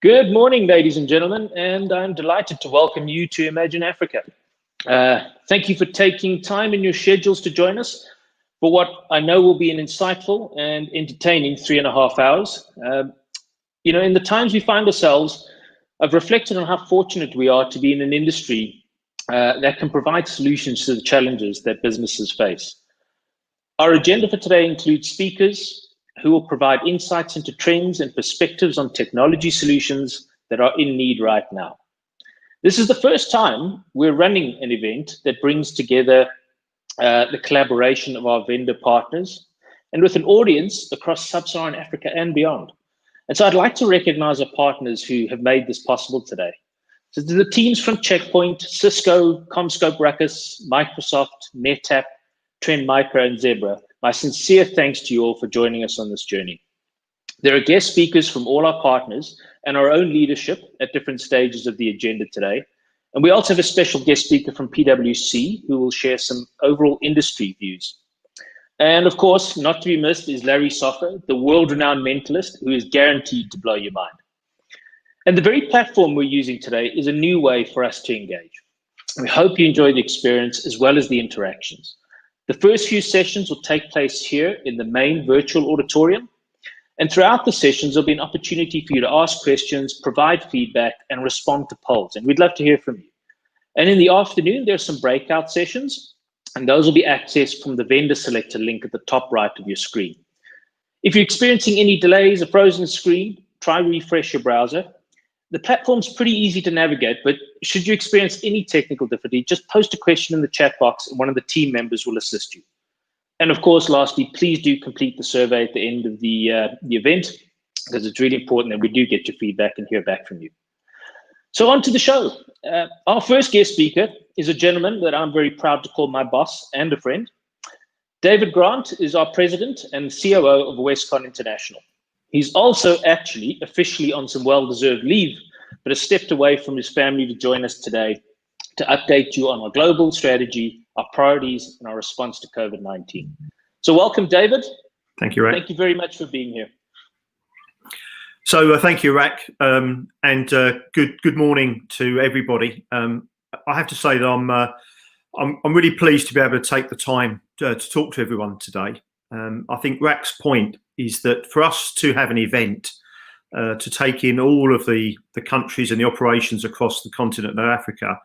Good morning, ladies and gentlemen, and I'm delighted to welcome you to Imagine Africa. Thank you for taking time in your schedules to join us for what I know will be an insightful and entertaining 3.5 hours. In the times we find ourselves, I've reflected on how fortunate we are to be in an industry that can provide solutions to the challenges that businesses face. Our agenda for today includes speakers who will provide insights into trends and perspectives on technology solutions that are in need right now. This is the first time we're running an event that brings together the collaboration of our vendor partners and with an audience across sub-Saharan Africa and beyond. And so I'd like to recognize our partners who have made this possible today. So to the teams from Checkpoint, Cisco, CommScope Ruckus, Microsoft, NetApp, Trend Micro, and Zebra, my sincere thanks to you all for joining us on this journey. There are guest speakers from all our partners and our own leadership at different stages of the agenda today. And we also have a special guest speaker from PwC who will share some overall industry views. And of course, not to be missed is Larry Soffer, the world-renowned mentalist who is guaranteed to blow your mind. And the very platform we're using today is a new way for us to engage. We hope you enjoy the experience as well as the interactions. The first few sessions will take place here in the main virtual auditorium. And throughout the sessions, there'll be an opportunity for you to ask questions, provide feedback, and respond to polls. And we'd love to hear from you. And in the afternoon, there are some breakout sessions, and those will be accessed from the vendor selector link at the top right of your screen. If you're experiencing any delays, a frozen screen, try refresh your browser. The platform's pretty easy to navigate, but should you experience any technical difficulty, just post a question in the chat box and one of the team members will assist you. And of course, lastly, please do complete the survey at the end of the event, because it's really important that we do get your feedback and hear back from you. So on to the show. Our first guest speaker is a gentleman that I'm very proud to call my boss and a friend. David Grant is our president and COO of Westcon International. He's also actually officially on some well-deserved leave, but has stepped away from his family to join us today to update you on our global strategy, our priorities, and our response to COVID-19. So welcome, David. Thank you, Rak. Thank you very much for being here. So thank you, Rak, and good morning to everybody. I have to say that I'm really pleased to be able to take the time to talk to everyone today. I think Rak's point is that for us to have an event to take in all of the countries and the operations across the continent of Africa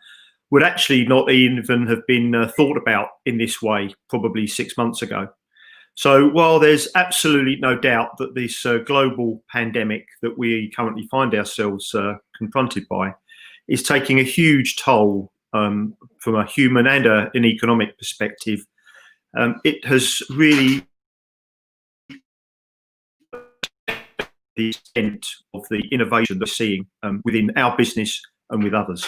would actually not even have been thought about in this way probably 6 months ago. So while there's absolutely no doubt that this global pandemic that we currently find ourselves confronted by is taking a huge toll from a human and an economic perspective, it has really the extent of the innovation that we're seeing within our business and with others.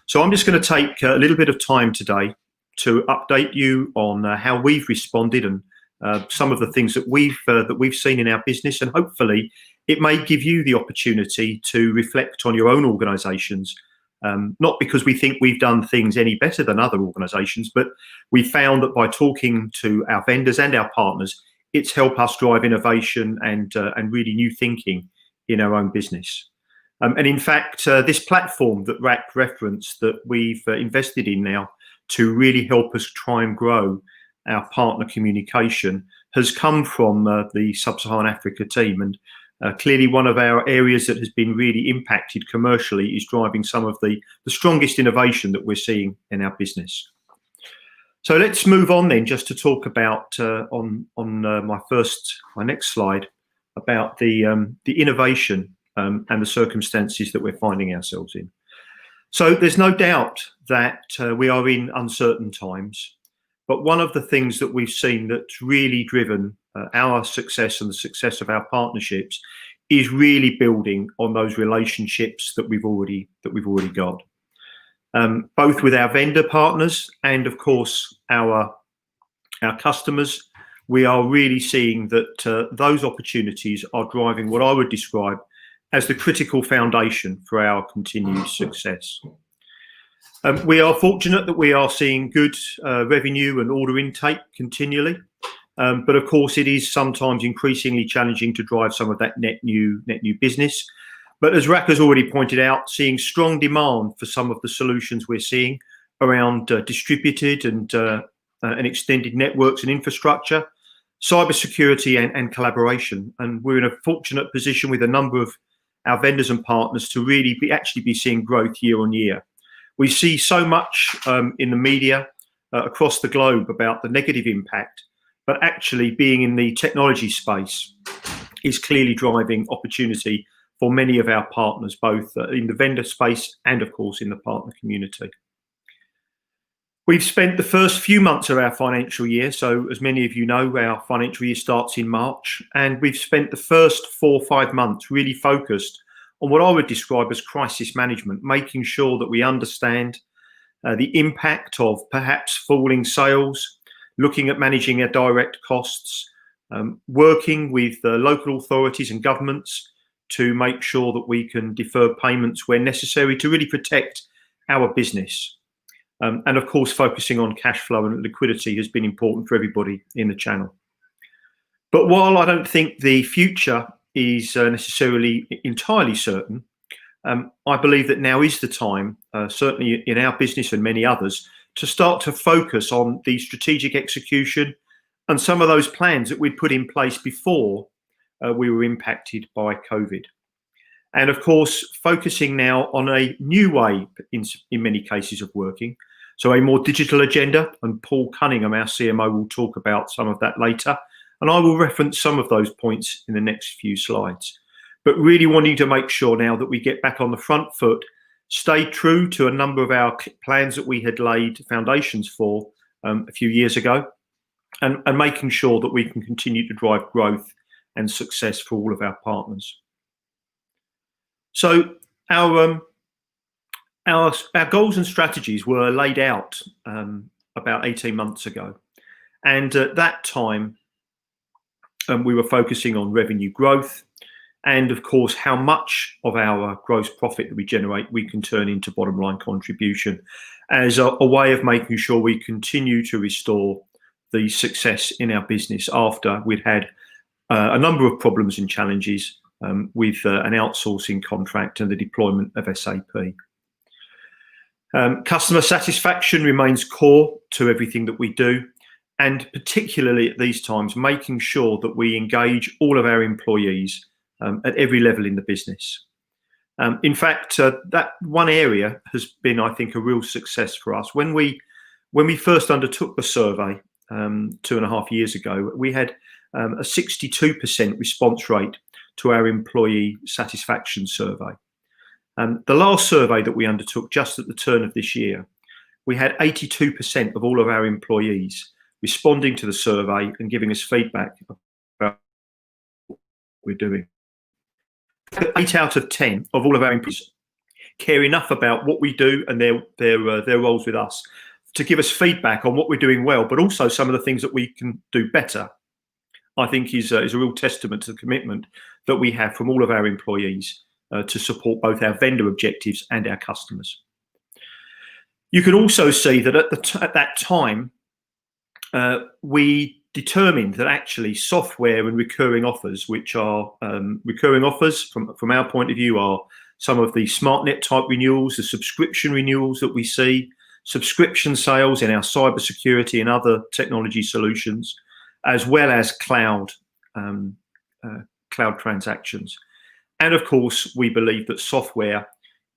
So I'm just going to take a little bit of time today to update you on how we've responded and some of the things that we've seen in our business, and hopefully it may give you the opportunity to reflect on your own organisations. Not because we think we've done things any better than other organisations, but we found that by talking to our vendors and our partners, it's helped us drive innovation and really new thinking in our own business. And in fact, this platform that Rak referenced that we've invested in now to really help us try and grow our partner communication has come from the Sub-Saharan Africa team. And clearly one of our areas that has been really impacted commercially is driving some of the strongest innovation that we're seeing in our business. So let's move on then just to talk about on my next slide about the innovation and the circumstances that we're finding ourselves in. So there's no doubt that we are in uncertain times, but one of the things that we've seen that's really driven our success and the success of our partnerships is really building on those relationships that we've already got. Both with our vendor partners and of course our customers, we are really seeing that those opportunities are driving what I would describe as the critical foundation for our continued success. We are fortunate that we are seeing good revenue and order intake continually, but of course it is sometimes increasingly challenging to drive some of that net new business. But as Rak has already pointed out, seeing strong demand for some of the solutions we're seeing around distributed and extended networks and infrastructure, cybersecurity and collaboration. And we're in a fortunate position with a number of our vendors and partners to really be seeing growth year on year. We see so much in the media across the globe about the negative impact, but actually being in the technology space is clearly driving opportunity for many of our partners, both in the vendor space and, of course, in the partner community. We've spent the first few months of our financial year, so as many of you know, our financial year starts in March, and we've spent the first 4 or 5 months really focused on what I would describe as crisis management, making sure that we understand the impact of perhaps falling sales, looking at managing our direct costs, working with local authorities and governments to make sure that we can defer payments where necessary to really protect our business. And of course, focusing on cash flow and liquidity has been important for everybody in the channel. But while I don't think the future is necessarily entirely certain, I believe that now is the time, certainly in our business and many others, to start to focus on the strategic execution and some of those plans that we'd put in place before we were impacted by COVID. And of course, focusing now on a new way in many cases of working. So a more digital agenda, and Paul Cunningham, our CMO, will talk about some of that later. And I will reference some of those points in the next few slides. But really wanting to make sure now that we get back on the front foot, stay true to a number of our plans that we had laid foundations for a few years ago, and making sure that we can continue to drive growth and success for all of our partners. So our goals and strategies were laid out about 18 months ago. And at that time, we were focusing on revenue growth and, of course, how much of our gross profit that we generate we can turn into bottom line contribution as a way of making sure we continue to restore the success in our business after we'd had a number of problems and challenges with an outsourcing contract and the deployment of SAP. Customer satisfaction remains core to everything that we do, and particularly at these times, making sure that we engage all of our employees at every level in the business. In fact, that one area has been, I think, a real success for us. When we first undertook the survey 2.5 years ago, we had a 62% response rate to our employee satisfaction survey. The last survey that we undertook just at the turn of this year, we had 82% of all of our employees responding to the survey and giving us feedback about what we're doing. 8 out of 10 of all of our employees care enough about what we do and their roles with us to give us feedback on what we're doing well, but also some of the things that we can do better. I think is a real testament to the commitment that we have from all of our employees to support both our vendor objectives and our customers. You can also see that at that time, we determined that actually software and recurring offers, which are recurring offers from our point of view, are some of the SmartNet type renewals, the subscription renewals that we see, subscription sales in our cybersecurity and other technology solutions, as well as cloud transactions. And of course, we believe that software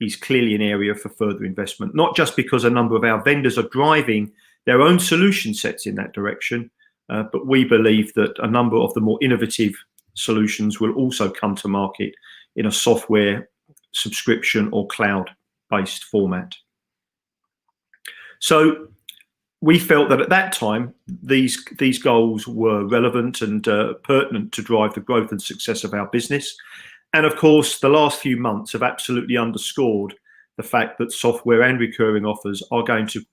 is clearly an area for further investment, not just because a number of our vendors are driving their own solution sets in that direction, but we believe that a number of the more innovative solutions will also come to market in a software subscription or cloud-based format. So we felt that at that time, these goals were relevant and pertinent to drive the growth and success of our business. And of course, the last few months have absolutely underscored the fact that software and recurring offers are going to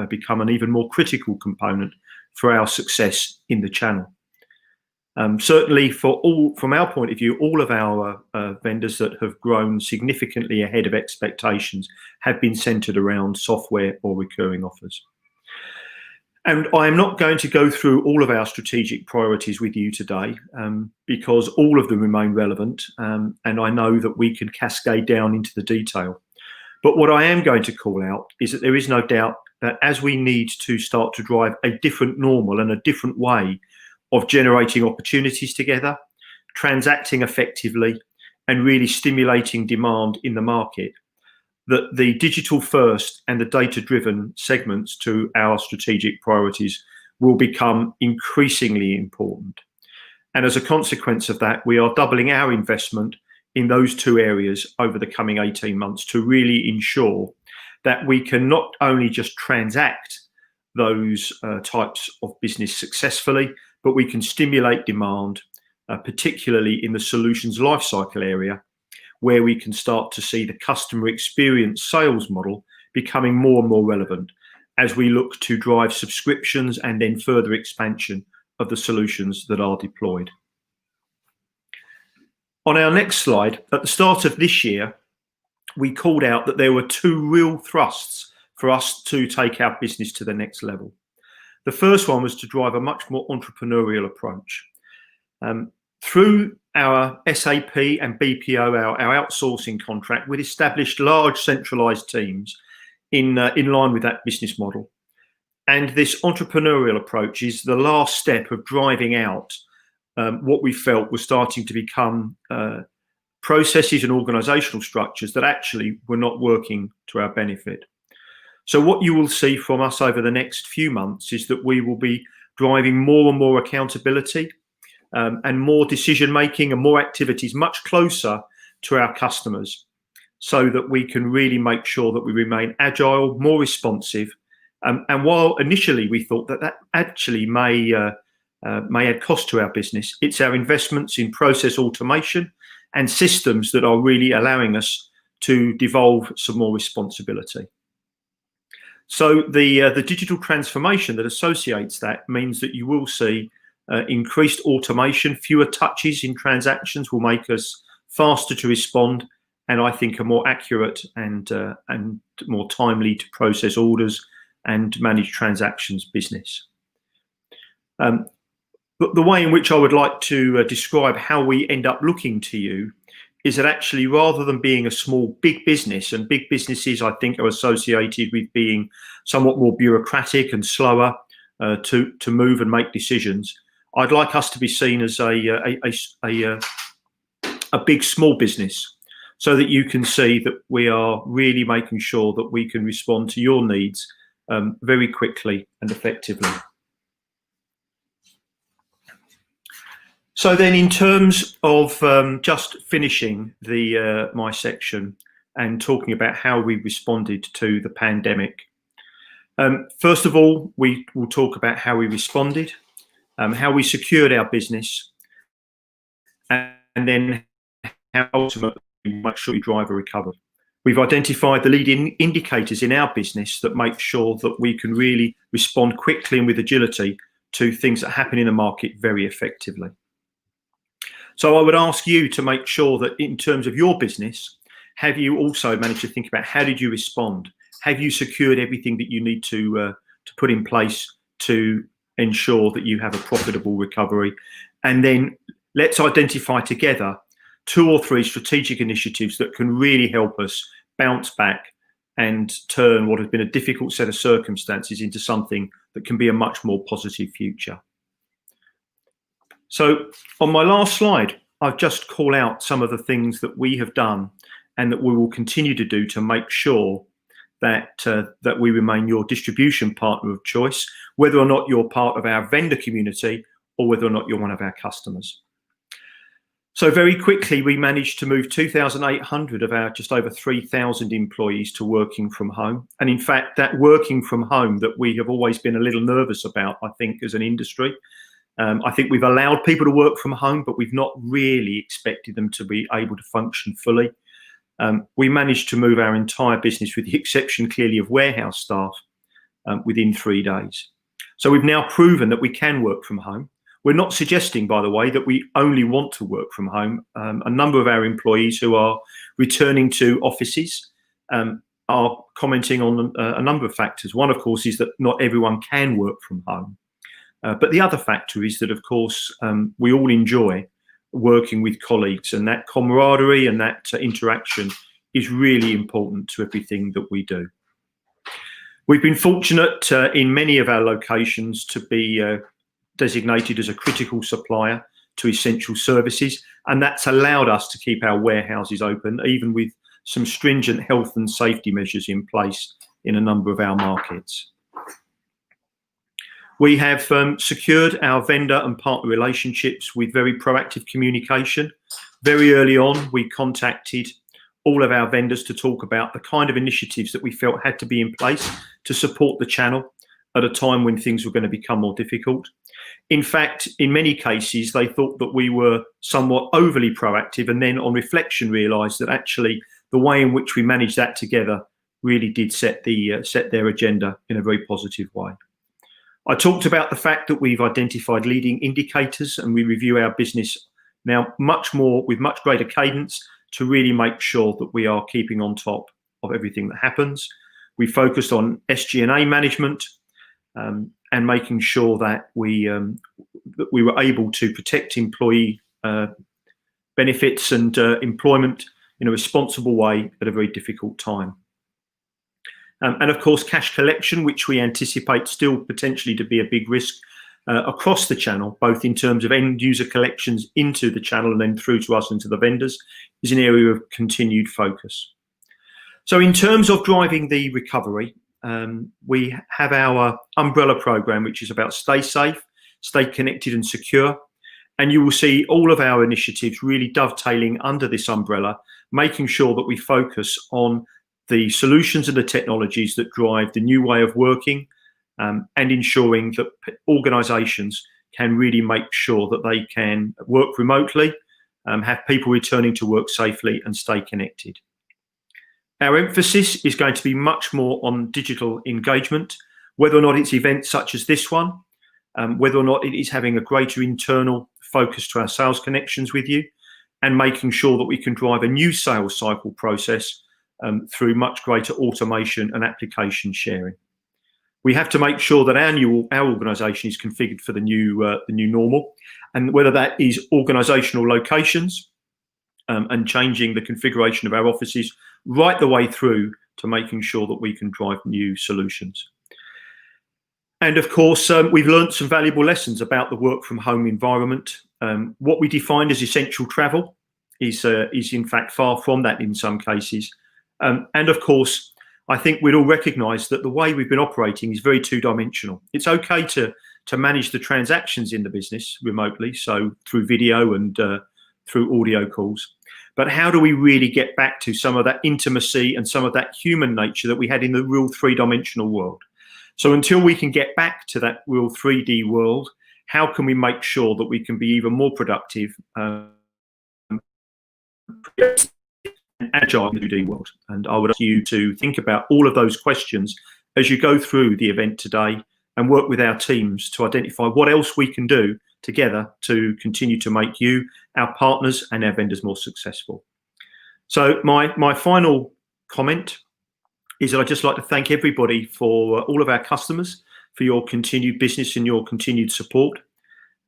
become an even more critical component for our success in the channel. Certainly from our point of view, all of our vendors that have grown significantly ahead of expectations have been centered around software or recurring offers. And I am not going to go through all of our strategic priorities with you today, because all of them remain relevant, and I know that we can cascade down into the detail. But what I am going to call out is that there is no doubt that as we need to start to drive a different normal and a different way of generating opportunities together, transacting effectively, and really stimulating demand in the market, that the digital first and the data-driven segments to our strategic priorities will become increasingly important. And as a consequence of that, we are doubling our investment in those two areas over the coming 18 months to really ensure that we can not only just transact those types of business successfully, but we can stimulate demand, particularly in the solutions lifecycle area, where we can start to see the customer experience sales model becoming more and more relevant as we look to drive subscriptions and then further expansion of the solutions that are deployed. On our next slide, at the start of this year, we called out that there were two real thrusts for us to take our business to the next level. The first one was to drive a much more entrepreneurial approach. Through our SAP and BPO, our outsourcing contract, we'd established large centralized teams in line with that business model. And this entrepreneurial approach is the last step of driving out what we felt was starting to become processes and organizational structures that actually were not working to our benefit. So what you will see from us over the next few months is that we will be driving more and more accountability, and more decision making and more activities much closer to our customers, so that we can really make sure that we remain agile, more responsive. And while initially we thought that that actually may add cost to our business, it's our investments in process automation and systems that are really allowing us to devolve some more responsibility. So the digital transformation that associates that means that you will see increased automation, fewer touches in transactions will make us faster to respond, and I think a more accurate and more timely to process orders and manage transactions business. But the way in which I would like to describe how we end up looking to you is that actually, rather than being a small big business, and big businesses I think are associated with being somewhat more bureaucratic and slower to move and make decisions, I'd like us to be seen as a big small business, so that you can see that we are really making sure that we can respond to your needs very quickly and effectively. So then, in terms of just finishing my section and talking about how we responded to the pandemic, first of all, we will talk about how we responded, how we secured our business, and then how ultimately we make sure we drive a recovery. We've identified the leading indicators in our business that make sure that we can really respond quickly and with agility to things that happen in the market very effectively. So I would ask you to make sure that in terms of your business, have you also managed to think about how did you respond? Have you secured everything that you need to put in place to ensure that you have a profitable recovery? And then let's identify together 2 or 3 strategic initiatives that can really help us bounce back and turn what has been a difficult set of circumstances into something that can be a much more positive future. So on my last slide, I've just called out some of the things that we have done and that we will continue to do to make sure that that we remain your distribution partner of choice, whether or not you're part of our vendor community or whether or not you're one of our customers. So very quickly, we managed to move 2,800 of our just over 3,000 employees to working from home. And in fact, that working from home that we have always been a little nervous about, I think, as an industry. I think we've allowed people to work from home, but we've not really expected them to be able to function fully. We managed to move our entire business, with the exception clearly of warehouse staff, within 3 days. So we've now proven that we can work from home. We're not suggesting, by the way, that we only want to work from home. A number of our employees who are returning to offices are commenting on a number of factors. One, of course, is that not everyone can work from home. But the other factor is that, of course, we all enjoy working with colleagues, and that camaraderie and that interaction is really important to everything that we do. We've been fortunate in many of our locations to be designated as a critical supplier to essential services, and that's allowed us to keep our warehouses open, even with some stringent health and safety measures in place in a number of our markets. We have secured our vendor and partner relationships with very proactive communication. Very early on, we contacted all of our vendors to talk about the kind of initiatives that we felt had to be in place to support the channel at a time when things were going to become more difficult. In fact, in many cases, they thought that we were somewhat overly proactive, and then on reflection realised that actually the way in which we managed that together really did set their agenda in a very positive way. I talked about the fact that we've identified leading indicators, and we review our business now with much greater cadence to really make sure that we are keeping on top of everything that happens. We focused on SG&A management and making sure that we were able to protect employee benefits and employment in a responsible way at a very difficult time. And of course, cash collection, which we anticipate still potentially to be a big risk across the channel, both in terms of end user collections into the channel and then through to us and to the vendors, is an area of continued focus. So in terms of driving the recovery, we have our umbrella program, which is about stay safe, stay connected and secure. And you will see all of our initiatives really dovetailing under this umbrella, making sure that we focus on the solutions and the technologies that drive the new way of working, and ensuring that organisations can really make sure that they can work remotely, have people returning to work safely and stay connected. Our emphasis is going to be much more on digital engagement, whether or not it's events such as this one, whether or not it is having a greater internal focus to our sales connections with you, and making sure that we can drive a new sales cycle process through much greater automation and application sharing. We have to make sure that our organisation is configured for the new normal, and whether that is organisational locations and changing the configuration of our offices right the way through to making sure that we can drive new solutions. And of course, we've learned some valuable lessons about the work from home environment. What we defined as essential travel is in fact far from that in some cases. And of course, I think we'd all recognise that the way we've been operating is very two-dimensional. It's okay to manage the transactions in the business remotely, so through video and through audio calls. But how do we really get back to some of that intimacy and some of that human nature that we had in the real three-dimensional world? So until we can get back to that real 3D world, how can we make sure that we can be even more productive and agile in the 2D world? And I would ask you to think about all of those questions as you go through the event today and work with our teams to identify what else we can do together to continue to make you, our partners and our vendors more successful. So my final comment is that I'd just like to thank everybody for all of our customers for your continued business and your continued support.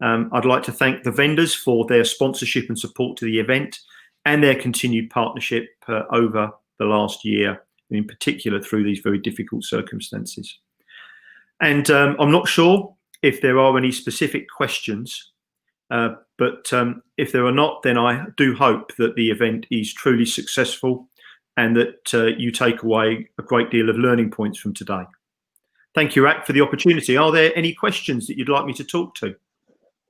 I'd like to thank the vendors for their sponsorship and support to the event and their continued partnership over the last year, and in particular through these very difficult circumstances. And I'm not sure if there are any specific questions, but if there are not, then I do hope that the event is truly successful and that you take away a great deal of learning points from today. Thank you, Rak, for the opportunity. Are there any questions that you'd like me to talk to?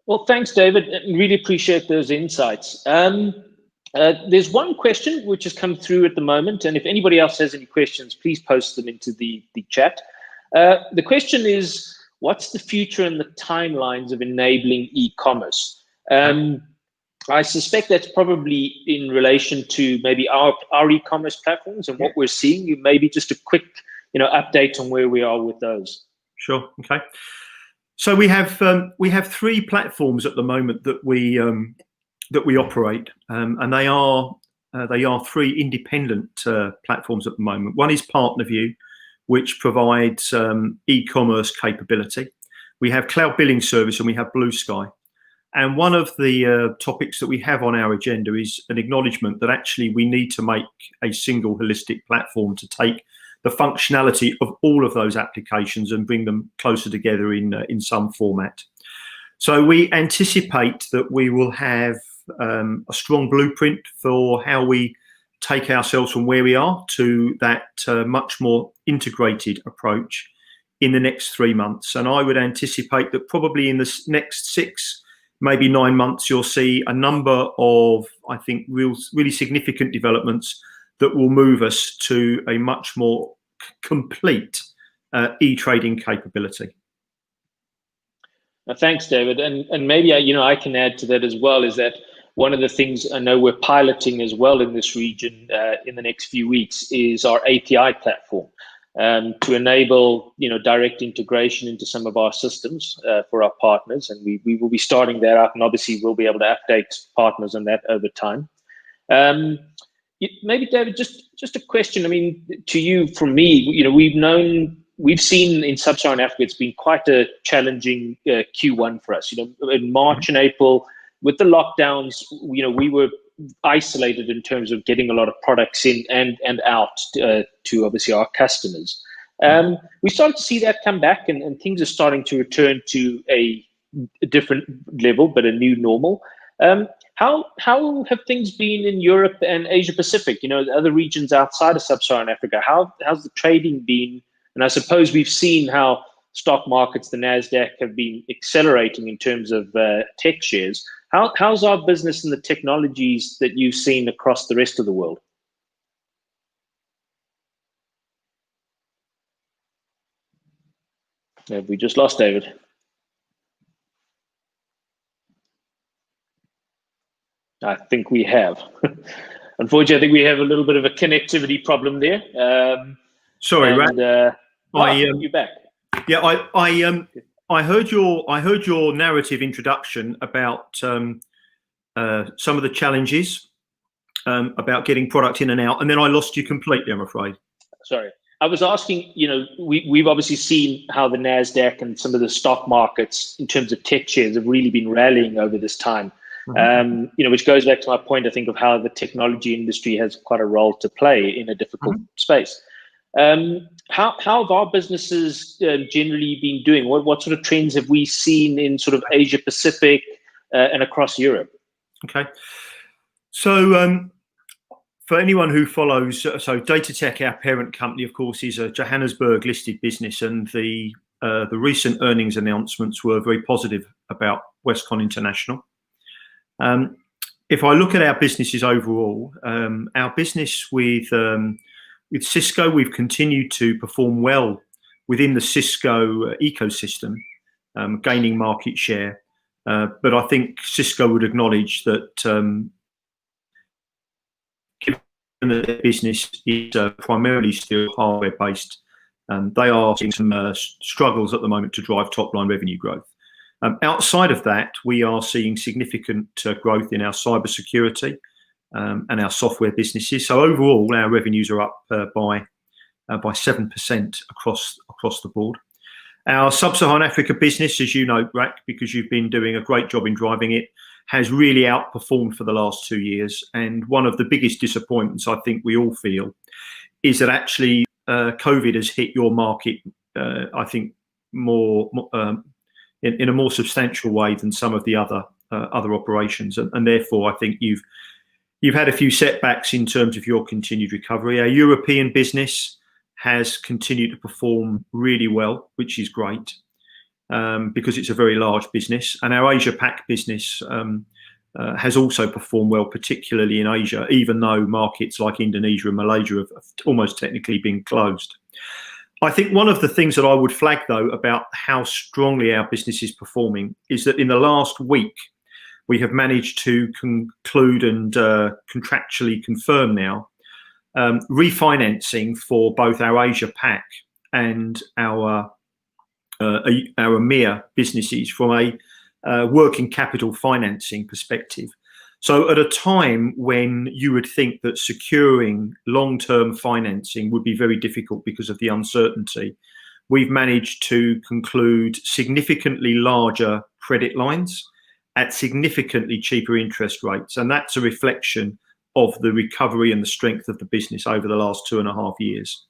Well, thanks, David. I really appreciate those insights. There's one question which has come through at the moment, and if anybody else has any questions, please post them into the chat. The question is, what's the future and the timelines of enabling e-commerce? I suspect that's probably in relation to maybe our e-commerce platforms and what we're seeing. Maybe just a quick, update on where we are with those. Sure. Okay. So we have 3 platforms at the moment that we operate, and they are they are three independent platforms at the moment. One is PartnerView, which provides e-commerce capability. We have Cloud Billing Service and we have Blue Sky. And one of the topics that we have on our agenda is an acknowledgement that actually we need to make a single holistic platform to take the functionality of all of those applications and bring them closer together in some format. So we anticipate that we will have a strong blueprint for how we take ourselves from where we are to that much more integrated approach in the next 3 months. And I would anticipate that probably in the next 6, maybe 9 months, you'll see a number of, I think, really significant developments that will move us to a much more complete e-trading capability. Thanks, David. And maybe I can add to that as well, is that one of the things I know we're piloting as well in this region in the next few weeks is our API platform to enable direct integration into some of our systems for our partners, and we will be starting that up, and obviously we'll be able to update partners on that over time. Maybe David, just a question. I mean, to you, from me, we've seen in Sub-Saharan Africa, it's been quite a challenging Q1 for us. In March and April, with the lockdowns, we were isolated in terms of getting a lot of products in and out to obviously our customers. We started to see that come back, and things are starting to return to a different level, but a new normal. How have things been in Europe and Asia Pacific? The other regions outside of Sub-Saharan Africa. How's the trading been? And I suppose we've seen how stock markets, the Nasdaq, have been accelerating in terms of tech shares. How's our business and the technologies that you've seen across the rest of the world? Have we just lost David? I think we have. Unfortunately, I think we have a little bit of a connectivity problem there. Sorry, Rat. You're back. Yeah, I heard your narrative introduction about some of the challenges about getting product in and out, and then I lost you completely, I'm afraid. Sorry. I was asking, we've obviously seen how the Nasdaq and some of the stock markets in terms of tech shares have really been rallying over this time. Which goes back to my point, I think, of how the technology industry has quite a role to play in a difficult space. How have our businesses generally been doing? What sort of trends have we seen in sort of Asia Pacific and across Europe? Okay, so for anyone who follows, so Datatec, our parent company, of course, is a Johannesburg listed business, and the recent earnings announcements were very positive about Westcon International. If I look at our businesses overall, our business with Cisco, we've continued to perform well within the Cisco ecosystem, gaining market share. But I think Cisco would acknowledge that given that their business is primarily still hardware based, they are seeing some struggles at the moment to drive top line revenue growth. Outside of that, we are seeing significant growth in our cybersecurity and our software businesses. So overall, our revenues are up by 7% across the board. Our Sub-Saharan Africa business, as you know, Rak, because you've been doing a great job in driving it, has really outperformed for the last 2 years. And one of the biggest disappointments I think we all feel is that actually COVID has hit your market, I think, more in a more substantial way than some of the other operations, and therefore I think you've had a few setbacks in terms of your continued recovery. Our European business has continued to perform really well, which is great because it's a very large business, and our Asia Pac business has also performed well, particularly in Asia, even though markets like Indonesia and Malaysia have almost technically been closed. I think one of the things that I would flag, though, about how strongly our business is performing is that in the last week, we have managed to conclude and contractually confirm now refinancing for both our Asia Pac and our EMEA businesses from a working capital financing perspective. So at a time when you would think that securing long-term financing would be very difficult because of the uncertainty, we've managed to conclude significantly larger credit lines at significantly cheaper interest rates. And that's a reflection of the recovery and the strength of the business over the last 2.5 years.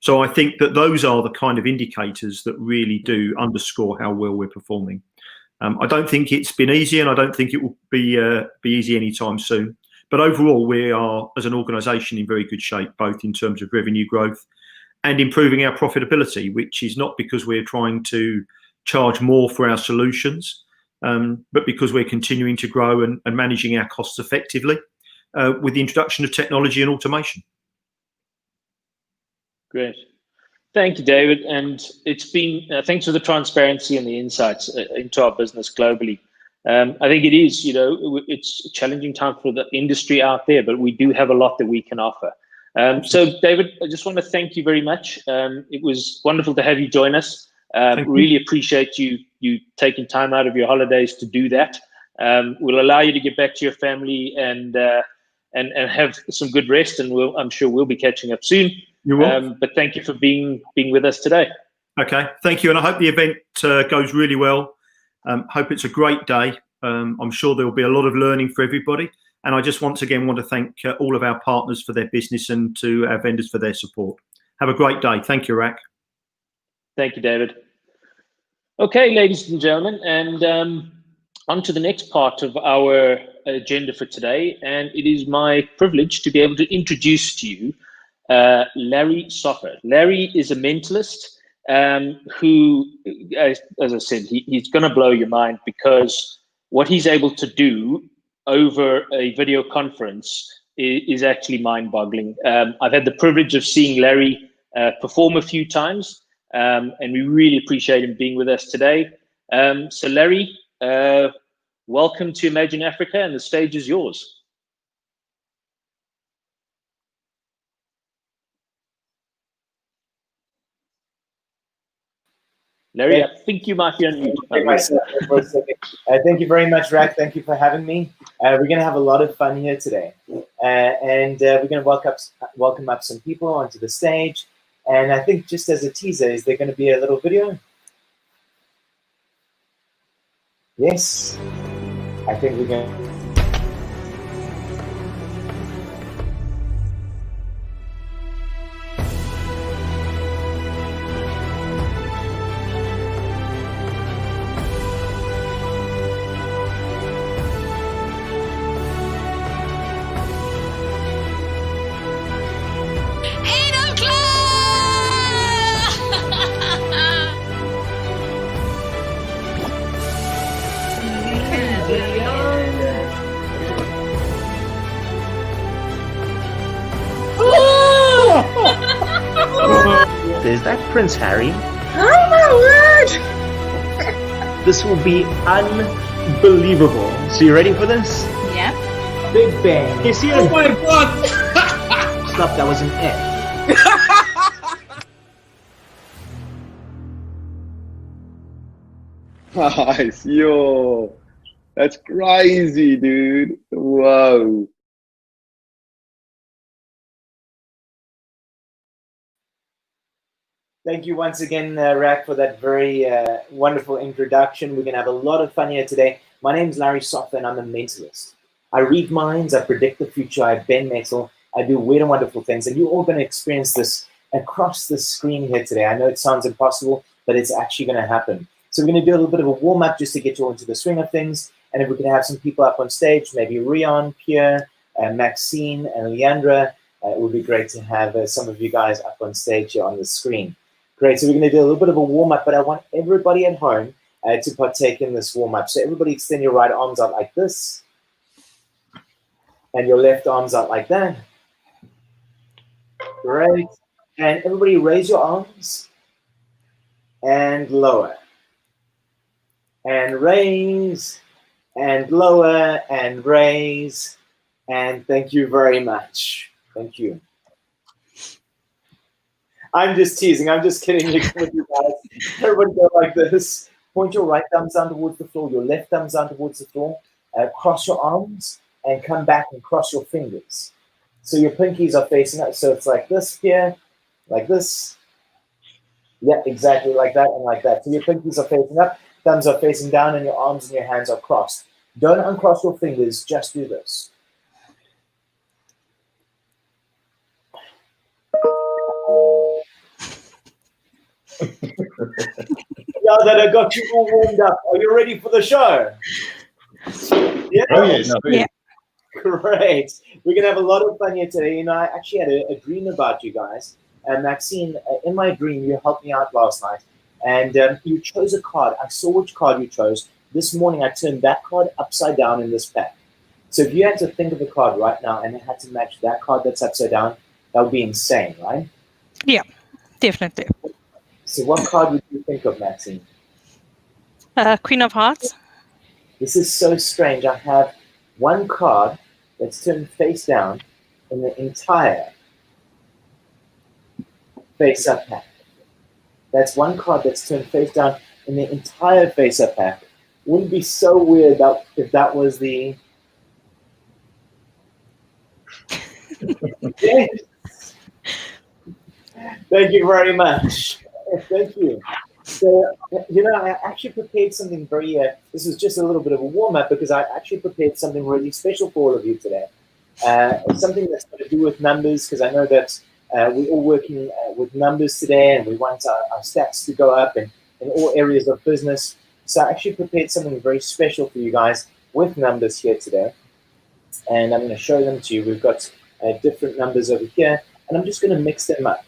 So I think that those are the kind of indicators that really do underscore how well we're performing. I don't think it's been easy, and I don't think it will be easy anytime soon. But overall, we are, as an organisation, in very good shape, both in terms of revenue growth and improving our profitability, which is not because we're trying to charge more for our solutions, but because we're continuing to grow and managing our costs effectively with the introduction of technology and automation. Great. Thank you, David. And it's been, thanks for the transparency and the insights into our business globally. I think it is, it's a challenging time for the industry out there, but we do have a lot that we can offer. So, David, I just want to thank you very much. It was wonderful to have you join us. Really appreciate you taking time out of your holidays to do that. We'll allow you to get back to your family and have some good rest, and I'm sure we'll be catching up soon. You will. But thank you for being with us today. Okay, thank you, and I hope the event goes really well. Hope it's a great day. I'm sure there will be a lot of learning for everybody. And I just once again want to thank all of our partners for their business and to our vendors for their support. Have a great day. Thank you, Rak. Thank you, David. Okay, ladies and gentlemen, and on to the next part of our agenda for today. And it is my privilege to be able to introduce to you Larry Soffer. Larry is a mentalist who, as I said, he's going to blow your mind, because what he's able to do over a video conference is actually mind-boggling. I've had the privilege of seeing Larry perform a few times, and we really appreciate him being with us today. So Larry, welcome to Imagine Africa, and the stage is yours. Larry, I think you might be on mute. Thank you very much, Rak. Thank you for having me. We're going to have a lot of fun here today. And we're going to welcome up some people onto the stage. And I think, just as a teaser, is there going to be a little video? Yes. I think we're going to... Is that Prince Harry? Oh my word! This will be unbelievable. So you ready for this? Yeah. Big Bang. You see? Oh my god! Stop, that was an F. Nice, yo, that's crazy, dude. Whoa. Thank you once again, Rak, for that very wonderful introduction. We're going to have a lot of fun here today. My name is Larry Soffer, and I'm a mentalist. I read minds, I predict the future, I bend metal, I do weird and wonderful things, and you're all going to experience this across the screen here today. I know it sounds impossible, but it's actually going to happen. So we're going to do a little bit of a warm-up just to get you all into the swing of things, and if we can have some people up on stage, maybe Rion, Pierre, Maxine, and Leandra, it would be great to have some of you guys up on stage here on the screen. Great, so we're going to do a little bit of a warm-up, but I want everybody at home to partake in this warm-up. So everybody extend your right arms out like this, and your left arms out like that. Great. And everybody raise your arms and lower. And raise and lower and raise. And thank you very much. Thank you. I'm just teasing. I'm just kidding with you guys. Everybody go like this. Point your right thumbs down towards the floor, your left thumbs down towards the floor. Cross your arms and come back and cross your fingers. So your pinkies are facing up. So it's like this here, like this. Yeah, exactly like that and like that. So your pinkies are facing up, thumbs are facing down, and your arms and your hands are crossed. Don't uncross your fingers, just do this. Now that I got you all warmed up, are you ready for the show? Yeah. Oh, yes. Yeah. Great. We're going to have a lot of fun here today. You know, I actually had a dream about you guys. And Maxine, in my dream, you helped me out last night. And you chose a card. I saw which card you chose. This morning, I turned that card upside down in this pack. So if you had to think of a card right now and it had to match that card that's upside down, that would be insane, right? Yeah, definitely. So what card would you think of, Maxine? Queen of Hearts. This is so strange. I have one card that's turned face down in the entire face-up pack. That's one card that's turned face down in the entire face-up pack. Wouldn't it be so weird that if that was the... Yes. Thank you very much. Thank you. So, you know, I actually prepared something very, this was just a little bit of a warm-up because I actually prepared something really special for all of you today. It's something that's got to do with numbers because I know that we're all working with numbers today and we want our stats to go up in all areas of business. So I actually prepared something very special for you guys with numbers here today. And I'm going to show them to you. We've got different numbers over here and I'm just going to mix them up.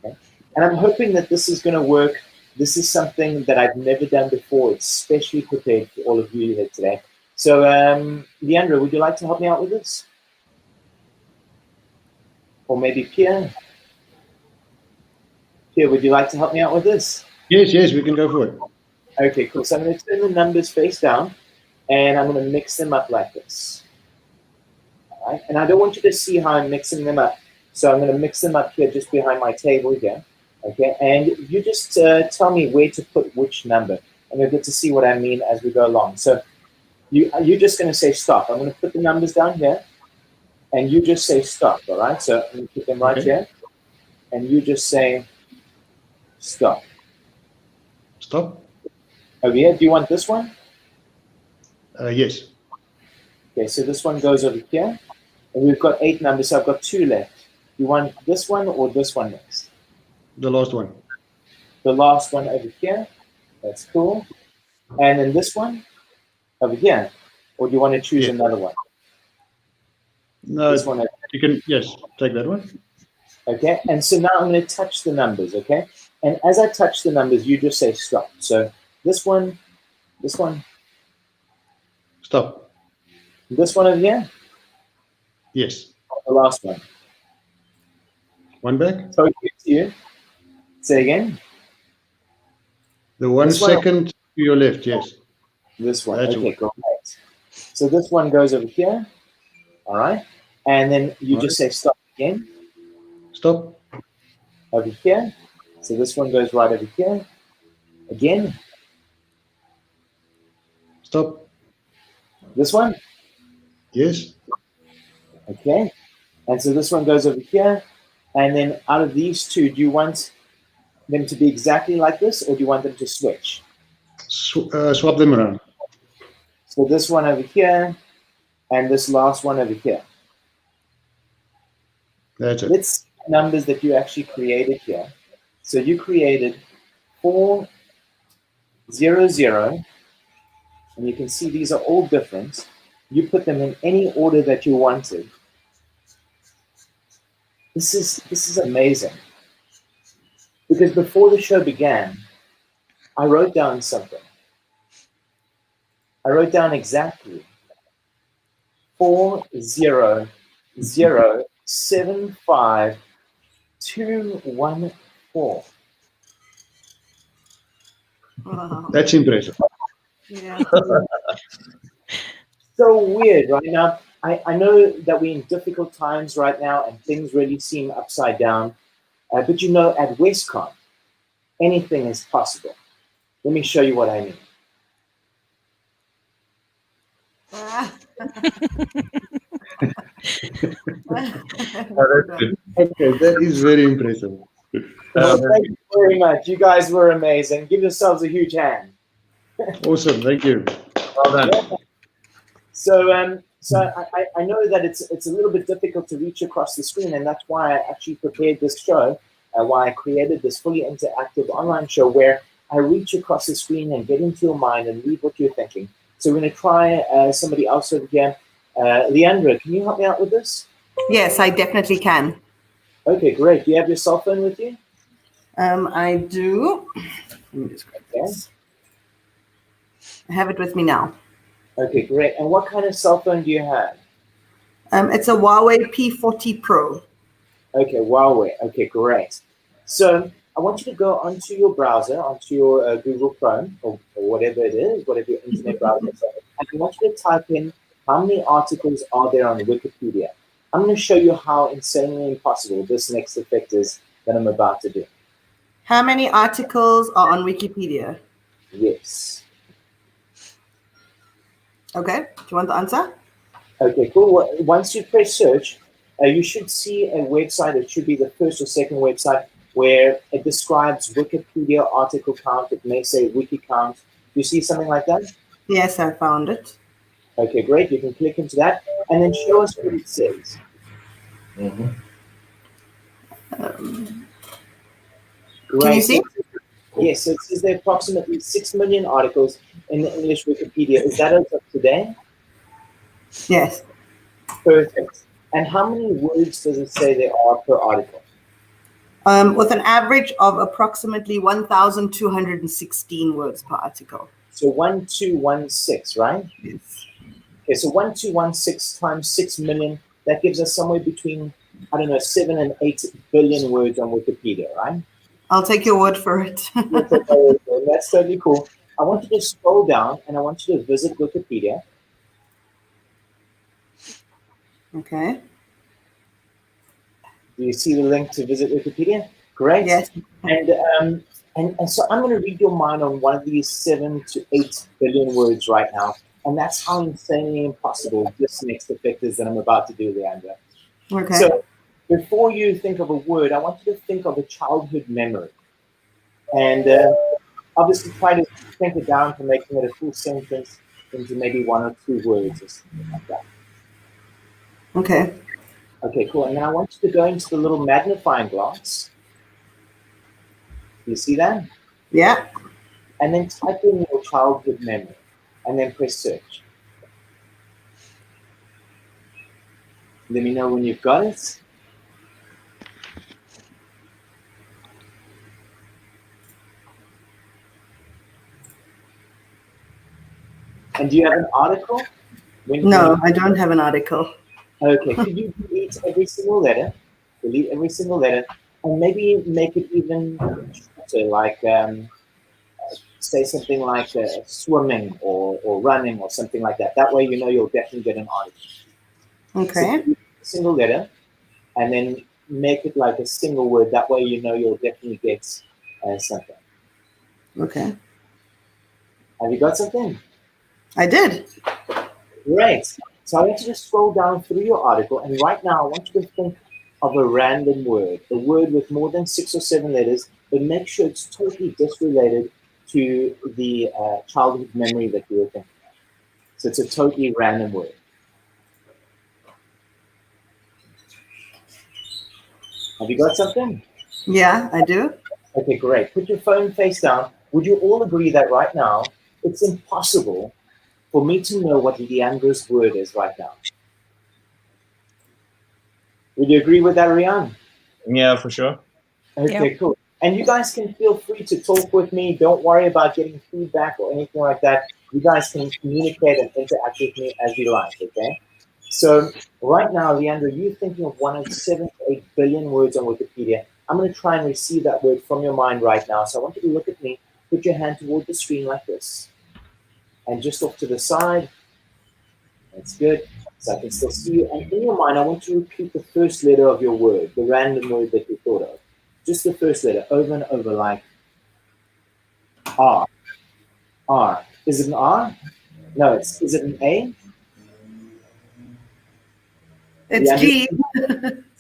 Okay? And I'm hoping that this is going to work. This is something that I've never done before. It's specially prepared for all of you here today. So, Leandro, would you like to help me out with this? Or maybe Pierre? Pierre, would you like to help me out with this? Yes, we can go for it. Okay, cool. So I'm going to turn the numbers face down, and I'm going to mix them up like this. All right? And I don't want you to see how I'm mixing them up. So I'm going to mix them up here just behind my table here. Okay, and you just tell me where to put which number, and you'll get to see what I mean as we go along. So you're just going to say stop. I'm going to put the numbers down here, and you just say stop, all right? So I'm going to put them right here, and you just say stop. Stop. Over here, do you want this one? Yes. Okay, so this one goes over here, and we've got 8 numbers, so I've got 2 left. You want this one or this one next? The last one. The last one over here. That's cool. And then this one over here. Or do you want to choose another one? No, This one over you can, yes, take that one. Okay, and so now I'm going to touch the numbers, okay? And as I touch the numbers, you just say stop. So this one, Stop. this one over here, Yes. the last one. One back. So to you. Say again. The 1 This one. second to your left, yes. This one. That's Okay, great. So this one goes over here, all right? And then you All just say stop again. Stop. Over here. So this one goes right over here. Again. Stop. This one. Yes. Okay. And so this one goes over here. And then out of these two, do you want them to be exactly like this or do you want them to switch? Swap them around. So this one over here and this last one over here. That's it. Let's see the numbers that you actually created here. So you created 400, and you can see these are all different. You put them in any order that you wanted. This is amazing. Because before the show began, I wrote down something. I wrote down exactly 40075,214. Wow. That's impressive. Yeah. So weird right now. I know that we're in difficult times right now and things really seem upside down. But you know, at Westcon, anything is possible. Let me show you what I mean. Ah. Okay, that is very impressive. Well, thank you very much. You guys were amazing. Give yourselves a huge hand. Awesome, thank you. Well done. Yeah. So I know that it's a little bit difficult to reach across the screen, and that's why I actually prepared this show, why I created this fully interactive online show where I reach across the screen and get into your mind and read what you're thinking. So we're going to try somebody else over here. Leandra, can you help me out with this? Yes, I definitely can. Okay, great. Do you have your cell phone with you? I do. Let me just grab this. I have it with me now. Okay, great. And what kind of cell phone do you have? It's a Huawei P40 Pro. Okay, Huawei. Okay, great. So I want you to go onto your browser, onto your Google Chrome or whatever it is, whatever your internet browser is, and I want you to type in how many articles are there on Wikipedia. I'm going to show you how insanely impossible this next effect is that I'm about to do. How many articles are on Wikipedia? Yes. Okay, do you want the answer? Okay, cool. Once you press search, you should see a website. It should be the first or second website where it describes Wikipedia article count. It may say wiki count. Do you see something like that? Yes, I found it. Okay, great. You can click into that and then show us what it says. Great. Can you see? Yes, so it says there are approximately 6 million articles in the English Wikipedia. Is that as of today? Yes. Perfect. And how many words does it say there are per article? With an average of approximately 1,216 words per article. So 1216, right? Yes. Okay, so 1216 times 6 million, that gives us somewhere between, 7 and 8 billion words on Wikipedia, right? I'll take your word for it. That's totally cool. I want you to scroll down and I want you to visit Wikipedia. Okay. Do you see the link to visit Wikipedia? Great. Yes. And so I'm going to read your mind on one of these 7 to 8 billion words right now. And that's how insanely impossible this next effect is that I'm about to do, Leandra. Okay. So before you think of a word, I want you to think of a childhood memory. And obviously try to shrink it down to making it a full sentence into maybe 1 or 2 words or something like that. Okay. Okay, cool. And now I want you to go into the little magnifying glass. You see that? Yeah. And then type in your childhood memory and then press search. Let me know when you've got it. And do you have an article? No, I don't have an article. Okay, could you delete every single letter? Delete every single letter, and maybe make it even shorter, like say something like swimming or running or something like that. That way you know you'll definitely get an article. Okay. So a single letter, and then make it like a single word. That way you know you'll definitely get something. Okay. Have you got something? I did. Great. So I want you to scroll down through your article, and right now I want you to think of a random word, a word with more than 6 or 7 letters, but make sure it's totally disrelated to the childhood memory that you were thinking of. So it's a totally random word. Have you got something? Yeah, I do. Okay, great. Put your phone face down. Would you all agree that right now it's impossible for me to know what Leandra's word is right now? Would you agree with that, Rian? Yeah, for sure. Okay, cool. And you guys can feel free to talk with me. Don't worry about getting feedback or anything like that. You guys can communicate and interact with me as you like, okay? So right now, Leandra, you're thinking of one of 7 to 8 billion words on Wikipedia. I'm going to try and receive that word from your mind right now. So I want you to look at me, put your hand toward the screen like this. And just off to the side. That's good. So I can still see you. And in your mind, I want you to repeat the first letter of your word, the random word that you thought of. Just the first letter, over and over, like R. R. Is it an R? No, is it an A? It's Yeah, G.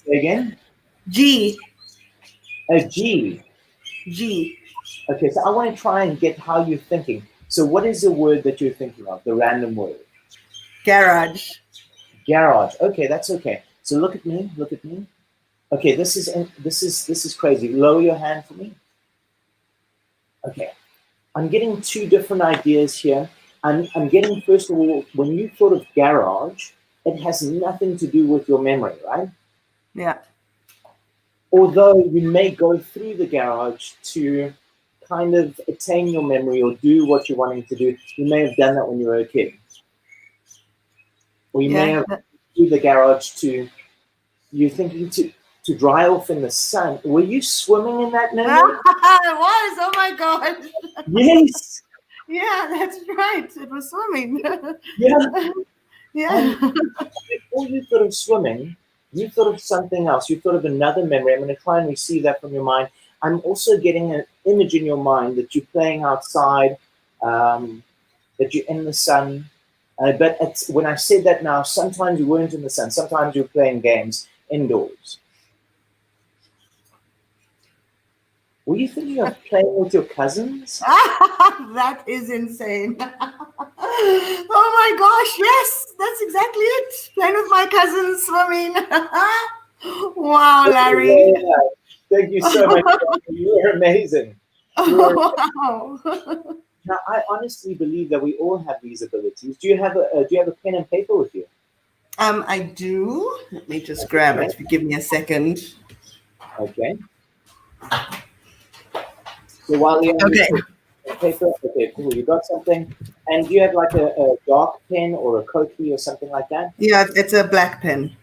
Say again? G. A G. G. Okay, so I want to try and get how you're thinking. So what is the word that you're thinking of, the random word? Garage. Garage. Okay, that's okay. So look at me, look at me. Okay, this is crazy. Lower your hand for me. Okay. I'm getting two different ideas here. I'm getting, first of all, when you thought of garage, it has nothing to do with your memory, right? Yeah. Although you may go through the garage to kind of attain your memory or do what you're wanting to do. You may have done that when you were a kid. Or you may have through the garage to, you're thinking to dry off in the sun. Were you swimming in that memory? It was. Oh my God. Yes. Yeah, that's right. It was swimming. Yeah. Yeah. Before you thought of swimming, you thought of something else. You thought of another memory. I'm going to try and receive that from your mind. I'm also getting an image in your mind that you're playing outside, that you're in the sun. But when I said that now, sometimes you weren't in the sun. Sometimes you were playing games indoors. Were you thinking of playing with your cousins? That is insane. Oh my gosh, yes, that's exactly it. Playing with my cousins, swimming. Wow, Larry. Yeah. Thank you so much. You are amazing. Wow. Now, I honestly believe that we all have these abilities. Do you have a pen and paper with you? I do. Let me just grab it. If you give me a second. Okay. So while you have paper, okay, cool. You got something, and do you have like a dark pen or a Koki or something like that? Yeah, it's a black pen.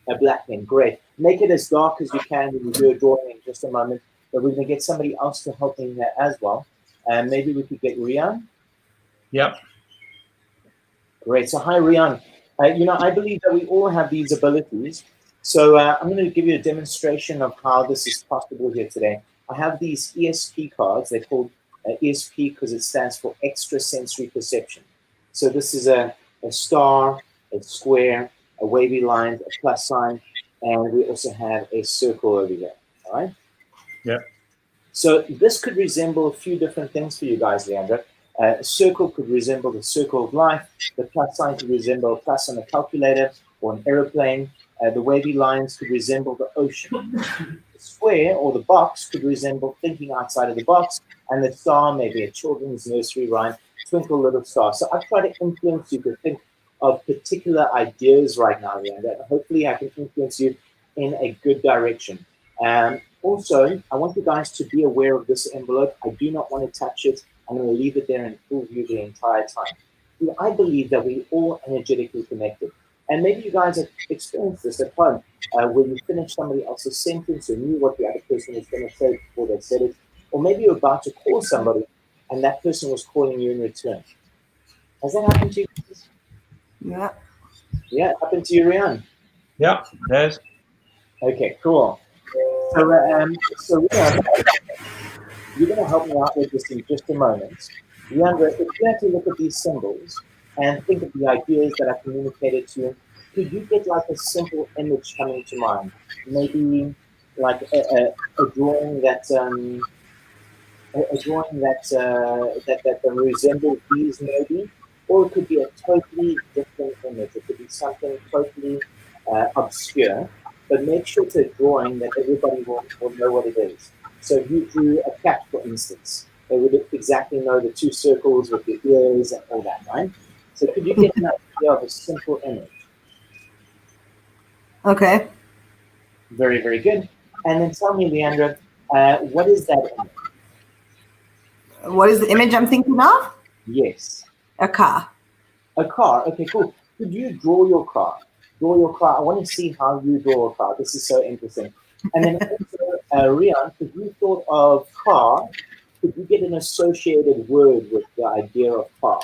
A black pen, great. Make it as dark as you can when you do a drawing in just a moment. But we're going to get somebody else to help in there as well. And maybe we could get Rian. Yep. Great. So hi, Rian. I believe that we all have these abilities. So I'm going to give you a demonstration of how this is possible here today. I have these ESP cards. They're called ESP because it stands for extrasensory perception. So this is a star, a square, a wavy line, a plus sign, and we also have a circle over here. All right? Yeah. So this could resemble a few different things for you guys, Leandra. A circle could resemble the circle of life. The plus sign could resemble a plus on a calculator or an aeroplane. The wavy lines could resemble the ocean. The square or the box could resemble thinking outside of the box. And the star may be a children's nursery rhyme, Twinkle Little Star. So I try to influence you to think of particular ideas right now, Leandra. Hopefully I can influence you in a good direction. Also, I want you guys to be aware of this envelope. I do not want to touch it. I'm going to leave it there in full view the entire time. I believe that we're all energetically connected. And maybe you guys have experienced this at home, where you finish somebody else's sentence or knew what the other person was going to say before they said it. Or maybe you're about to call somebody and that person was calling you in return. Has that happened to you? Yeah. Yeah, it happened to you, Rian. Yeah, there's. Okay, cool. So Rian, you're going to help me out with this in just a moment. Leandra, if you have to look at these symbols and think of the ideas that I communicated to you, could you get like a simple image coming to mind? Maybe like a drawing that that resembles these maybe, or it could be a totally different image. It could be something totally obscure, but make sure it's a drawing that everybody will know what it is. So if you drew a cat, for instance, they would exactly know the two circles with the ears and all that, right? So could you get an idea of a simple image? Okay. Very, very good. And then tell me, Leandra, what is that image? What is the image I'm thinking of? Yes. A car. A car. Okay, cool. Could you draw your car? Draw your car. I want to see how you draw a car. This is so interesting. And then also, Rian, if you thought of car, could you get an associated word with the idea of car?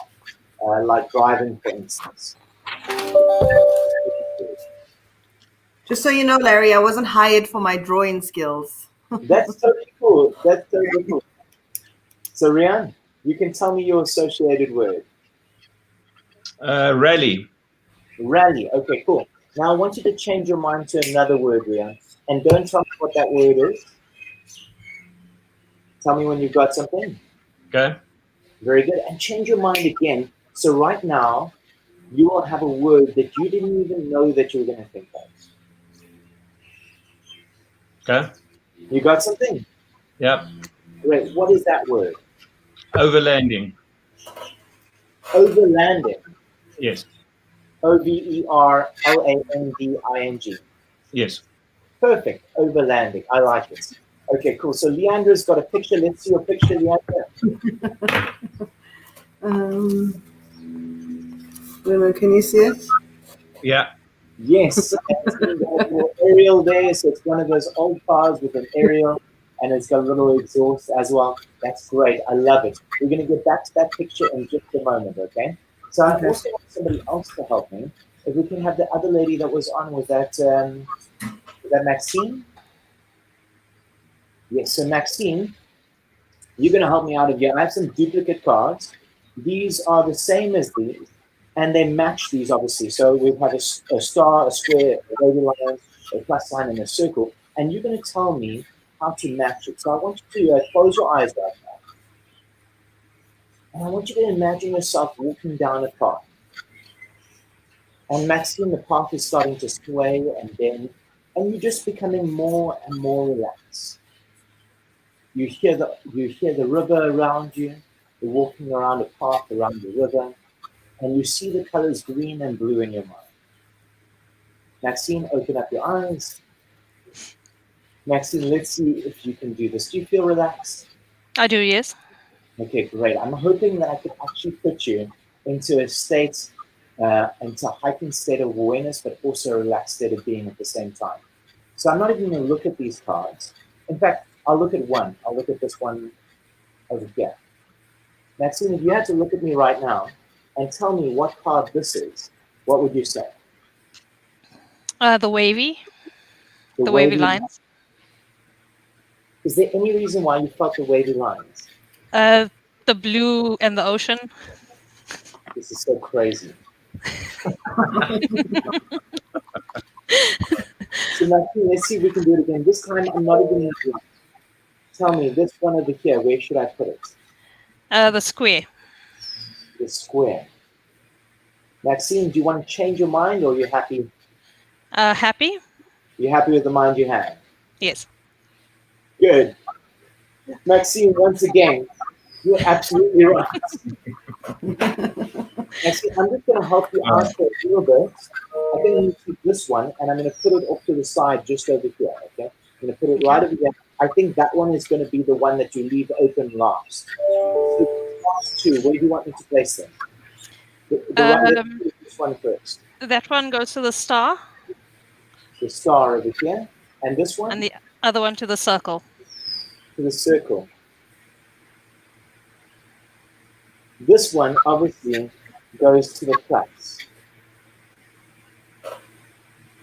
Like driving, for instance. Just so you know, Larry, I wasn't hired for my drawing skills. That's totally cool. That's totally cool. So, Rian, you can tell me your associated word. Rally. Rally. Okay, cool. Now I want you to change your mind to another word, Ria. And don't tell me what that word is. Tell me when you've got something. Okay. Very good. And change your mind again. So right now, you will have a word that you didn't even know that you were going to think of. Okay. You got something? Yep. Great. What is that word? Overlanding. Overlanding. Yes. Overlanding. Yes. Perfect. Overlanding. I like it. Okay, cool. So Leandra's got a picture. Let's see your picture, Leandra. Can you see it? Yeah. Yes. It's got a little aerial there. So it's one of those old cars with an aerial, and it's got a little exhaust as well. That's great. I love it. We're going to get back to that picture in just a moment, okay? So I also want somebody else to help me. If we can have the other lady that was on, was that Maxine? Yes, so Maxine, you're going to help me out here. I have some duplicate cards. These are the same as these, and they match these, obviously. So we have a star, a square, a wavy line, a plus sign, and a circle. And you're going to tell me how to match it. So I want you to close your eyes right now. And I want you to imagine yourself walking down a path. And Maxine, the path is starting to sway and bend, and you're just becoming more and more relaxed. You hear the river around you. You're walking around a path around the river, and you see the colors green and blue in your mind. Maxine, open up your eyes. Maxine, let's see if you can do this. Do you feel relaxed? I do, yes. Okay, great. I'm hoping that I could actually put you into a state, into a heightened state of awareness, but also a relaxed state of being at the same time. So I'm not even going to look at these cards. In fact, I'll look at one. I'll look at this one over here. Maxine, if you had to look at me right now and tell me what card this is, what would you say? The wavy lines. Is there any reason why you felt the wavy lines? The blue and the ocean. This is so crazy. So Maxine, let's see if we can do it again. This time I'm not even going to tell me this one over here. Where should I put it? The square. The square. Maxine, do you want to change your mind, or are you happy? Happy? You're happy with the mind you have? Yes. Good. Maxine, once again, you're absolutely right. Maxine, I'm just going to help you out for a little bit. I'm going to take this one, and I'm going to put it off to the side just over here, okay? I'm going to put it right over here. I think that one is going to be the one that you leave open last. So last two, where do you want me to place them? This one first. That one goes to the star. The star over here. And this one? And the other one to the circle. To the circle. This one obviously goes to the plus.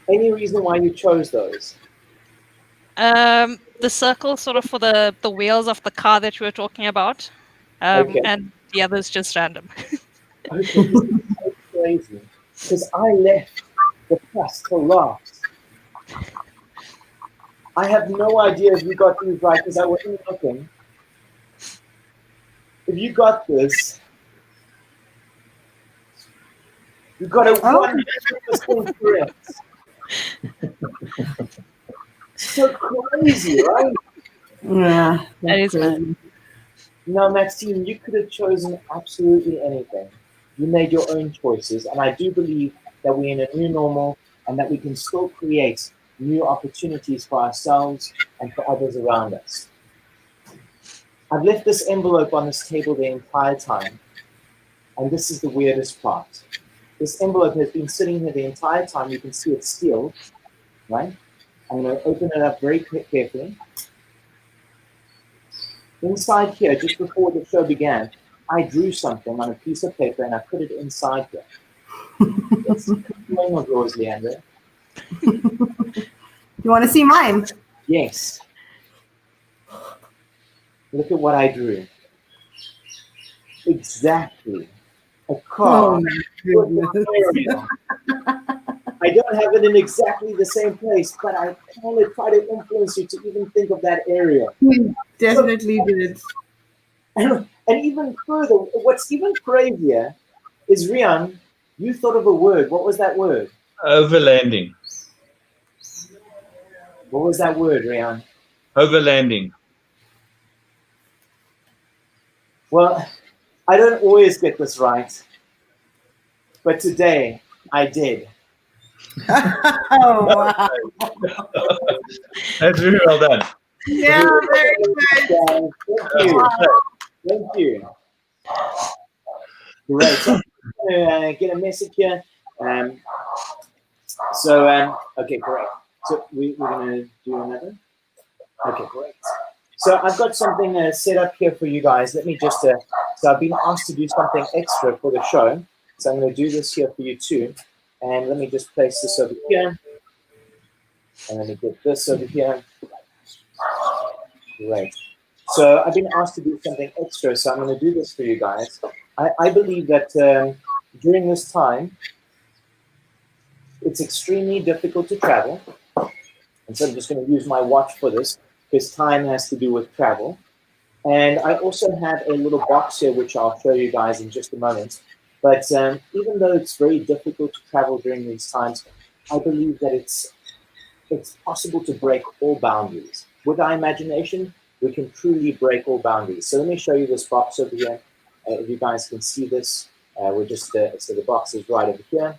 Any reason why you chose those? The circle sort of for the wheels of the car that you were talking about. Okay. And the other's just random. Okay, this is so crazy. Because I left the plus till last. I have no idea if you got these right because I wasn't looking. If you got this, you got a 100% correct. So crazy, right? Yeah. That is crazy. Now, Maxine, you could have chosen absolutely anything. You made your own choices, and I do believe that we're in a new normal and that we can still create new opportunities for ourselves and for others around us. I've left this envelope on this table the entire time, and this is the weirdest part. This envelope has been sitting here the entire time. You can see it's sealed, right? I'm going to open it up very carefully. Inside here, just before the show began, I drew something on a piece of paper and I put it inside here. Let's see the name of yours, Leandra. You want to see mine? Yes. Look at what I drew. Exactly. A car. Oh my goodness. I don't have it in exactly the same place, but I kind of try to influence you to even think of that area. Definitely did. And even further, what's even crazier is, Rian, you thought of a word. What was that word? Overlanding. What was that word, Rian? Overlanding. Well, I don't always get this right, but today I did. Oh, wow. That's really well done. Yeah, very good. Thank you. Thank you. Great. So I'm going to get a message here. Okay, great. So we're going to do another. Okay, great. So I've got something set up here for you guys. Let me just, so I've been asked to do something extra for the show. So I'm going to do this here for you too. And let me just place this over here. And let me get this over here. Great. So I've been asked to do something extra, so I'm going to do this for you guys. I believe that during this time, it's extremely difficult to travel. And so I'm just going to use my watch for this, because time has to do with travel. And I also have a little box here, which I'll show you guys in just a moment. But even though it's very difficult to travel during these times, I believe that it's possible to break all boundaries. With our imagination, we can truly break all boundaries. So let me show you this box over here. If you guys can see this, we're just, so the box is right over here.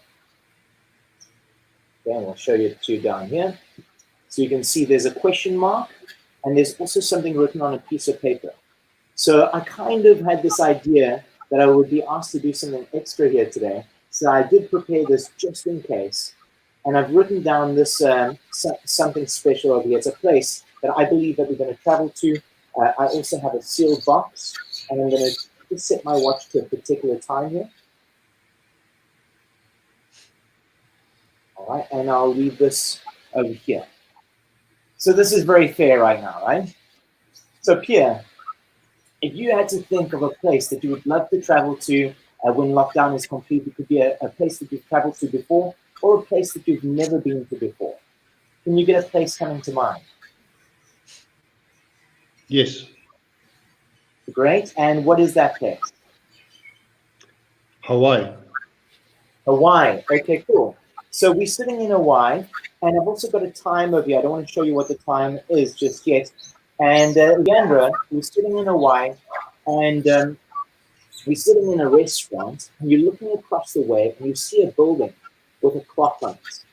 Okay, and we'll show you two down here. So you can see there's a question mark, and there's also something written on a piece of paper. So I kind of had this idea that I would be asked to do something extra here today. So I did prepare this just in case. And I've written down this something special over here. It's a place that I believe that we're going to travel to. I also have a sealed box, and I'm going to just set my watch to a particular time here. All right, and I'll leave this over here. So this is very fair right now, right? So Pierre, if you had to think of a place that you would love to travel to when lockdown is complete, it could be a place that you've traveled to before, or a place that you've never been to before. Can you get a place coming to mind? Yes. Great. And what is that place? Hawaii. Hawaii. Okay, cool. So we're sitting in Hawaii, and I've also got a time over here. I don't want to show you what the time is just yet. And Leandra, we're sitting in Hawaii, and we're sitting in a restaurant, and you're looking across the way, and you see a building with a clock on it.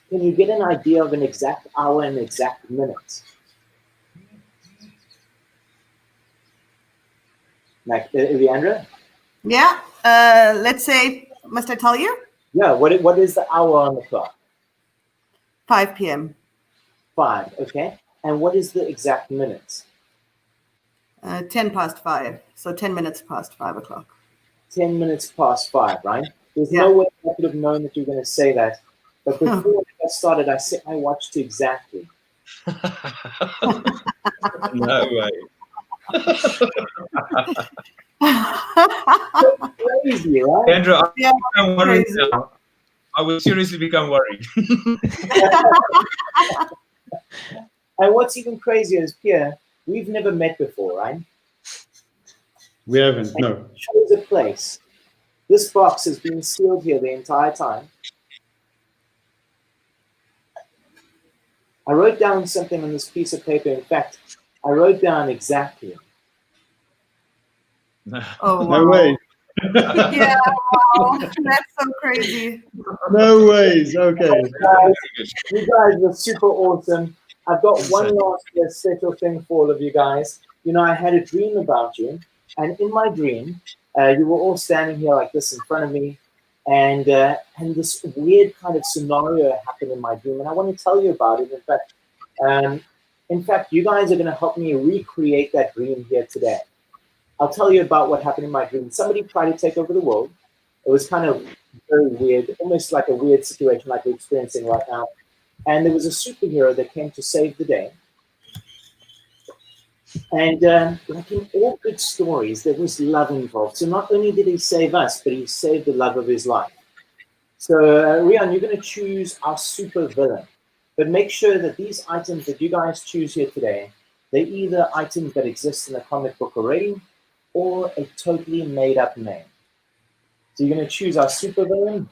Can you get an idea of an exact hour and exact minute? Like, Leandra? Yeah. Let's say, must I tell you? Yeah, what is the hour on the clock? 5 p.m. 5, okay. And what is the exact minutes? 10 past 5. So 10 minutes past 5 o'clock. 10 minutes past 5, right? There's Yeah. no way I could have known that you were going to say that. But before I started, I set my watch to exactly. No way. Crazy, right? Andrew, Yeah, I'm worried crazy. now. I will seriously become worried. And what's even crazier is, Pierre, we've never met before, right? We haven't, And no. you chose a place. This box has been sealed here the entire time. I wrote down something on this piece of paper. In fact, I wrote down exactly. Oh, wow. No way. Yeah, wow. That's so crazy. No ways. Okay. You guys were super awesome. I've got one last special thing for all of you guys. You know, I had a dream about you, and in my dream, you were all standing here like this in front of me, and this weird kind of scenario happened in my dream, and I want to tell you about it. In fact, you guys are going to help me recreate that dream here today. I'll tell you about what happened in my dream. Somebody tried to take over the world. It was kind of very weird, almost like a weird situation like we're experiencing right now. And there was a superhero that came to save the day. And like in all good stories, there was love involved. So not only did he save us, but he saved the love of his life. So, Rian, you're going to choose our super villain. But make sure that these items that you guys choose here today, they're either items that exist in the comic book already or a totally made-up name. So you're going to choose our supervillain.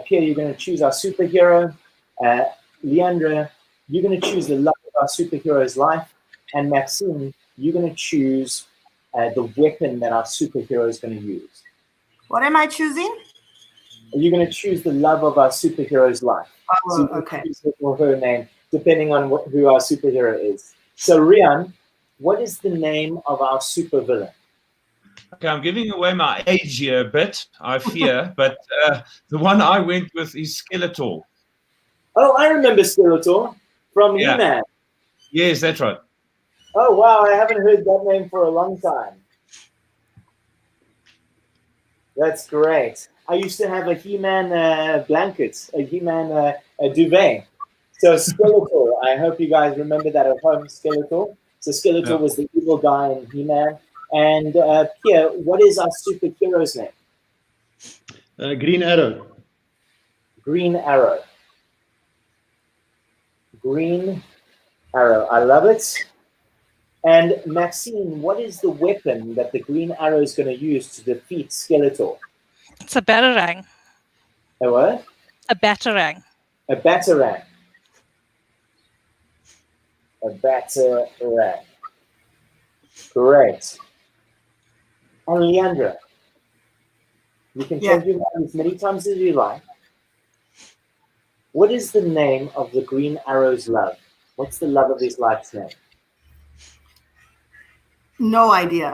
Pierre, you're going to choose our superhero. Leandra, you're going to choose the love of our superhero's life. And Maxine, you're going to choose the weapon that our superhero is going to use. What am I choosing? You're going to choose the love of our superhero's life. Oh, So you can okay. choose his or her name, depending on who our superhero is. So, Rian, what is the name of our supervillain? Okay, I'm giving away my age here a bit, I fear, but the one I went with is Skeletor. Oh, I remember Skeletor from Yeah. He-Man. Yes, that's right. Oh, wow, I haven't heard that name for a long time. That's great. I used to have a He-Man blanket, a He-Man duvet. So Skeletor, I hope you guys remember that at home, Skeletor. So Skeletor was the evil guy in He-Man. And Pierre, what is our superhero's name? Green Arrow. Green Arrow. Green Arrow. I love it. And Maxine, what is the weapon that the Green Arrow is going to use to defeat Skeletor? It's a batarang. A what? A batarang. A batarang. A batarang. Great. And Leandra, you can change your mind as many times as you like. What is the name of the Green Arrow's love? What's the love of his life's name? No idea.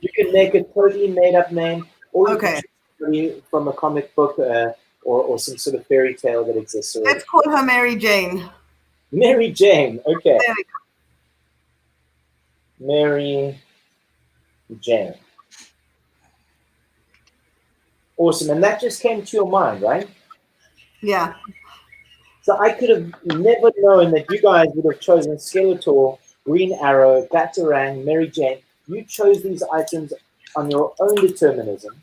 You can make a totally made-up name, or you Okay. can choose somebody from a comic book or some sort of fairy tale that exists already. Let's call her Mary Jane. Mary Jane. Okay. There we go. Mary Jane. Awesome. And that just came to your mind, right? Yeah. So I could have never known that you guys would have chosen Skeletor, Green Arrow, Batarang, Mary Jane. You chose these items on your own determinism,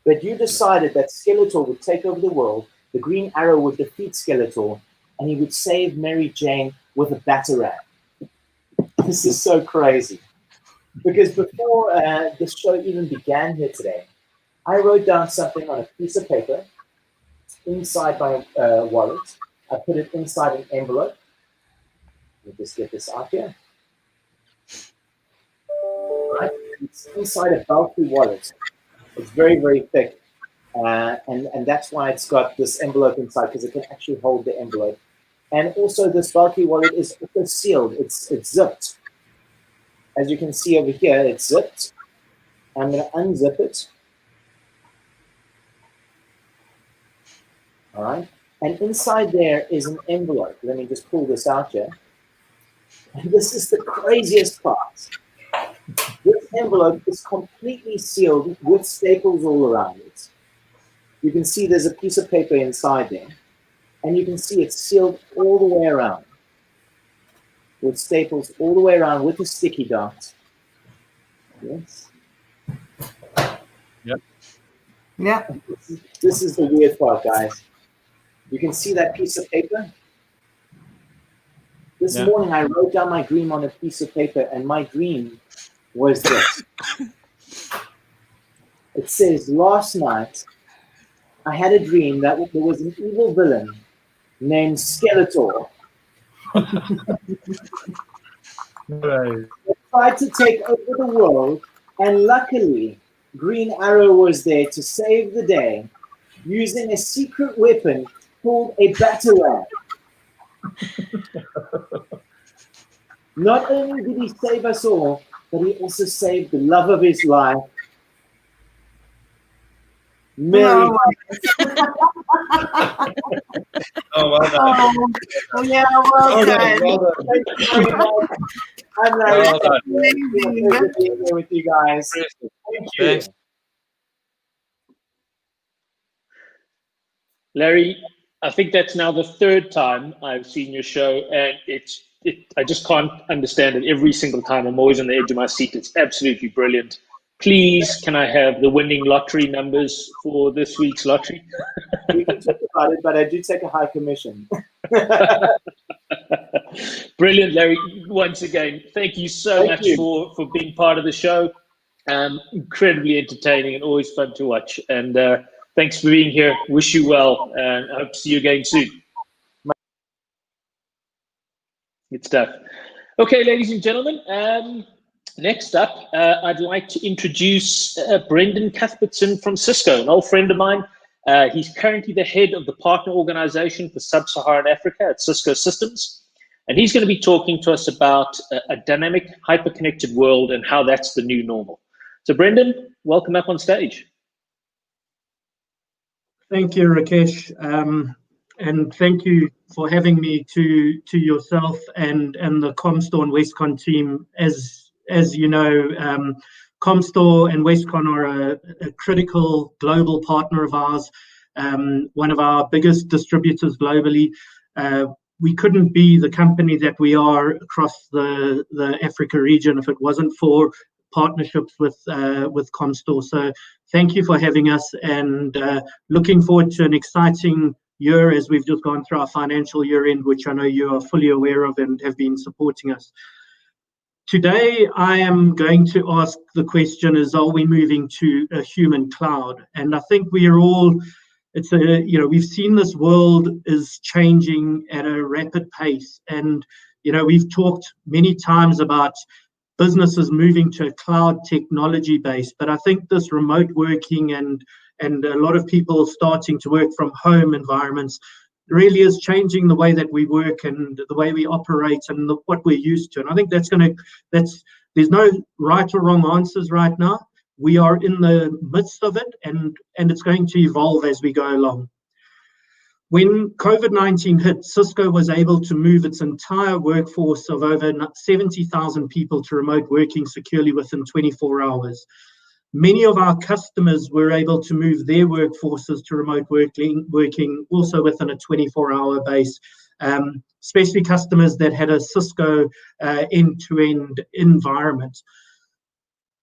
but you decided that Skeletor would take over the world, the Green Arrow would defeat Skeletor, and he would save Mary Jane with a Batarang. This is so crazy. Because before this show even began here today, I wrote down something on a piece of paper inside my wallet. I put it inside an envelope. Let me just get this out here. Right. It's inside a bulky wallet. It's very, very thick. And that's why it's got this envelope inside, because it can actually hold the envelope. And also this bulky wallet is also sealed. It's zipped. As you can see over here, it's zipped. I'm going to unzip it. All right. And inside there is an envelope. Let me just pull this out here. And this is the craziest part. This envelope is completely sealed with staples all around it. You can see there's a piece of paper inside there. And you can see it's sealed all the way around, with staples all the way around with a sticky dot. Yes. Yep. Yeah. This is the weird part, guys. You can see that piece of paper. This morning I wrote down my dream on a piece of paper, and my dream was this. It says, last night I had a dream that there was an evil villain named Skeletor. Right. They tried to take over the world, and luckily Green Arrow was there to save the day using a secret weapon called a Batarang. Not only did he save us all, but he also saved the love of his life, Mary. No. Oh, well done. Oh, yeah, well Well done. done. Well done. Thank you very much. I'm Larry. Well done. It's a pleasure being here with you guys. Impressive. Thank you. Thanks. Larry, I think that's now the third time I've seen your show, and I just can't understand it every single time. I'm always on the edge of my seat. It's absolutely brilliant. please, can I have the winning lottery numbers for this week's lottery? We can talk about it, but I do take a high commission. Brilliant, Larry. Once again, thank you so much for being part of the show. Incredibly entertaining and always fun to watch. And thanks for being here. Wish you well, and I hope to see you again soon. Good stuff. Okay, ladies and gentlemen, next up, I'd like to introduce Brendan Cuthbertson from Cisco, an old friend of mine. He's currently the head of the partner organization for Sub-Saharan Africa at Cisco Systems. And he's going to be talking to us about a dynamic, hyper-connected world and how that's the new normal. So Brendan, welcome up on stage. Thank you, Rakesh. And thank you for having me to yourself and the Comstore and Westcon team. As you know, Comstore and Westcon are a critical global partner of ours, one of our biggest distributors globally. We couldn't be the company that we are across the Africa region if it wasn't for partnerships with Comstore. So thank you for having us, and looking forward to an exciting year as we've just gone through our financial year end, which I know you are fully aware of and have been supporting us. Today, I am going to ask the question is, are we moving to a human cloud? And I think we are all, we've seen this world is changing at a rapid pace. And, we've talked many times about businesses moving to a cloud technology base, but I think this remote working and a lot of people starting to work from home environments really is changing the way that we work and the way we operate and what we're used to. And I think there's no right or wrong answers right now. We are in the midst of it, and it's going to evolve as we go along. When COVID-19 hit, Cisco was able to move its entire workforce of over 70,000 people to remote working securely within 24 hours. Many of our customers were able to move their workforces to remote working also within a 24-hour base, especially customers that had a Cisco end-to-end environment.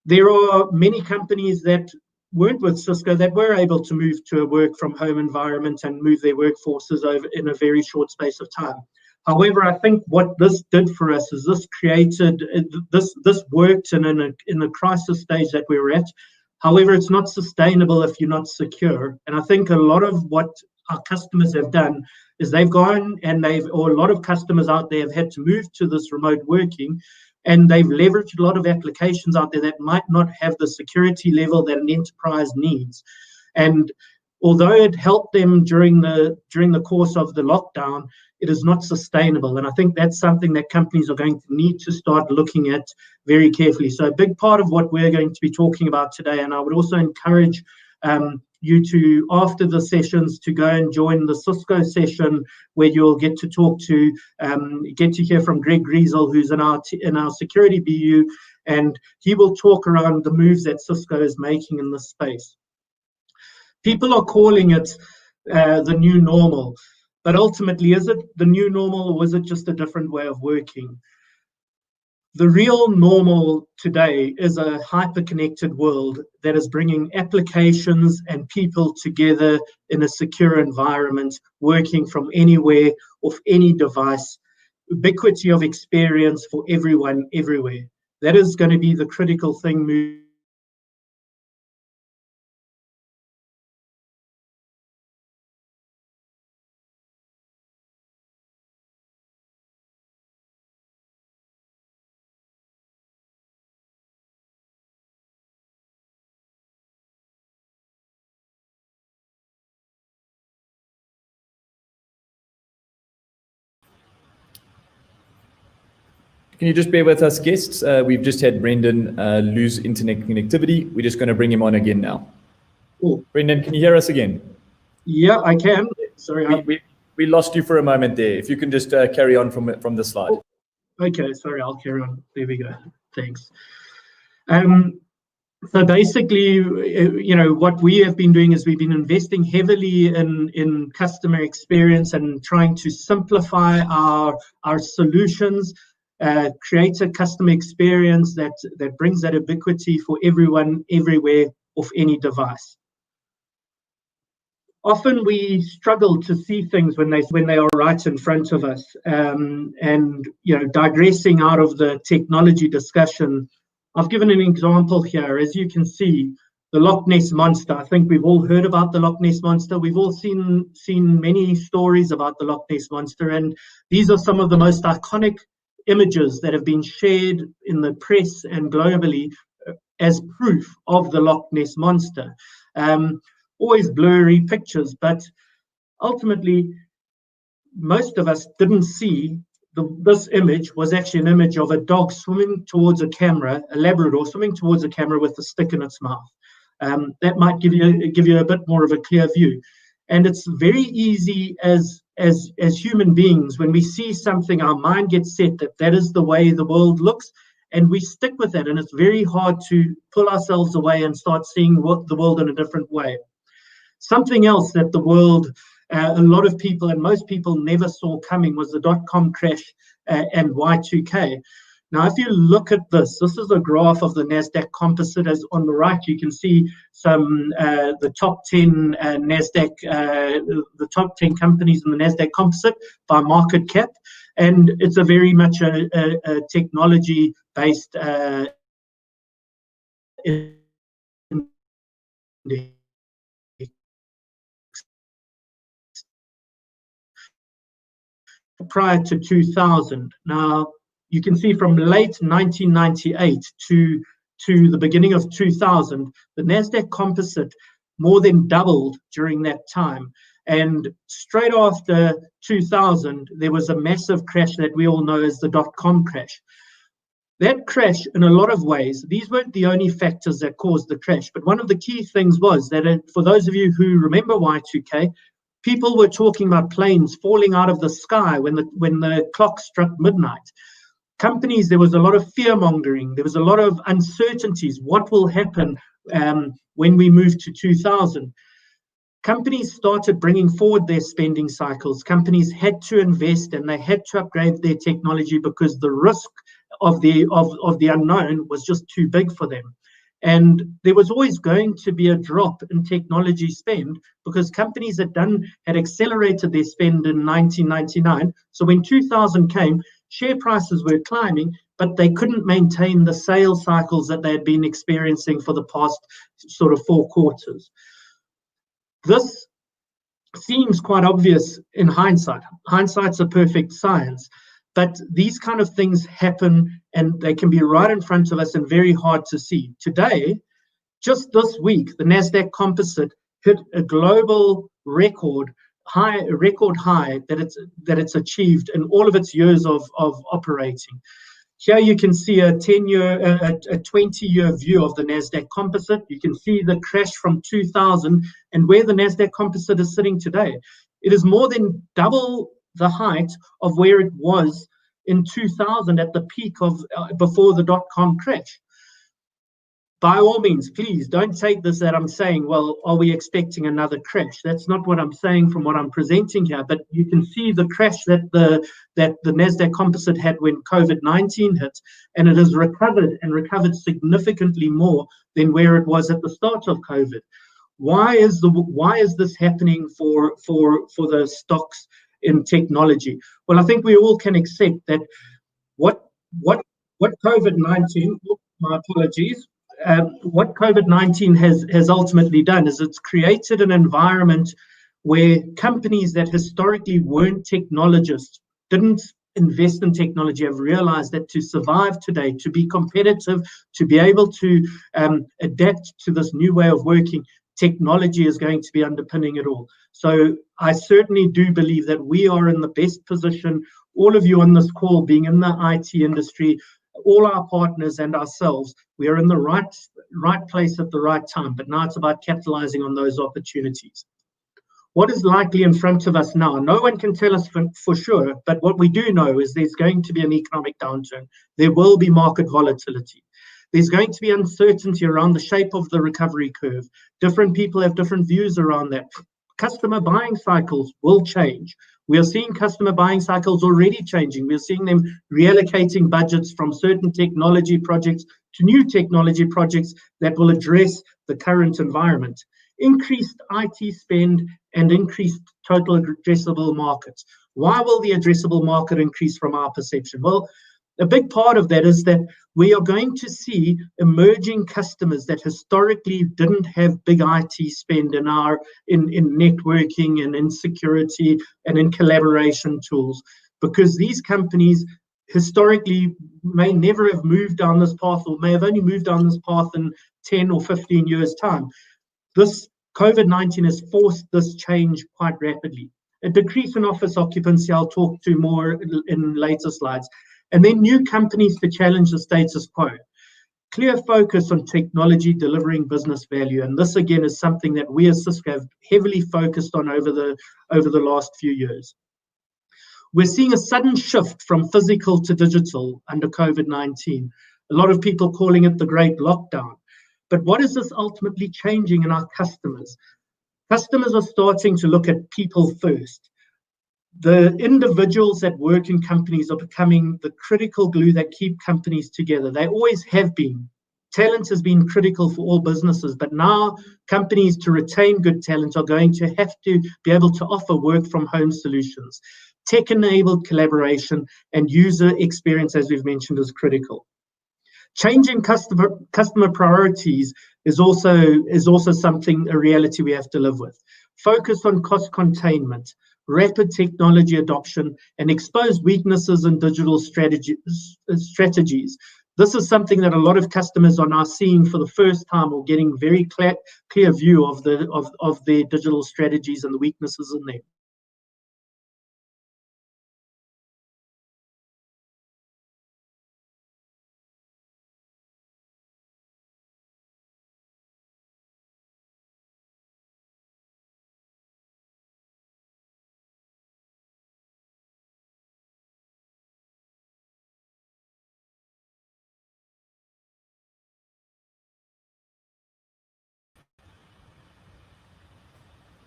There are many companies that weren't with Cisco that were able to move to a work-from-home environment and move their workforces over in a very short space of time. However, I think what this did for us is this created, this worked in a crisis stage that we were at. However, it's not sustainable if you're not secure. And I think a lot of what our customers have done is they've gone and a lot of customers out there have had to move to this remote working, and they've leveraged a lot of applications out there that might not have the security level that an enterprise needs. And although it helped them during the course of the lockdown, it is not sustainable. And I think that's something that companies are going to need to start looking at very carefully. So a big part of what we're going to be talking about today, and I would also encourage you to, after the sessions, to go and join the Cisco session where you'll get to get to hear from Greg Griesel, who's in our security BU, and he will talk around the moves that Cisco is making in this space. People are calling it the new normal. But ultimately, is it the new normal, or was it just a different way of working? The real normal today is a hyper-connected world that is bringing applications and people together in a secure environment, working from anywhere, off any device, ubiquity of experience for everyone, everywhere. That is going to be the critical thing moving. Can you just bear with us, guests? We've just had Brendan lose internet connectivity. We're just going to bring him on again now. Cool. Brendan, can you hear us again? Yeah, I can. Sorry. We lost you for a moment there. If you can just carry on from the slide. Okay, sorry, I'll carry on. There we go. Thanks. So basically, what we have been doing is we've been investing heavily in customer experience and trying to simplify our solutions create a customer experience that brings that ubiquity for everyone, everywhere, off any device. Often we struggle to see things when they are right in front of us. And digressing out of the technology discussion, I've given an example here. As you can see, the Loch Ness Monster. I think we've all heard about the Loch Ness Monster. We've all seen many stories about the Loch Ness Monster, and these are some of the most iconic images that have been shared in the press and globally as proof of the Loch Ness Monster. Always blurry pictures, but ultimately most of us didn't see this image was actually an image of a dog swimming towards a camera, a Labrador swimming towards a camera with a stick in its mouth. That might give you a bit more of a clear view. And it's very easy as human beings, when we see something, our mind gets set that is the way the world looks, and we stick with it. And it's very hard to pull ourselves away and start seeing the world in a different way. Something else that the world, a lot of people and most people never saw coming was the .com crash and Y2K. Now, if you look at this is a graph of the NASDAQ composite. As on the right, you can see the top 10 NASDAQ, the top 10 companies in the NASDAQ composite by market cap. And it's a very much a technology-based prior to 2000. Now, you can see from late 1998 to the beginning of 2000, the NASDAQ composite more than doubled during that time. And straight after 2000, there was a massive crash that we all know as the .com crash. That crash, in a lot of ways, these weren't the only factors that caused the crash, but one of the key things was that for those of you who remember Y2K, people were talking about planes falling out of the sky when the clock struck midnight. Companies, there was a lot of fear mongering. There was a lot of uncertainties. What will happen when we move to 2000? Companies started bringing forward their spending cycles. Companies had to invest and they had to upgrade their technology because the risk of the unknown was just too big for them. And there was always going to be a drop in technology spend because companies had accelerated their spend in 1999. So when 2000 came, share prices were climbing, but they couldn't maintain the sales cycles that they had been experiencing for the past sort of 4 quarters. This seems quite obvious in hindsight. Hindsight's a perfect science. But these kind of things happen and they can be right in front of us and very hard to see. Today, just this week, the NASDAQ composite hit a global record high that it's achieved in all of its years of operating. Here you can see a 20-year view of the NASDAQ composite. You can see the crash from 2000 and where the NASDAQ composite is sitting today. It is more than double the height of where it was in 2000 at the peak of before the .com crash. By all means, please don't take this that I'm saying, well, are we expecting another crash? That's not what I'm saying from what I'm presenting here, but you can see the crash that the NASDAQ composite had when COVID-19 hit, and it has recovered significantly more than where it was at the start of COVID. Why is this happening for the stocks in technology? Well, I think we all can accept that what COVID-19, my apologies, what COVID-19 has ultimately done is it's created an environment where companies that historically weren't technologists, didn't invest in technology, have realized that to survive today, to be competitive, to be able to adapt to this new way of working, technology is going to be underpinning it all. So I certainly do believe that we are in the best position, all of you on this call being in the IT industry, all our partners and ourselves, we are in the right place at the right time. But now it's about capitalizing on those opportunities. What is likely in front of us now? No one can tell us for sure, but what we do know is there's going to be an economic downturn. There will be market volatility. There's going to be uncertainty around the shape of the recovery curve. Different people have different views around that. Customer buying cycles will change. We are seeing customer buying cycles already changing. We are seeing them reallocating budgets from certain technology projects to new technology projects that will address the current environment. Increased IT spend and increased total addressable markets. Why will the addressable market increase from our perception? Well, a big part of that is that we are going to see emerging customers that historically didn't have big IT spend in networking and in security and in collaboration tools, because these companies historically may never have moved down this path, or may have only moved down this path in 10 or 15 years' time. This COVID-19 has forced this change quite rapidly. A decrease in office occupancy, I'll talk to more in later slides. And then new companies to challenge the status quo. Clear focus on technology delivering business value. And this again is something that we as Cisco have heavily focused on over the last few years. We're seeing a sudden shift from physical to digital under COVID-19. A lot of people calling it the Great Lockdown. But what is this ultimately changing in our customers? Customers are starting to look at people first. The individuals that work in companies are becoming the critical glue that keep companies together. They always have been. Talent has been critical for all businesses, but now companies, to retain good talent, are going to have to be able to offer work from home solutions. Tech-enabled collaboration and user experience, as we've mentioned, is critical. Changing customer priorities is also something, a reality we have to live with. Focus on cost containment, rapid technology adoption, and exposed weaknesses in digital strategies. This is something that a lot of customers are now seeing for the first time, or getting very clear view of their digital strategies and the weaknesses in them.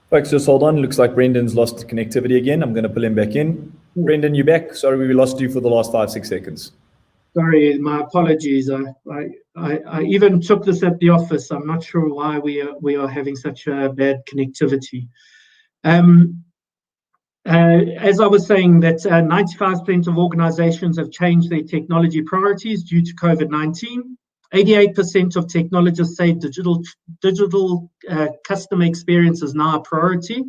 Folks, just hold on. Looks like Brendan's lost connectivity again. I'm going to pull him back in. Brendan, you back? Sorry, we lost you for the last 5-6 seconds. Sorry, my apologies. I even took this at the office. I'm not sure why we are having such a bad connectivity. As I was saying, that 95% of organizations have changed their technology priorities due to COVID-19. 88% of technologists say digital customer experience is now a priority,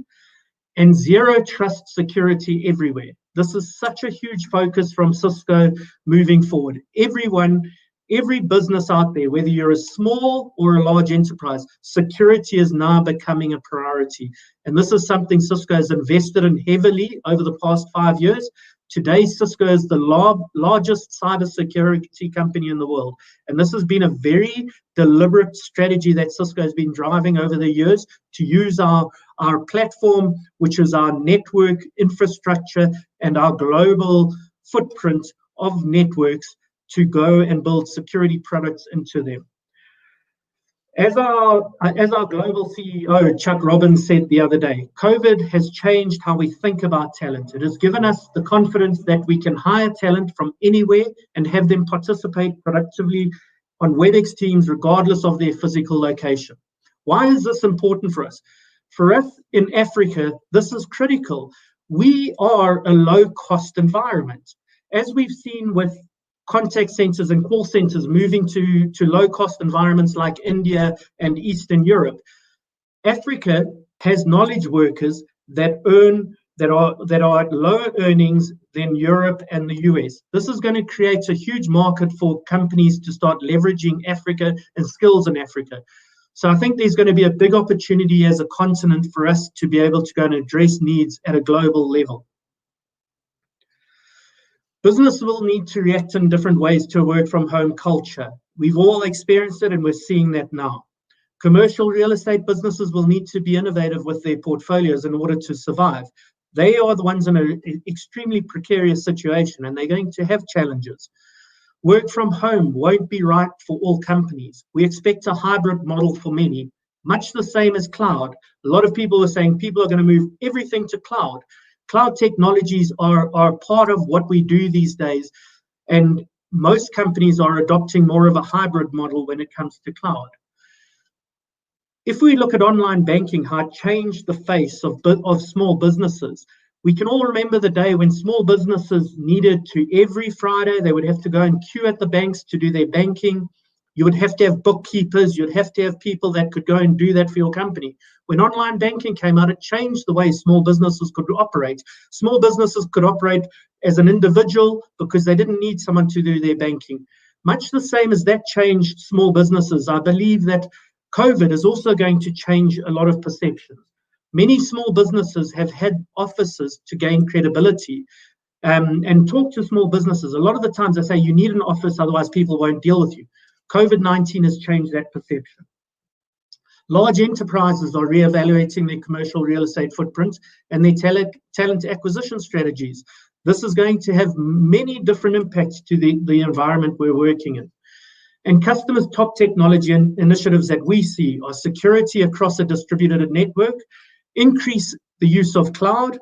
and zero trust security everywhere. This is such a huge focus from Cisco moving forward. Every business out there, whether you're a small or a large enterprise, security is now becoming a priority. And this is something Cisco has invested in heavily over the past 5 years. Today, Cisco is the largest cybersecurity company in the world. And this has been a very deliberate strategy that Cisco has been driving over the years to use our platform, which is our network infrastructure and our global footprint of networks, to go and build security products into them. As our global CEO, Chuck Robbins, said the other day, COVID has changed how we think about talent. It has given us the confidence that we can hire talent from anywhere and have them participate productively on WebEx teams, regardless of their physical location. Why is this important for us? For us in Africa, this is critical. We are a low-cost environment. As we've seen with contact centers and call centers moving to low-cost environments like India and Eastern Europe, Africa has knowledge workers that are at lower earnings than Europe and the US. This is going to create a huge market for companies to start leveraging Africa and skills in Africa. So I think there's going to be a big opportunity as a continent for us to be able to go and address needs at a global level. Business will need to react in different ways to a work from home culture. We've all experienced it, and we're seeing that now. Commercial real estate businesses will need to be innovative with their portfolios in order to survive. They are the ones in an extremely precarious situation, and they're going to have challenges. Work from home won't be right for all companies. We expect a hybrid model for many, much the same as cloud. A lot of people are saying people are going to move everything to cloud. Cloud technologies are part of what we do these days, and most companies are adopting more of a hybrid model when it comes to cloud. If we look at online banking, how it changed the face of small businesses, we can all remember the day when small businesses needed to, every Friday, they would have to go and queue at the banks to do their banking. You would have to have bookkeepers. You'd have to have people that could go and do that for your company. When online banking came out, it changed the way small businesses could operate. Small businesses could operate as an individual because they didn't need someone to do their banking. Much the same as that changed small businesses, I believe that COVID is also going to change a lot of perceptions. Many small businesses have had offices to gain credibility and talk to small businesses. A lot of the times they say you need an office, otherwise people won't deal with you. COVID-19 has changed that perception. Large enterprises are reevaluating their commercial real estate footprint and their talent acquisition strategies. This is going to have many different impacts to the environment we're working in. And customers' top technology initiatives that we see are security across a distributed network, increase the use of cloud,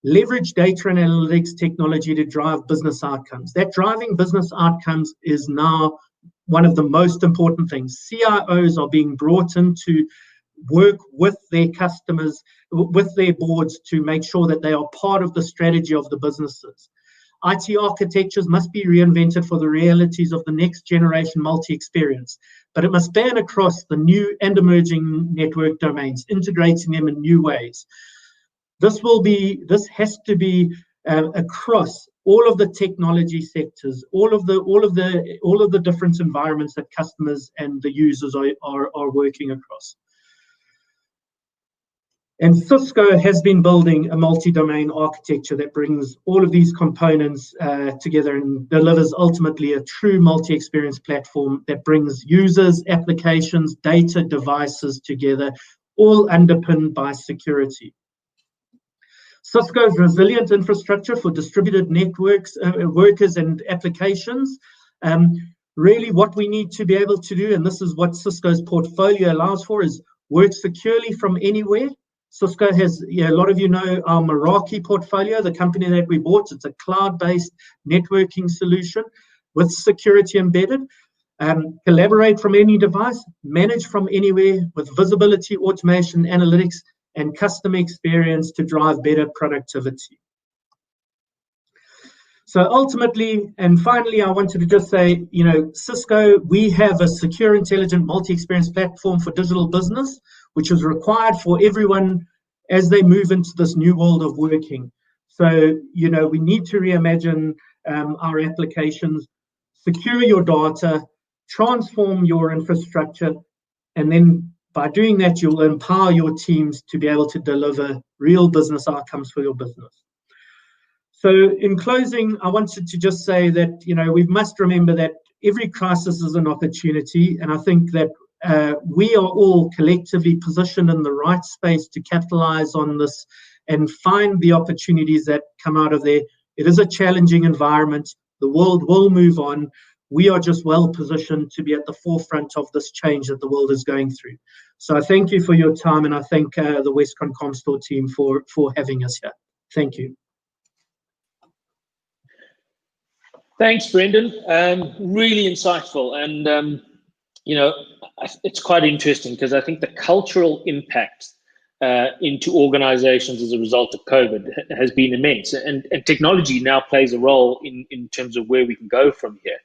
leverage data and analytics technology to drive business outcomes. That driving business outcomes is now one of the most important things. CIOs are being brought in to work with their customers, with their boards, to make sure that they are part of the strategy of the businesses. IT architectures must be reinvented for the realities of the next generation multi-experience, but it must span across the new and emerging network domains, integrating them in new ways. This has to be across all of the technology sectors, all of the different environments that customers and the users are working across. And Cisco has been building a multi-domain architecture that brings all of these components together and delivers ultimately a true multi-experience platform that brings users, applications, data, devices together, all underpinned by security. Cisco's resilient infrastructure for distributed networks, workers and applications, really what we need to be able to do, and this is what Cisco's portfolio allows for, is work securely from anywhere. Cisco has, a lot of you know our Meraki portfolio, the company that we bought. It's a cloud-based networking solution with security embedded. Collaborate from any device, manage from anywhere with visibility, automation, analytics, and customer experience to drive better productivity. So ultimately, and finally, I wanted to just say, Cisco, we have a secure, intelligent, multi-experience platform for digital business, which is required for everyone as they move into this new world of working. So, we need to reimagine our applications, secure your data, transform your infrastructure, and then by doing that, you'll empower your teams to be able to deliver real business outcomes for your business. So in closing, I wanted to just say that, we must remember that every crisis is an opportunity. And I think that we are all collectively positioned in the right space to capitalize on this and find the opportunities that come out of there. It is a challenging environment. The world will move on. We are just well positioned to be at the forefront of this change that the world is going through. So I thank you for your time, and I thank the Westcon Comstor team for having us here. Thank you. Thanks, Brendan. Really insightful. And, it's quite interesting because I think the cultural impact into organizations as a result of COVID has been immense. And technology now plays a role in terms of where we can go from here.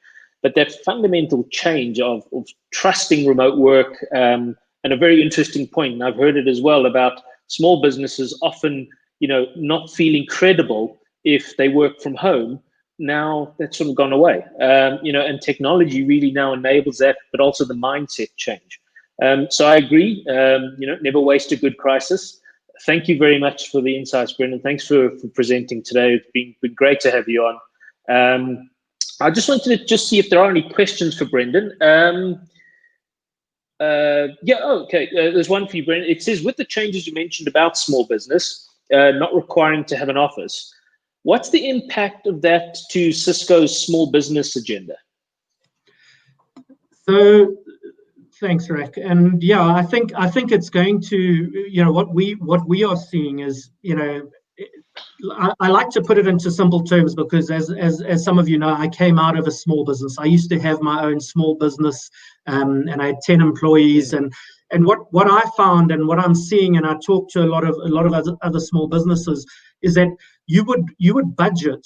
But that fundamental change of trusting remote work, and a very interesting point, and I've heard it as well, about small businesses often, not feeling credible if they work from home. Now that's sort of gone away, and technology really now enables that, but also the mindset change. So I agree, never waste a good crisis. Thank you very much for the insights, Brendan. Thanks for presenting today. It's been great to have you on. I just wanted to see if there are any questions for Brendan. Okay. There's one for you, Brendan. It says, with the changes you mentioned about small business not requiring to have an office, what's the impact of that to Cisco's small business agenda? So, thanks, Rick. And yeah, I think it's going to, what we are seeing is, I like to put it into simple terms because, as some of you know, I came out of a small business. I used to have my own small business, and I had 10 employees. And what I found and what I'm seeing, and I talk to a lot of other small businesses, is that you would budget,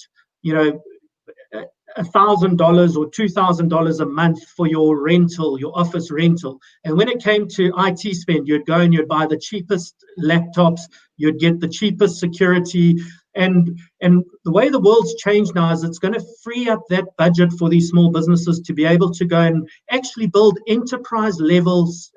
$1,000 or $2,000 a month for your rental, your office rental. And when it came to IT spend, you'd go and you'd buy the cheapest laptops, you'd get the cheapest security. And the way the world's changed now is it's going to free up that budget for these small businesses to be able to go and actually build enterprise levels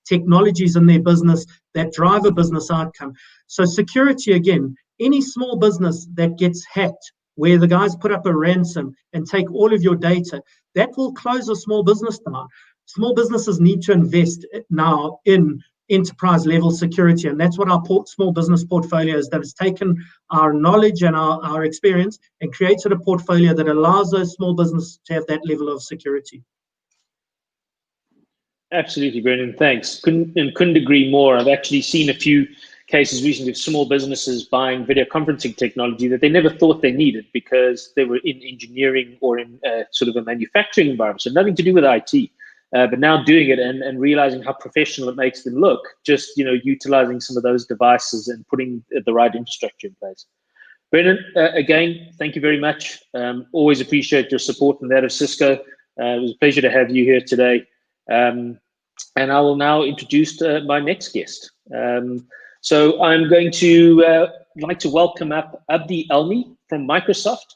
technologies in their business that drive a business outcome. So security, again, any small business that gets hacked, where the guys put up a ransom and take all of your data, that will close a small business down. Small businesses need to invest now in enterprise level security, and that's what our small business portfolio is. That has taken our knowledge and our experience and created a portfolio that allows those small businesses to have that level of security. Absolutely, Brendan. Thanks. Couldn't agree more. I've actually seen a few cases recently of small businesses buying video conferencing technology that they never thought they needed because they were in engineering or in sort of a manufacturing environment, so nothing to do with IT. But now doing it and realizing how professional it makes them look, just utilizing some of those devices and putting the right infrastructure in place. Brendan, again, thank you very much. Always appreciate your support and that of Cisco. It was a pleasure to have you here today. And I will now introduce my next guest. So I'm going to like to welcome up Abdi Elmi from Microsoft.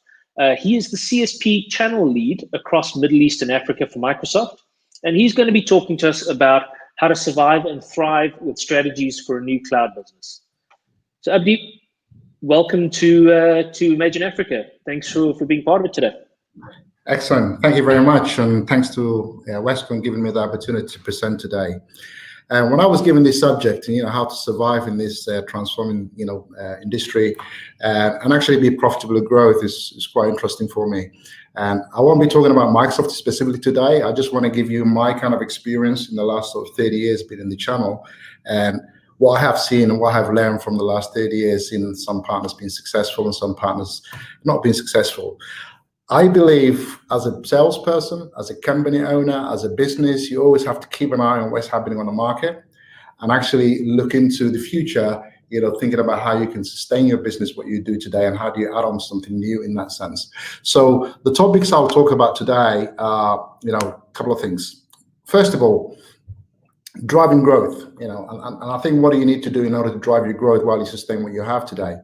He is the CSP channel lead across Middle East and Africa for Microsoft. And he's going to be talking to us about how to survive and thrive with strategies for a new cloud business. So Abdi, welcome to Imagine Africa. Thanks for being part of it today. Excellent. Thank you very much. And thanks to Westcon giving me the opportunity to present today. When I was given this subject, how to survive in this transforming, industry and actually be profitable growth is quite interesting for me. And I won't be talking about Microsoft specifically today. I just want to give you my kind of experience in the last sort of 30 years being in the channel and what I have seen and what I've learned from the last 30 years in some partners being successful and some partners not being successful. I believe as a salesperson, as a company owner, as a business, you always have to keep an eye on what's happening on the market and actually look into the future, thinking about how you can sustain your business, what you do today, and how do you add on something new in that sense. So the topics I'll talk about today are, a couple of things. First of all, driving growth, and I think what do you need to do in order to drive your growth while you sustain what you have today?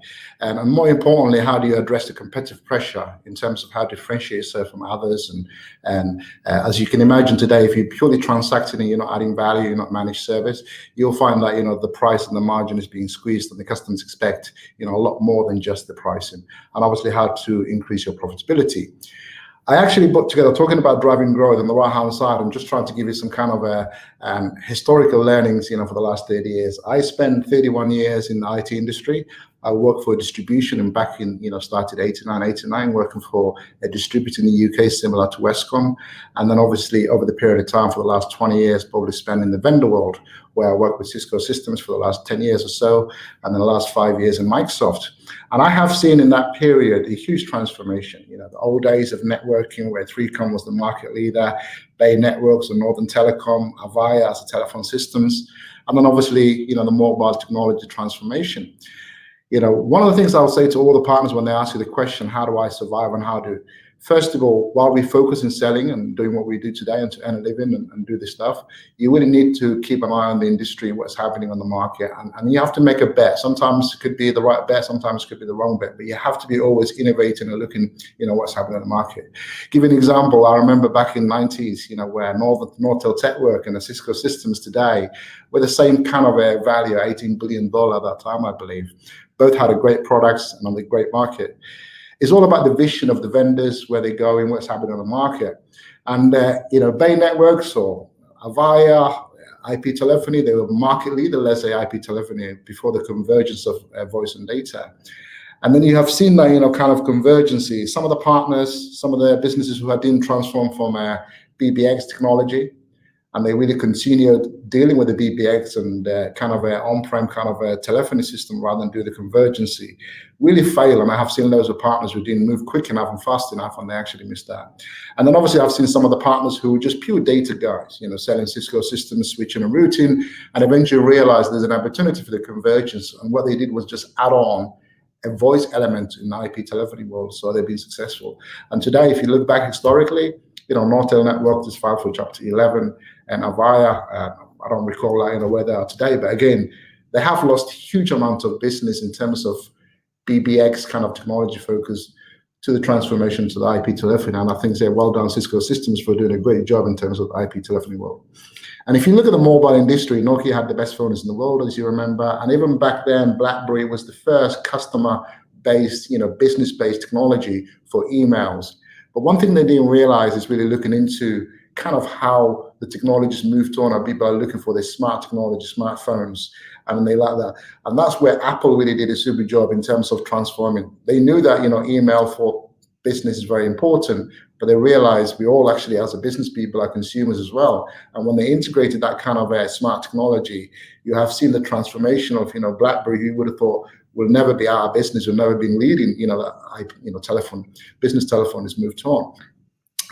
And more importantly, how do you address the competitive pressure in terms of how to differentiate yourself from others? And as you can imagine today, if you're purely transacting and you're not adding value, you're not managed service, you'll find that, the price and the margin is being squeezed and the customers expect, a lot more than just the pricing, and obviously how to increase your profitability. I actually put together, talking about driving growth on the right-hand side, I'm just trying to give you some kind of historical learnings, for the last 30 years. I spent 31 years in the IT industry. I worked for distribution and back in, started 89, working for a distributor in the UK similar to Westcon. And then obviously over the period of time for the last 20 years, probably spent in the vendor world, where I worked with Cisco Systems for the last 10 years or so, and then the last 5 years in Microsoft. And I have seen in that period a huge transformation. The old days of networking where 3Com was the market leader, Bay Networks and Northern Telecom, Avaya as a telephone systems, and then obviously, the mobile technology transformation. One of the things I'll say to all the partners when they ask you the question, how do I survive and how do, first of all, while we focus in selling and doing what we do today and to earn a living and do this stuff, you really need to keep an eye on the industry and what's happening on the market. And you have to make a bet. Sometimes it could be the right bet, sometimes it could be the wrong bet, but you have to be always innovating and looking, what's happening in the market. Give you an example, I remember back in the 90s, where Nortel Techwork and the Cisco Systems today were the same kind of a value, $18 billion at that time, I believe. Both had a great products and on the great market. It's all about the vision of the vendors, where they go and what's happening on the market. And, Bay Networks or Avaya, IP telephony, they were market leader, let's say IP telephony, before the convergence of voice and data. And then you have seen that, kind of convergency. Some of the partners, some of the businesses who didn't transform from BBX technology, and they really continued dealing with the BBX and kind of an on-prem kind of a telephony system rather than do the convergency, really fail. And I have seen loads of partners who didn't move quick enough and fast enough, and they actually missed that. And then obviously I've seen some of the partners who were just pure data guys, you know, selling Cisco systems, switching and routing, and eventually realized there's an opportunity for the convergence. And what they did was just add on a voice element in the IP telephony world, so they've been successful. And today, if you look back historically, you know, Nortel Networks is filed for Chapter 11, and Avaya, I don't recall where they are today, but again, they have lost huge amount of business in terms of BBX kind of technology focus to the transformation to the IP telephony. And I think they're well done Cisco Systems for doing a great job in terms of the IP telephony world. And if you look at the mobile industry, Nokia had the best phones in the world, as you remember. And even back then, BlackBerry was the first customer-based, you know, business-based technology for emails. But one thing they didn't realize is really looking into kind of how the technologies moved on, and people are looking for their smart technology, smartphones, and they like that. And that's where Apple really did a super job in terms of transforming. They knew that, you know, email for business is very important, but they realized we all actually, as a business people, are consumers as well. And when they integrated that kind of a smart technology, you have seen the transformation of, you know, BlackBerry, who would have thought will never be our business, will never been leading, you know, telephone, business telephone has moved on.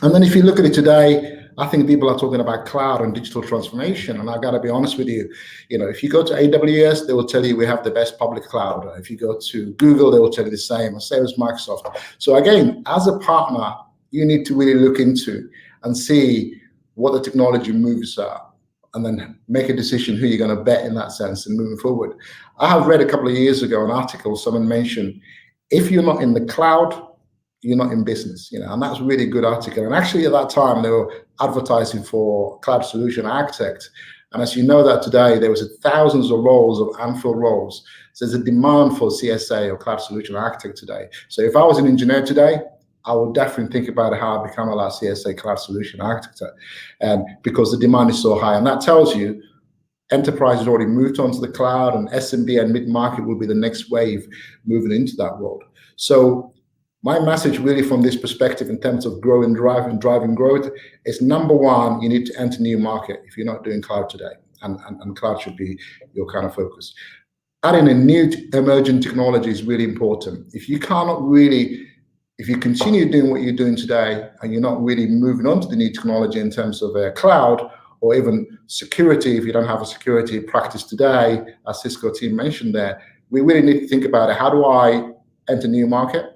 And then if you look at it today, I think people are talking about cloud and digital transformation. And I got to be honest with you, you know, if you go to AWS, they will tell you we have the best public cloud. If you go to Google, they will tell you the same, or same as Microsoft. So again, as a partner, you need to really look into and see what the technology moves are, and then make a decision who you're going to bet in that sense and moving forward. I have read a couple of years ago an article, someone mentioned, if you're not in the cloud, you're not in business, you know, and that's a really good article. And actually at that time, they were advertising for cloud solution architect. And as you know that today, there was thousands of roles of unfilled roles. So there's a demand for CSA or cloud solution architect today. So if I was an engineer today, I would definitely think about how I become a CSA cloud solution architect, because the demand is so high. And that tells you enterprise has already moved onto the cloud, and SMB and mid-market will be the next wave moving into that world. So my message really from this perspective in terms of driving growth is, number one, you need to enter new market if you're not doing cloud today, and cloud should be your kind of focus. Adding a new emerging technology is really important. If you continue doing what you're doing today and you're not really moving on to the new technology in terms of cloud or even security, if you don't have a security practice today, as Cisco team mentioned there, we really need to think about it. How do I enter new market?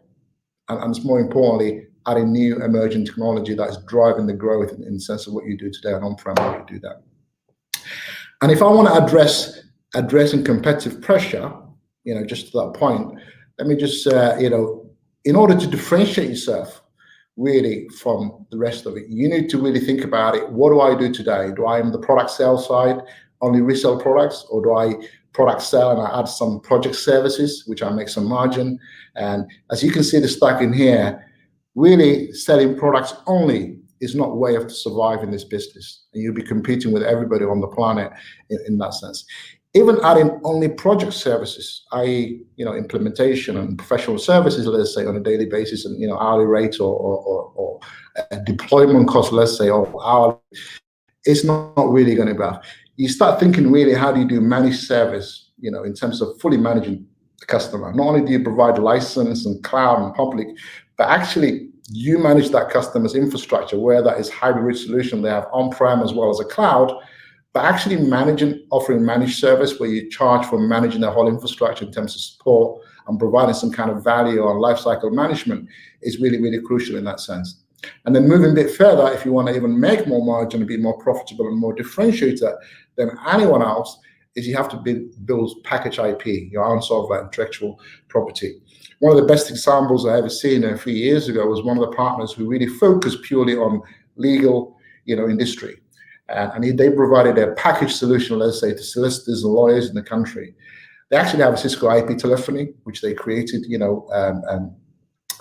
And more importantly, adding new emerging technology that is driving the growth in the sense of what you do today and on-prem, how you do that. And if I want to addressing competitive pressure, you know, just to that point, let me just, you know, in order to differentiate yourself really from the rest of it, you need to really think about it. What do I do today? Do I am the product sales side, only resell products, or do I product sell and I add some project services, which I make some margin? And as you can see the stack in here, really selling products only is not a way of surviving in this business. And you'll be competing with everybody on the planet in that sense. Even adding only project services, i.e., you know, implementation and professional services, let's say, on a daily basis, and, you know, hourly rate or a deployment cost, let's say, or hourly, it's not really going to be enough. You start thinking really, how do you do managed service, you know, in terms of fully managing the customer? Not only do you provide license and cloud and public, but actually you manage that customer's infrastructure, where that is hybrid solution they have on-prem as well as a cloud, but actually offering managed service where you charge for managing the whole infrastructure in terms of support and providing some kind of value on lifecycle management is really, really crucial in that sense. And then moving a bit further, if you want to even make more margin and be more profitable and more differentiator than anyone else, is you have to build package IP, your unsolved intellectual property. One of the best examples I ever seen a few years ago was one of the partners who really focused purely on legal, you know, industry. And they provided a package solution, let's say, to solicitors and lawyers in the country. They actually have a Cisco IP telephony, which they created, you know,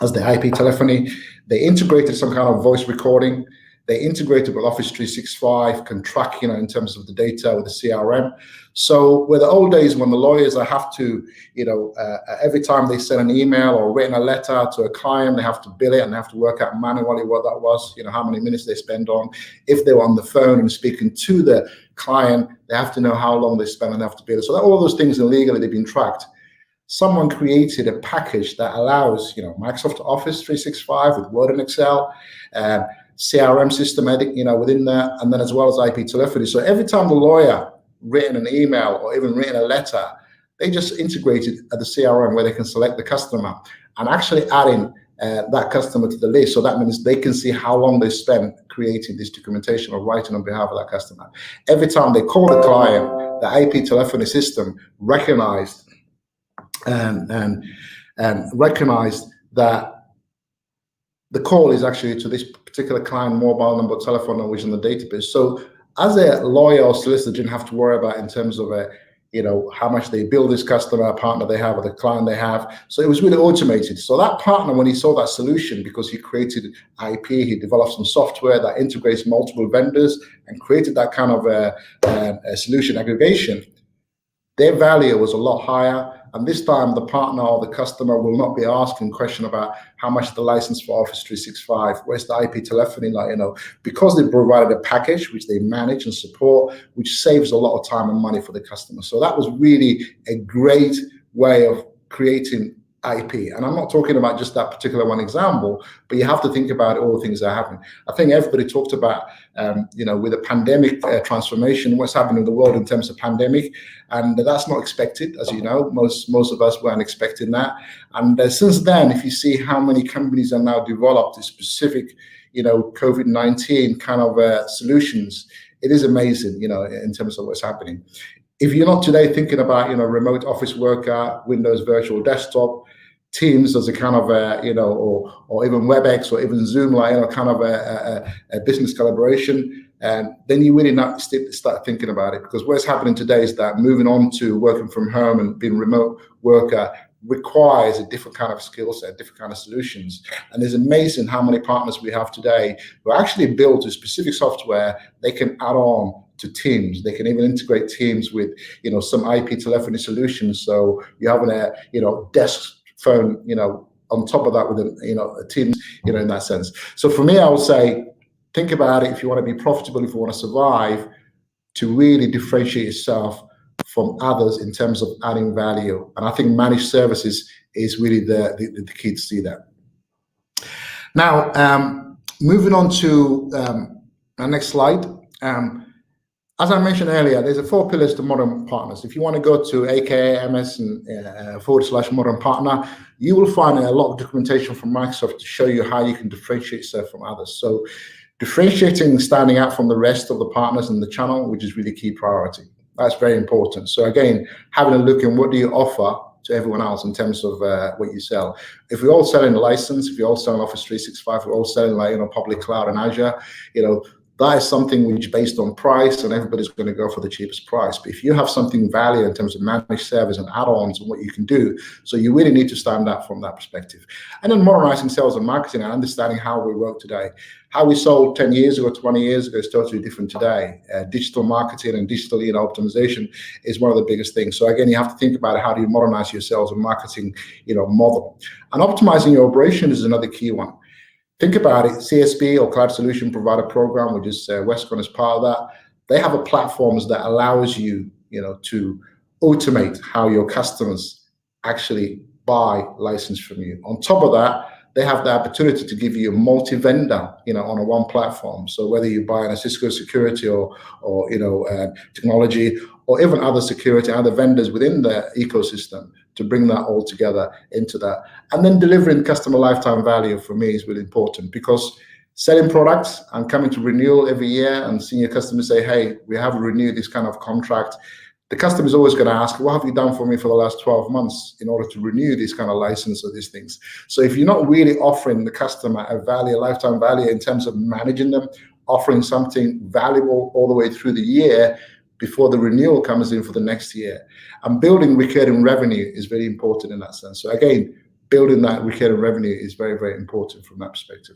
as the IP telephony. They integrated some kind of voice recording, They integrated with Office 365, can track, in terms of the data with the CRM. So where the old days when the lawyers have to, every time they send an email or written a letter to a client, they have to bill it and they have to work out manually what that was, how many minutes they spend on. If they were on the phone and speaking to the client, they have to know how long they spend and they have to bill it. So that, all those things illegally, they've been tracked. Someone created a package that allows, Microsoft Office 365 with Word and Excel, CRM system, within there, and then as well as IP telephony. So every time the lawyer written an email or even written a letter, they just integrated at the CRM where they can select the customer and actually adding that customer to the list. So that means they can see how long they spent creating this documentation or writing on behalf of that customer. Every time they call the client, the IP telephony system recognized and recognized that the call is actually to this particular client mobile number, telephone number, which is in the database. So as a lawyer or solicitor didn't have to worry about in terms of how much they bill this customer, partner they have, or the client they have. So it was really automated. So that partner, when he saw that solution, because he created IP, he developed some software that integrates multiple vendors and created that kind of a solution aggregation, their value was a lot higher. And this time the partner or the customer will not be asking question about how much the license for Office 365, where's the IP telephony, because they provided a package which they manage and support, which saves a lot of time and money for the customer. So that was really a great way of creating IP. And I'm not talking about just that particular one example, but you have to think about all the things that are happening. I think everybody talked about, with the pandemic transformation, what's happening in the world in terms of pandemic, and that's not expected, as you know. Most of us weren't expecting that. And since then, if you see how many companies are now developed specific, COVID-19 kind of solutions, it is amazing, in terms of what's happening. If you're not today thinking about, remote office worker, Windows Virtual Desktop, Teams as a kind of or even WebEx or even Zoom, kind of a business collaboration, and then you really not start thinking about it, because what's happening today is that moving on to working from home and being remote worker requires a different kind of skill set, different kind of solutions. And it's amazing how many partners we have today who actually built a specific software they can add on to Teams. They can even integrate Teams with, some IP telephony solutions. So you have a desk phone, on top of that with a Teams, in that sense. So for me, I would say, think about it if you want to be profitable, if you want to survive, to really differentiate yourself from others in terms of adding value. And I think managed services is really the key to see that. Now, moving on to our next slide. As I mentioned earlier, there's 4 pillars to modern partners. If you want to go to AKA/MS and /modern partner, you will find a lot of documentation from Microsoft to show you how you can differentiate yourself from others. So differentiating, standing out from the rest of the partners in the channel, which is really key priority. That's very important. So again, having a look in what do you offer to everyone else in terms of what you sell. If we're all selling a license, if you're all selling Office 365, we're all selling public cloud and Azure, that is something which based on price, and everybody's going to go for the cheapest price. But if you have something value in terms of managed service and add-ons and what you can do, so you really need to stand out from that perspective. And then modernizing sales and marketing and understanding how we work today. How we sold 10 years ago, 20 years ago is totally different today. Digital marketing and digital optimization is one of the biggest things. So again, you have to think about how do you modernize your sales and marketing model. And optimizing your operation is another key one. Think about it, CSP or Cloud Solution Provider Program, which is Westcon is part of that. They have a platforms that allows you, to automate how your customers actually buy license from you. On top of that, they have the opportunity to give you a multi-vendor, on a one platform. So whether you buy a Cisco security or technology, or even other security, other vendors within the ecosystem, to bring that all together into that. And then delivering customer lifetime value for me is really important, because selling products and coming to renewal every year and seeing your customers say, hey, we have renewed this kind of contract, the customer is always going to ask, what have you done for me for the last 12 months in order to renew this kind of license or these things? So if you're not really offering the customer a value, a lifetime value in terms of managing them, offering something valuable all the way through the year before the renewal comes in for the next year. And building recurring revenue is very important in that sense. So again, building that recurring revenue is very, very important from that perspective.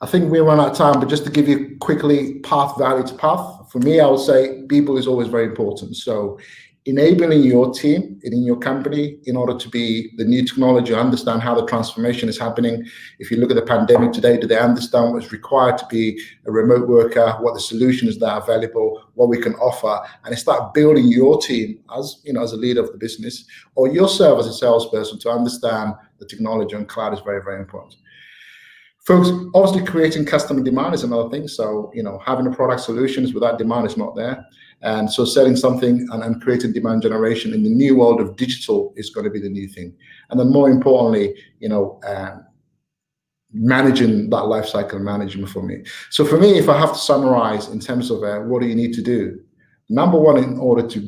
I think we're running out of time, but just to give you quickly path value to path, for me, I would say people is always very important. So enabling your team in your company in order to be the new technology, understand how the transformation is happening. If you look at the pandemic today, do they understand what's required to be a remote worker, what the solutions that are available, what we can offer, and start building your team as as a leader of the business, or yourself as a salesperson to understand the technology on cloud is very, very important. Folks, obviously creating customer demand is another thing. So, having a product solutions without demand is not there. And so selling something and creating demand generation in the new world of digital is going to be the new thing. And then more importantly, managing that life cycle management for me. So for me, if I have to summarize in terms of what do you need to do? Number one, in order to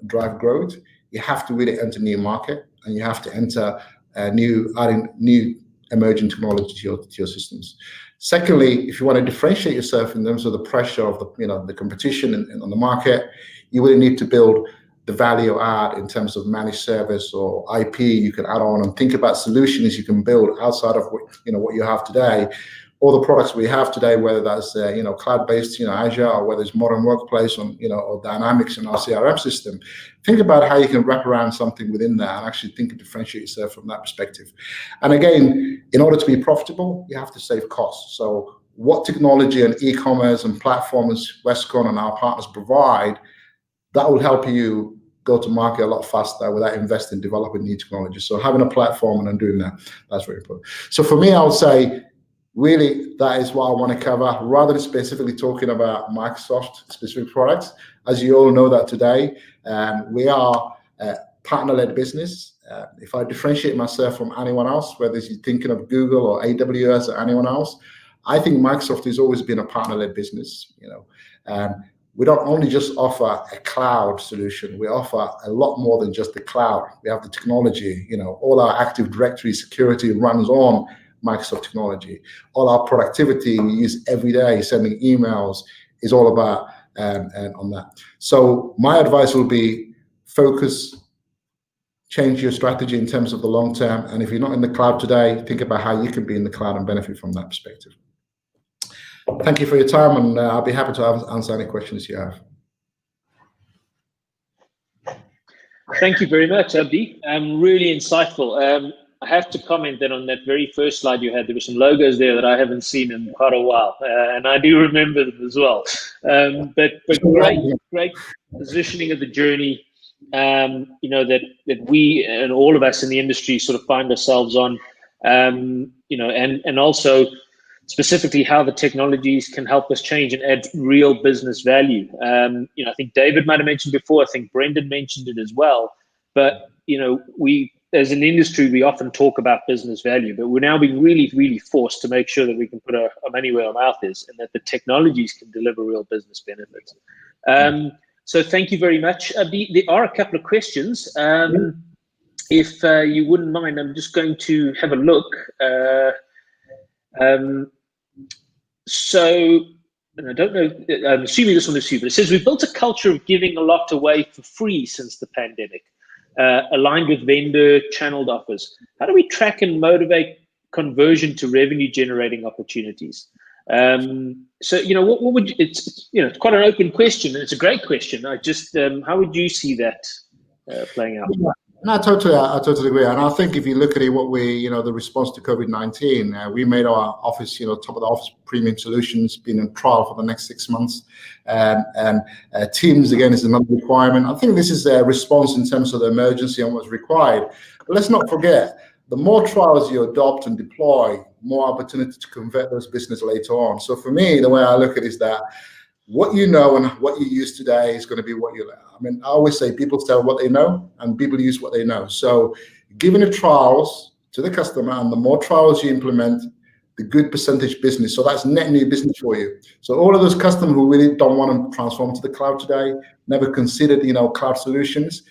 drive growth, you have to really enter new market, and you have to enter adding new emerging technology to your systems. Secondly, if you want to differentiate yourself in terms of the pressure of the competition on the market, you really need to build the value add in terms of managed service or IP you can add on, and think about solutions you can build outside of what you have today. All the products we have today, whether that's cloud-based, Azure, or whether it's Modern Workplace or Dynamics in our CRM system. Think about how you can wrap around something within that and actually think and differentiate yourself from that perspective. And again, in order to be profitable, you have to save costs. So what technology and e-commerce and platforms Westcon and our partners provide, that will help you go to market a lot faster without investing in developing new technology. So having a platform and then doing that's very important. So for me, I would say, really, that is what I want to cover, rather than specifically talking about Microsoft specific products. As you all know that today, we are a partner-led business. If I differentiate myself from anyone else, whether you're thinking of Google or AWS or anyone else, I think Microsoft has always been a partner-led business. We don't only just offer a cloud solution, we offer a lot more than just the cloud. We have the technology, all our Active Directory security runs on Microsoft technology. All our productivity we use every day, sending emails, is all about on that. So my advice will be focus, change your strategy in terms of the long term. And if you're not in the cloud today, think about how you can be in the cloud and benefit from that perspective. Thank you for your time, and I'll be happy to answer any questions you have. Thank you very much, Abdi. Really insightful. I have to comment that on that very first slide you had, there were some logos there that I haven't seen in quite a while, and I do remember them as well. But great positioning of the journey, that we and all of us in the industry sort of find ourselves on, and also specifically how the technologies can help us change and add real business value. I think David might have mentioned before, I think Brendan mentioned it as well, but we, as an industry, we often talk about business value, but we're now being really, really forced to make sure that we can put our money where our mouth is, and that the technologies can deliver real business benefits. So thank you very much. There are a couple of questions. If you wouldn't mind, I'm just going to have a look. So, and I don't know, I'm assuming this one is you, but it says, we've built a culture of giving a lot away for free since the pandemic. Aligned with vendor channeled offers. How do we track and motivate conversion to revenue generating opportunities? So what would you, it's quite an open question, and it's a great question. I just how would you see that playing out? No, I totally agree. And I think if you look at it, what we, the response to COVID-19, we made our office, top of the office premium solutions, been in trial for the next 6 months. And Teams, again, is another requirement. I think this is a response in terms of the emergency and what's required. But let's not forget, the more trials you adopt and deploy, more opportunity to convert those business later on. So for me, the way I look at it is that what you know and what you use today is going to be what you learn. I mean, I always say people tell what they know and people use what they know. So giving the trials to the customer, and the more trials you implement, the good percentage business. So that's net new business for you. So all of those customers who really don't want to transform to the cloud today, never considered, cloud solutions,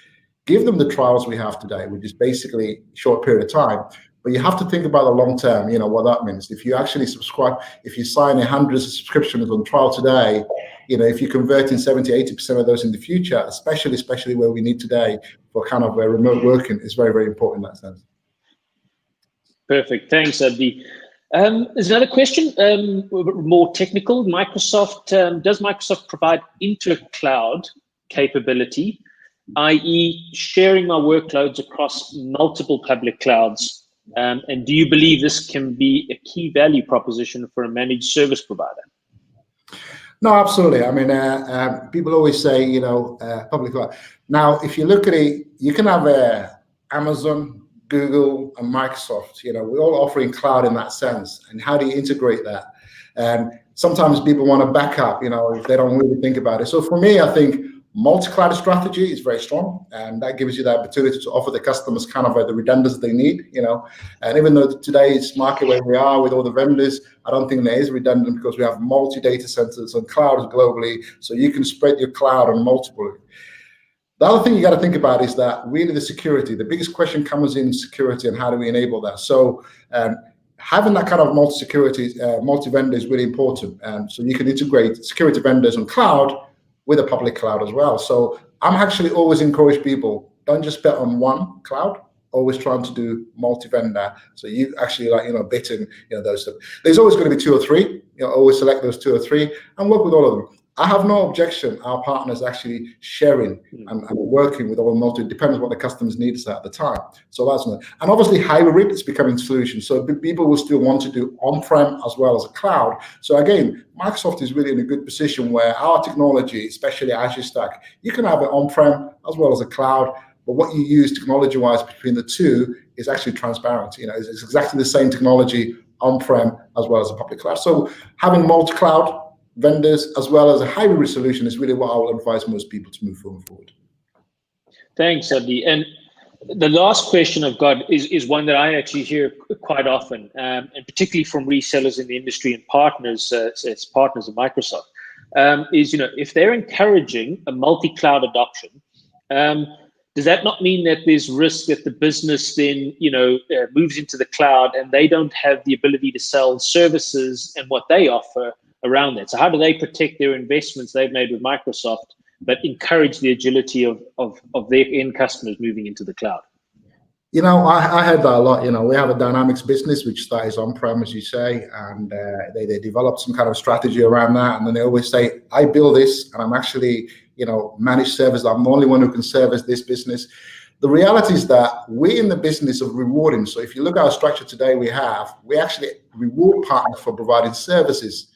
give them the trials we have today, which is basically a short period of time. But you have to think about the long term, what that means. If you actually subscribe, if you sign 100 subscriptions on trial today, if you're converting 70, 80% of those in the future, especially where we need today for kind of remote working, is very, very important in that sense. Perfect. Thanks, Abdi. There's another question, more technical. Does Microsoft provide inter-cloud capability, i.e. sharing my workloads across multiple public clouds? And do you believe this can be a key value proposition for a managed service provider? No, absolutely. I mean, people always say, public cloud. Now, if you look at it, you can have Amazon, Google, and Microsoft. We're all offering cloud in that sense. And how do you integrate that? Sometimes people want to back up, if they don't really think about it. So for me, I think multi-cloud strategy is very strong, and that gives you the opportunity to offer the customers kind of the redundancy they need, And even though today's market where we are with all the vendors, I don't think there is redundant because we have multi-data centers and clouds globally, so you can spread your cloud on multiple. The other thing you got to think about is that really the security. The biggest question comes in security and how do we enable that? So having that kind of multi-security, multi-vendor is really important. So you can integrate security vendors on cloud with a public cloud as well. So I'm actually always encourage people, don't just bet on one cloud, always trying to do multi-vendor. So you actually bet in those stuff. There's always going to be 2 or 3, always select those 2 or 3 and work with all of them. I have no objection our partners actually sharing and working with all multi, depends on what the customer's needs are at the time. So that's not, and obviously hybrid is becoming solution. So people will still want to do on-prem as well as a cloud. So again, Microsoft is really in a good position where our technology, especially Azure Stack, you can have it on-prem as well as a cloud, but what you use technology-wise between the two is actually transparent. It's exactly the same technology on-prem as well as a public cloud. So having multi-cloud vendors as well as a hybrid solution is really what I will advise most people to move forward. Thanks, Abdi. And the last question I've got is one that I actually hear quite often, and particularly from resellers in the industry and partners, as partners of Microsoft, is if they're encouraging a multi-cloud adoption, does that not mean that there's risk that the business then moves into the cloud and they don't have the ability to sell services and what they offer around that? So how do they protect their investments they've made with Microsoft, but encourage the agility of their end customers moving into the cloud? I heard that a lot. We have a Dynamics business, which starts on-prem, as you say, and they develop some kind of strategy around that. And then they always say, I build this, and I'm actually, managed service. I'm the only one who can service this business. The reality is that we're in the business of rewarding. So if you look at our structure today, we actually reward partners for providing services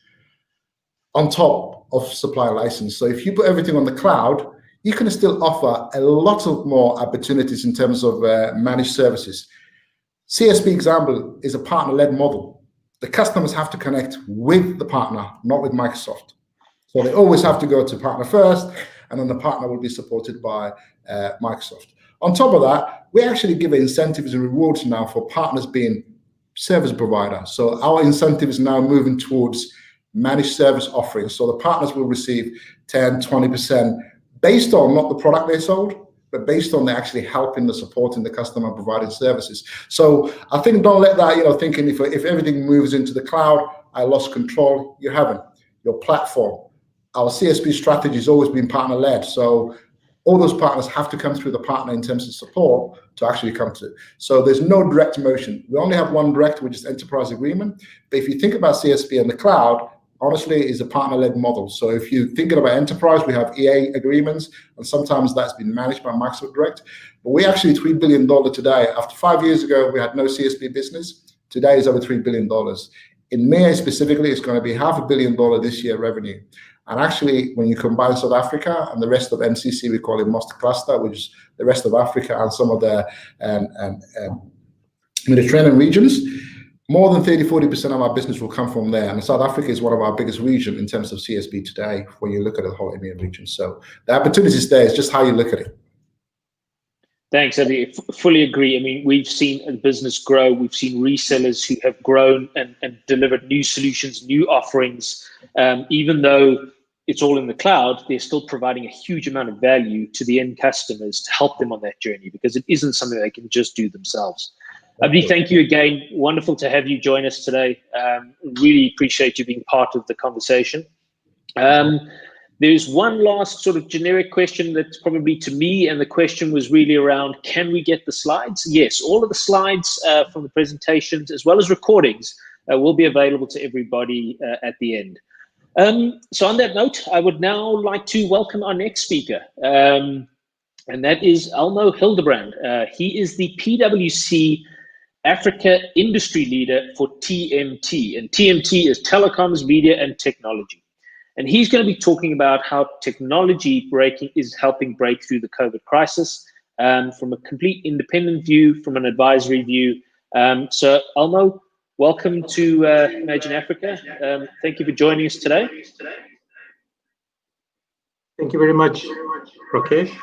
on top of supply license. So if you put everything on the cloud, you can still offer a lot of more opportunities in terms of managed services. CSP example is a partner-led model. The customers have to connect with the partner, not with Microsoft. So they always have to go to partner first, and then the partner will be supported by Microsoft. On top of that, we actually give incentives and rewards now for partners being service provider. So our incentive is now moving towards managed service offerings. So the partners will receive 10, 20% based on not the product they sold, but based on they actually helping the supporting the customer providing services. So I think don't let that, thinking if everything moves into the cloud, I lost control. You haven't. Your platform. Our CSP strategy has always been partner-led. So all those partners have to come through the partner in terms of support to actually come to. So there's no direct motion. We only have one direct, which is enterprise agreement. But if you think about CSP in the cloud, honestly, is a partner-led model. So if you're thinking about enterprise, we have EA agreements, and sometimes that's been managed by Microsoft Direct. But we're actually $3 billion today. After 5 years ago, we had no CSP business. Today is over $3 billion. In MEA specifically, it's going to be $500 million this year revenue. And actually, when you combine South Africa and the rest of MCC, we call it Master Cluster, which is the rest of Africa and some of the Mediterranean regions, more than 30-40% of our business will come from there. And South Africa is one of our biggest regions in terms of CSP today when you look at the whole EMEA region. So the opportunity is there. It's just how you look at it. Thanks, Eddie. Fully agree. I mean, we've seen a business grow. We've seen resellers who have grown and delivered new solutions, new offerings. Even though it's all in the cloud, they're still providing a huge amount of value to the end customers to help them on that journey, because it isn't something they can just do themselves. Abdi, thank you again. Wonderful to have you join us today. Really appreciate you being part of the conversation. There's one last sort of generic question that's probably to me, and the question was really around, can we get the slides? Yes, all of the slides from the presentations, as well as recordings, will be available to everybody at the end. So on that note, I would now like to welcome our next speaker, and that is Elmo Hildebrand. He is the PwC Africa Industry Leader for TMT, and TMT is Telecoms, Media, and Technology. And he's going to be talking about how technology is helping break through the COVID crisis from a complete independent view, from an advisory view. So Elmo, welcome to Imagine Africa. Thank you for joining us today. Thank you very much, Rakesh.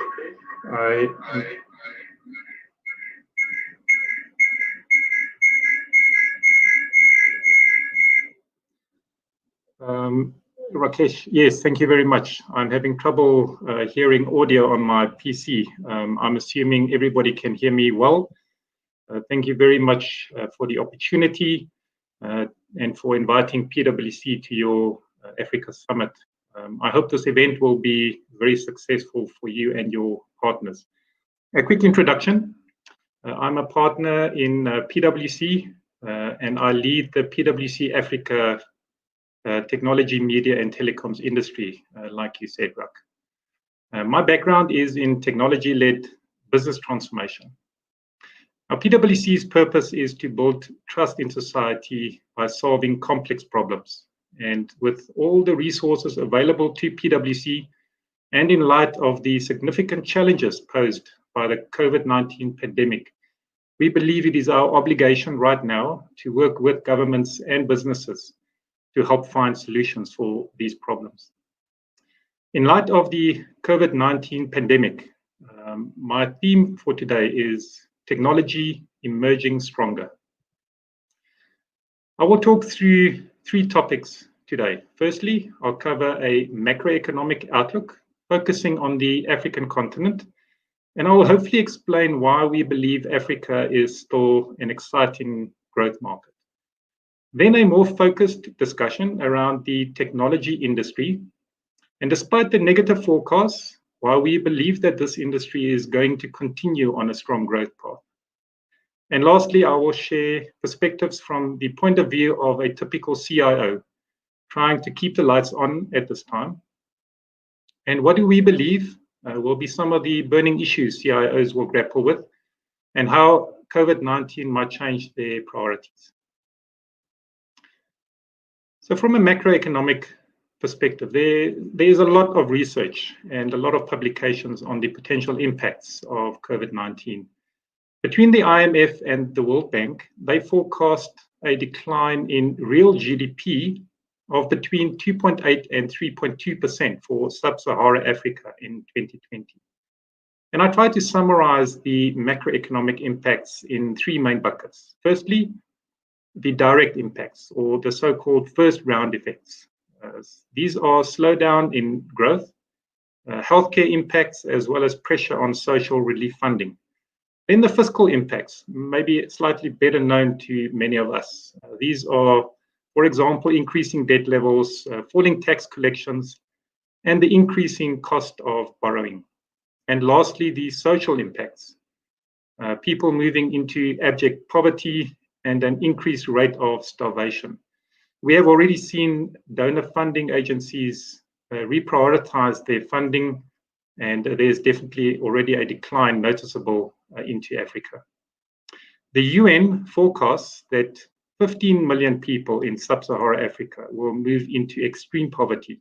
Rakesh, yes, thank you very much. I'm having trouble hearing audio on my PC. I'm assuming everybody can hear me well. Thank you very much for the opportunity and for inviting PwC to your Africa Summit. I hope this event will be very successful for you and your partners. A quick introduction. I'm a partner in PwC and I lead the PwC Africa technology, media, and telecoms industry, like you said, Rak. My background is in technology-led business transformation. Now, PwC's purpose is to build trust in society by solving complex problems. And with all the resources available to PwC, and in light of the significant challenges posed by the COVID-19 pandemic, we believe it is our obligation right now to work with governments and businesses to help find solutions for these problems. In light of the COVID-19 pandemic, my theme for today is technology emerging stronger. I will talk through 3 topics today. Firstly, I'll cover a macroeconomic outlook focusing on the African continent, and I will hopefully explain why we believe Africa is still an exciting growth market. Then a more focused discussion around the technology industry, and despite the negative forecasts, why we believe that this industry is going to continue on a strong growth path. And lastly, I will share perspectives from the point of view of a typical CIO trying to keep the lights on at this time. And what do we believe will be some of the burning issues CIOs will grapple with, and how COVID-19 might change their priorities. So from a macroeconomic perspective, there is a lot of research and a lot of publications on the potential impacts of COVID-19. Between the IMF and the World Bank, they forecast a decline in real GDP of between 2.8 and 3.2% for sub-Saharan Africa in 2020. And I try to summarize the macroeconomic impacts in 3 main buckets. Firstly, the direct impacts, or the so-called first round effects. These are slowdown in growth, healthcare impacts, as well as pressure on social relief funding. Then the fiscal impacts, maybe slightly better known to many of us. These are, for example, increasing debt levels, falling tax collections, and the increasing cost of borrowing. And lastly, the social impacts, people moving into abject poverty and an increased rate of starvation. We have already seen donor funding agencies reprioritize their funding, and there's definitely already a decline noticeable into Africa. The UN forecasts that 15 million people in sub-Saharan Africa will move into extreme poverty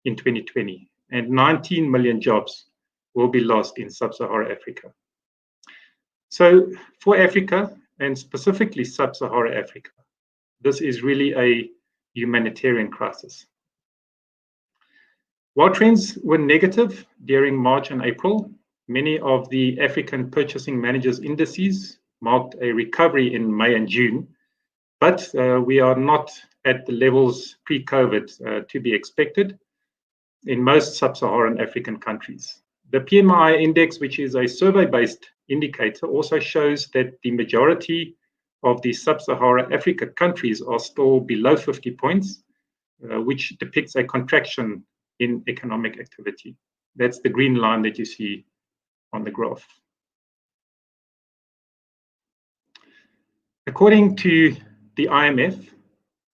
in 2020, and 19 million jobs will be lost in sub-Saharan Africa. So for Africa, and specifically sub-Saharan Africa, this is really a humanitarian crisis. While trends were negative during March and April, many of the African Purchasing Managers indices marked a recovery in May and June, but we are not at the levels pre-COVID to be expected in most sub-Saharan African countries. The PMI index, which is a survey-based indicator, also shows that the majority of the sub-Saharan Africa countries are still below 50 points, which depicts a contraction in economic activity. That's the green line that you see on the graph. According to the IMF,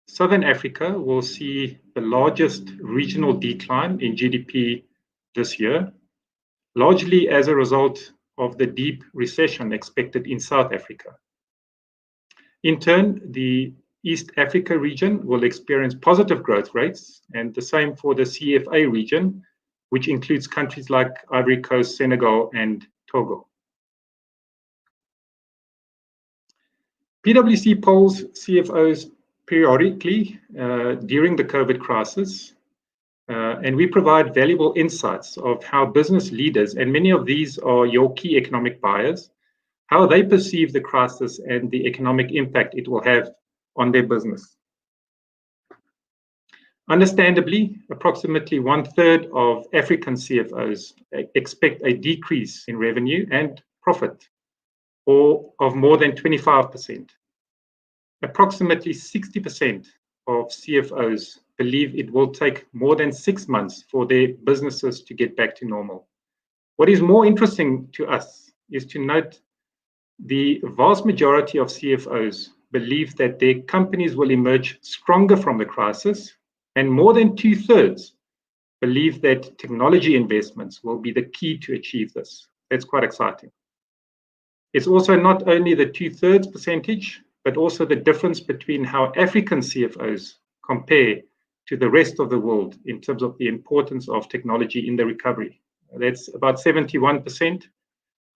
Southern Africa will see the largest regional decline in GDP this year, largely as a result of the deep recession expected in South Africa. In turn, the East Africa region will experience positive growth rates, and the same for the CFA region, which includes countries like Ivory Coast, Senegal, and Togo. PwC polls CFOs periodically during the COVID crisis, and we provide valuable insights of how business leaders, and many of these are your key economic buyers, how they perceive the crisis and the economic impact it will have on their business. Understandably, approximately 1/3 of African CFOs expect a decrease in revenue and profit, or of more than 25%. Approximately 60% of CFOs believe it will take more than 6 months for their businesses to get back to normal. What is more interesting to us is to note the vast majority of CFOs believe that their companies will emerge stronger from the crisis, and more than 2/3 believe that technology investments will be the key to achieve this. That's quite exciting. It's also not only the 2/3 percentage, but also the difference between how African CFOs compare to the rest of the world in terms of the importance of technology in the recovery. That's about 71%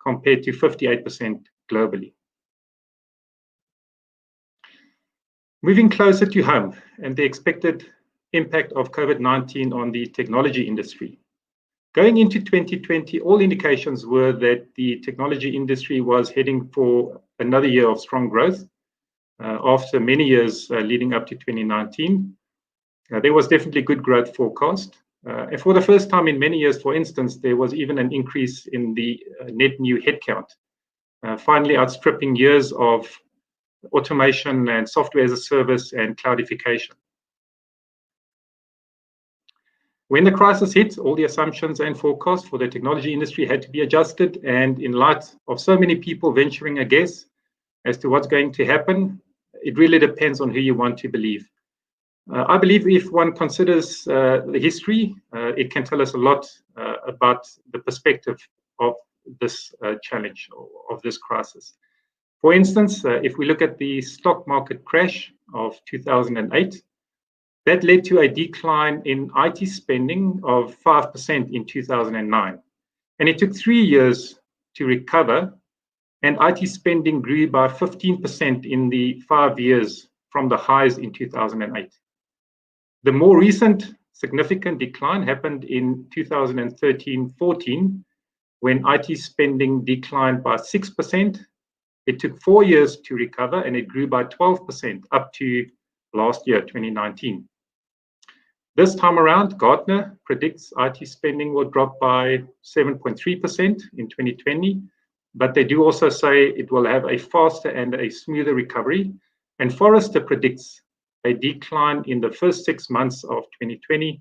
compared to 58% globally. Moving closer to home and the expected impact of COVID-19 on the technology industry. Going into 2020, all indications were that the technology industry was heading for another year of strong growth after many years leading up to 2019. There was definitely good growth forecast. And for the first time in many years, for instance, there was even an increase in the net new headcount, finally outstripping years of automation and software as a service and cloudification. When the crisis hit, all the assumptions and forecasts for the technology industry had to be adjusted, and in light of so many people venturing a guess as to what's going to happen, it really depends on who you want to believe. I believe if one considers the history, it can tell us a lot about the perspective of this challenge, of this crisis. For instance, if we look at the stock market crash of 2008, that led to a decline in IT spending of 5% in 2009. And it took 3 years to recover, and IT spending grew by 15% in the 5 years from the highs in 2008. The more recent significant decline happened in 2013-14, when IT spending declined by 6%. It took 4 years to recover, and it grew by 12% up to last year, 2019. This time around, Gartner predicts IT spending will drop by 7.3% in 2020, but they do also say it will have a faster and a smoother recovery. And Forrester predicts a decline in the first 6 months of 2020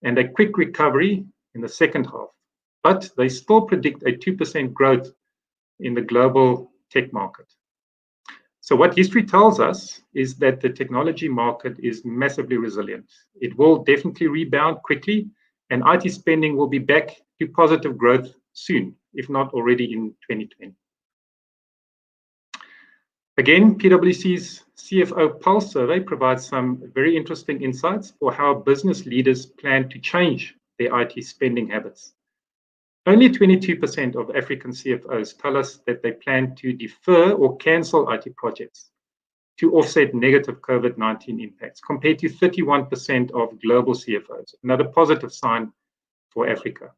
and a quick recovery in the second half. But they still predict a 2% growth in the global tech market. So what history tells us is that the technology market is massively resilient. It will definitely rebound quickly, and IT spending will be back to positive growth soon, if not already in 2020. Again, PwC's CFO Pulse survey provides some very interesting insights for how business leaders plan to change their IT spending habits. Only 22% of African CFOs tell us that they plan to defer or cancel IT projects to offset negative COVID-19 impacts, compared to 31% of global CFOs, another positive sign for Africa.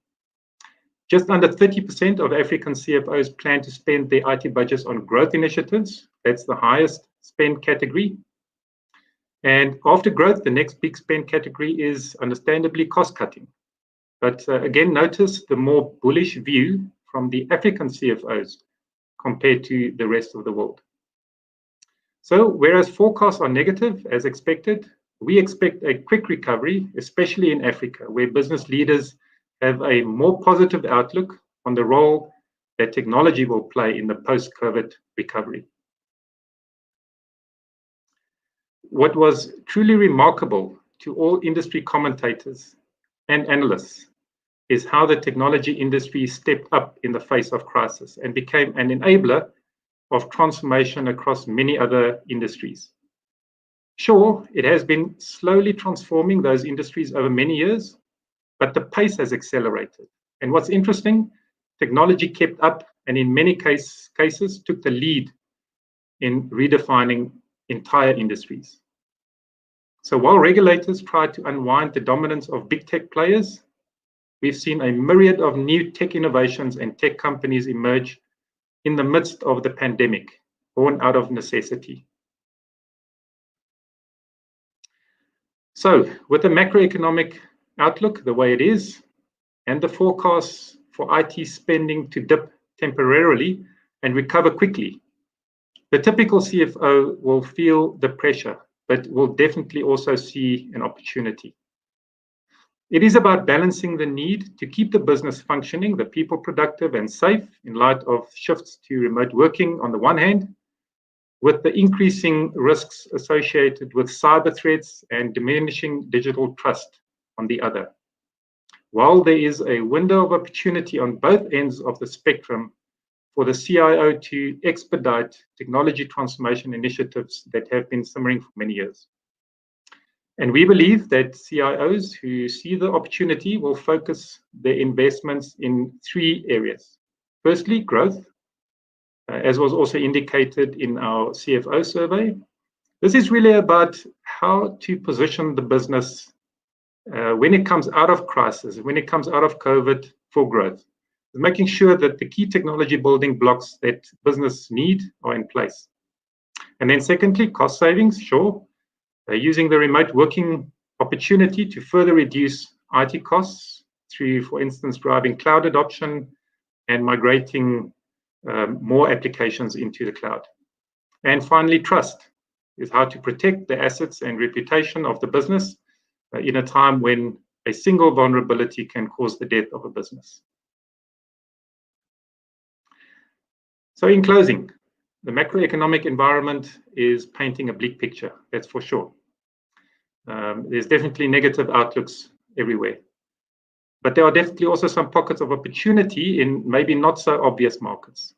Just under 30% of African CFOs plan to spend their IT budgets on growth initiatives. That's the highest spend category. And after growth, the next big spend category is understandably cost cutting. But again, notice the more bullish view from the African CFOs compared to the rest of the world. So whereas forecasts are negative, as expected, we expect a quick recovery, especially in Africa, where business leaders have a more positive outlook on the role that technology will play in the post-COVID recovery. what was truly remarkable to all industry commentators and analysts is how the technology industry stepped up in the face of crisis and became an enabler of transformation across many other industries. Sure, it has been slowly transforming those industries over many years, but the pace has accelerated. And what's interesting, technology kept up and in many cases took the lead in redefining entire industries. So while regulators try to unwind the dominance of big tech players, we've seen a myriad of new tech innovations and tech companies emerge in the midst of the pandemic, born out of necessity. So with the macroeconomic outlook the way it is, and the forecasts for IT spending to dip temporarily and recover quickly, the typical CFO will feel the pressure, but will definitely also see an opportunity. It is about balancing the need to keep the business functioning, the people productive and safe in light of shifts to remote working on the one hand, with the increasing risks associated with cyber threats and diminishing digital trust on the other. While there is a window of opportunity on both ends of the spectrum for the CIO to expedite technology transformation initiatives that have been simmering for many years. And we believe that CIOs who see the opportunity will focus their investments in 3 areas. Firstly, growth, as was also indicated in our CFO survey. This is really about how to position the business when it comes out of crisis, when it comes out of COVID for growth, making sure that the key technology building blocks that business need are in place. And then secondly, cost savings, sure. Using the remote working opportunity to further reduce IT costs through, for instance, driving cloud adoption and migrating more applications into the cloud. And finally, trust is how to protect the assets and reputation of the business in a time when a single vulnerability can cause the death of a business. So in closing, the macroeconomic environment is painting a bleak picture, that's for sure. There's definitely negative outlooks everywhere. But there are definitely also some pockets of opportunity in maybe not so obvious markets.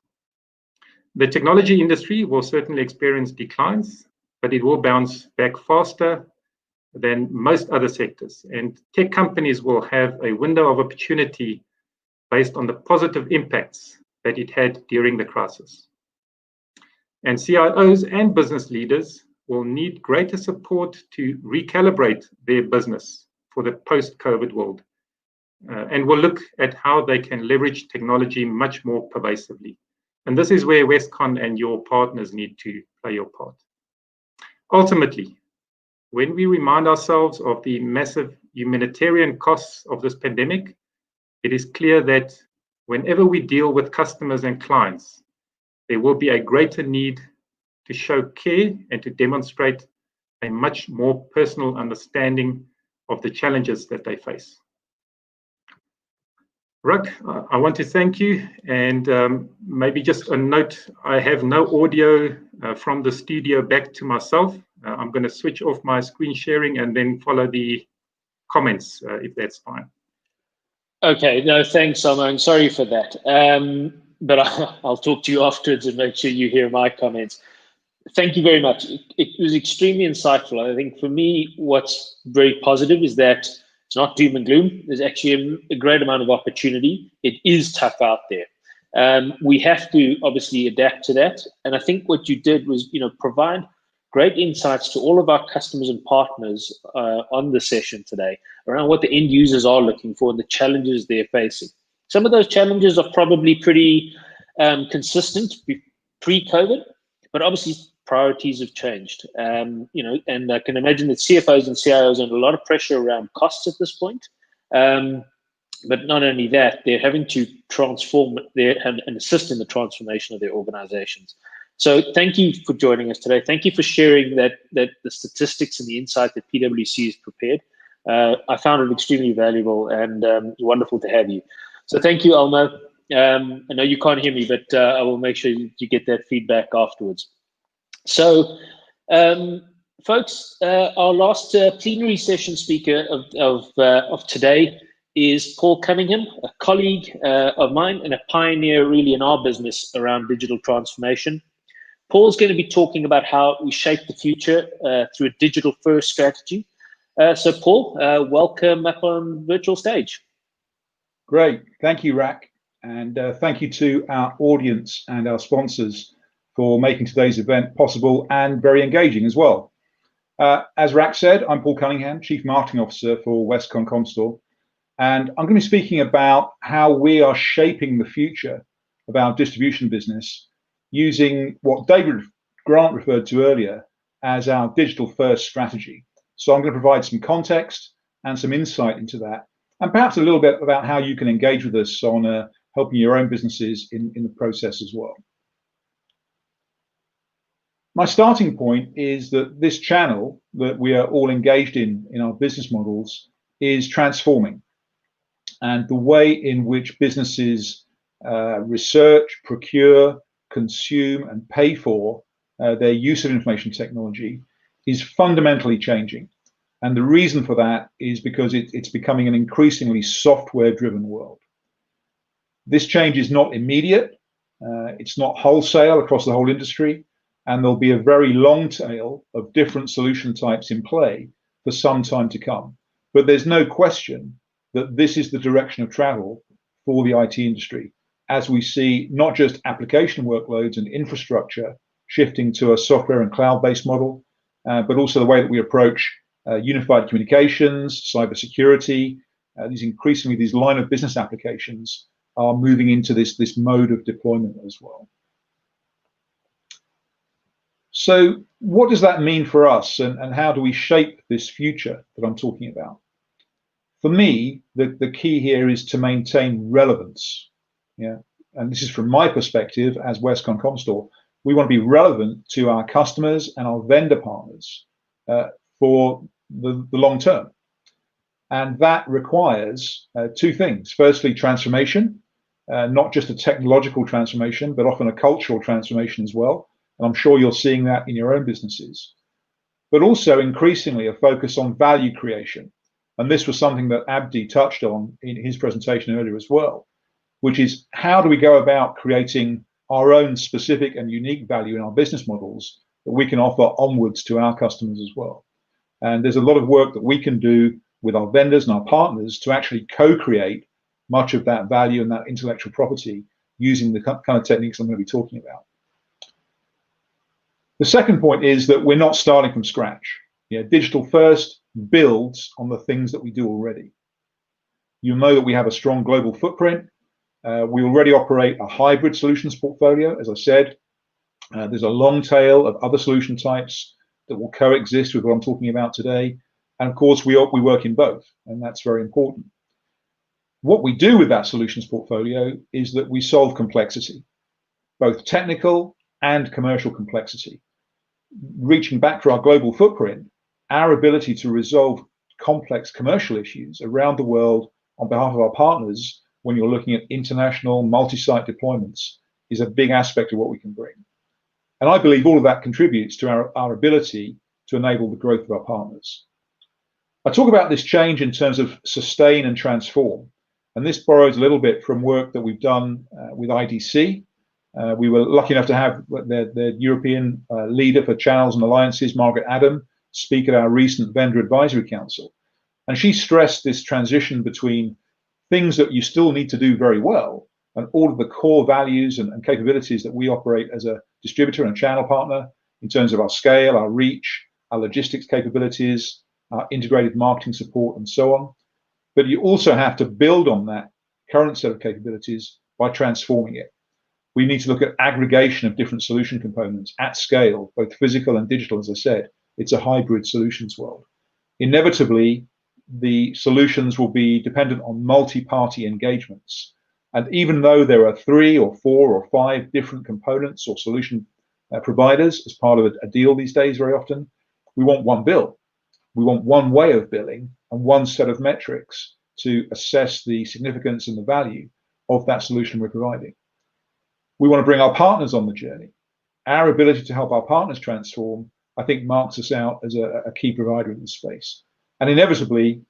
The technology industry will certainly experience declines, but it will bounce back faster than most other sectors. And tech companies will have a window of opportunity based on the positive impacts that it had during the crisis. And CIOs and business leaders will need greater support to recalibrate their business for the post-COVID world. And will look at how they can leverage technology much more pervasively. And this is where Westcon and your partners need to play your part. Ultimately, when we remind ourselves of the massive humanitarian costs of this pandemic, it is clear that whenever we deal with customers and clients, there will be a greater need to show care and to demonstrate a much more personal understanding of the challenges that they face. Rak, I want to thank you, and maybe just a note, I have no audio from the studio back to myself. I'm going to switch off my screen sharing and then follow the comments, if that's fine. Okay, no, thanks, Elmo, and sorry for that. But I'll talk to you afterwards and make sure you hear my comments. Thank you very much. It was extremely insightful. I think for me, what's very positive is that it's not doom and gloom. There's actually a great amount of opportunity. It is tough out there. We have to obviously adapt to that. And I think what you did was, provide great insights to all of our customers and partners on the session today around what the end users are looking for and the challenges they're facing. Some of those challenges are probably pretty consistent pre-COVID, but obviously priorities have changed. And I can imagine that CFOs and CIOs are under a lot of pressure around costs at this point. But not only that, they're having to transform and assist in the transformation of their organizations. So thank you for joining us today. Thank you for sharing that the statistics and the insight that PwC has prepared. I found it extremely valuable and wonderful to have you. So thank you, Elmo. I know you can't hear me, but I will make sure you get that feedback afterwards. So folks, our last plenary session speaker of today is Paul Cunningham, a colleague of mine and a pioneer really in our business around digital transformation. Paul's going to be talking about how we shape the future through a digital first strategy. So Paul, welcome up on virtual stage. Great, thank you, Rak, and thank you to our audience and our sponsors for making today's event possible and very engaging as well. As Rak said, I'm Paul Cunningham, Chief Marketing Officer for Westcon Comstor, and I'm going to be speaking about how we are shaping the future of our distribution business using what David Grant referred to earlier as our digital first strategy. So I'm going to provide some context and some insight into that, and perhaps a little bit about how you can engage with us on helping your own businesses in the process as well. My starting point is that this channel that we are all engaged in our business models is transforming, and the way in which businesses research, procure, consume and pay for their use of information technology is fundamentally changing. And the reason for that is because it's becoming an increasingly software-driven world. This change is not immediate, it's not wholesale across the whole industry, and there'll be a very long tail of different solution types in play for some time to come. But there's no question that this is the direction of travel for the IT industry, as we see not just application workloads and infrastructure shifting to a software and cloud-based model, but also the way that we approach unified communications, cybersecurity. These line of business applications are moving into this mode of deployment as well. So what does that mean for us, and how do we shape this future that I'm talking about? For me, the key here is to maintain relevance. Yeah, and this is from my perspective as Westcon Comstor. We want to be relevant to our customers and our vendor partners for the long term. And that requires two things. Firstly, transformation, not just a technological transformation, but often a cultural transformation as well. And I'm sure you're seeing that in your own businesses. But also increasingly a focus on value creation. And this was something that Abdi touched on in his presentation earlier as well, which is how do we go about creating our own specific and unique value in our business models that we can offer onwards to our customers as well. And there's a lot of work that we can do with our vendors and our partners to actually co-create much of that value and that intellectual property using the kind of techniques I'm going to be talking about. The second point is that we're not starting from scratch. Yeah, digital first builds on the things that we do already. You know that we have a strong global footprint. We already operate a hybrid solutions portfolio, as I said. There's a long tail of other solution types that will coexist with what I'm talking about today. And of course, we work in both, and that's very important. What we do with that solutions portfolio is that we solve complexity, both technical and commercial complexity. Reaching back to our global footprint, our ability to resolve complex commercial issues around the world on behalf of our partners when you're looking at international multi-site deployments is a big aspect of what we can bring. And I believe all of that contributes to our ability to enable the growth of our partners. I talk about this change in terms of sustain and transform. And this borrows a little bit from work that we've done with IDC. We were lucky enough to have the European leader for channels and alliances, Margaret Adam, speak at our recent Vendor Advisory Council. And she stressed this transition between things that you still need to do very well and all of the core values and capabilities that we operate as a distributor and channel partner in terms of our scale, our reach, our logistics capabilities, our integrated marketing support, and so on. But you also have to build on that current set of capabilities by transforming it. We need to look at aggregation of different solution components at scale, both physical and digital, as I said. It's a hybrid solutions world. Inevitably, the solutions will be dependent on multi-party engagements. And even though there are 3 or 4 or 5 different components or solution providers as part of a deal these days very often, we want one bill. We want one way of billing and one set of metrics to assess the significance and the value of that solution we're providing. We want to bring our partners on the journey. Our ability to help our partners transform I think marks us out as a key provider in this space. And inevitably,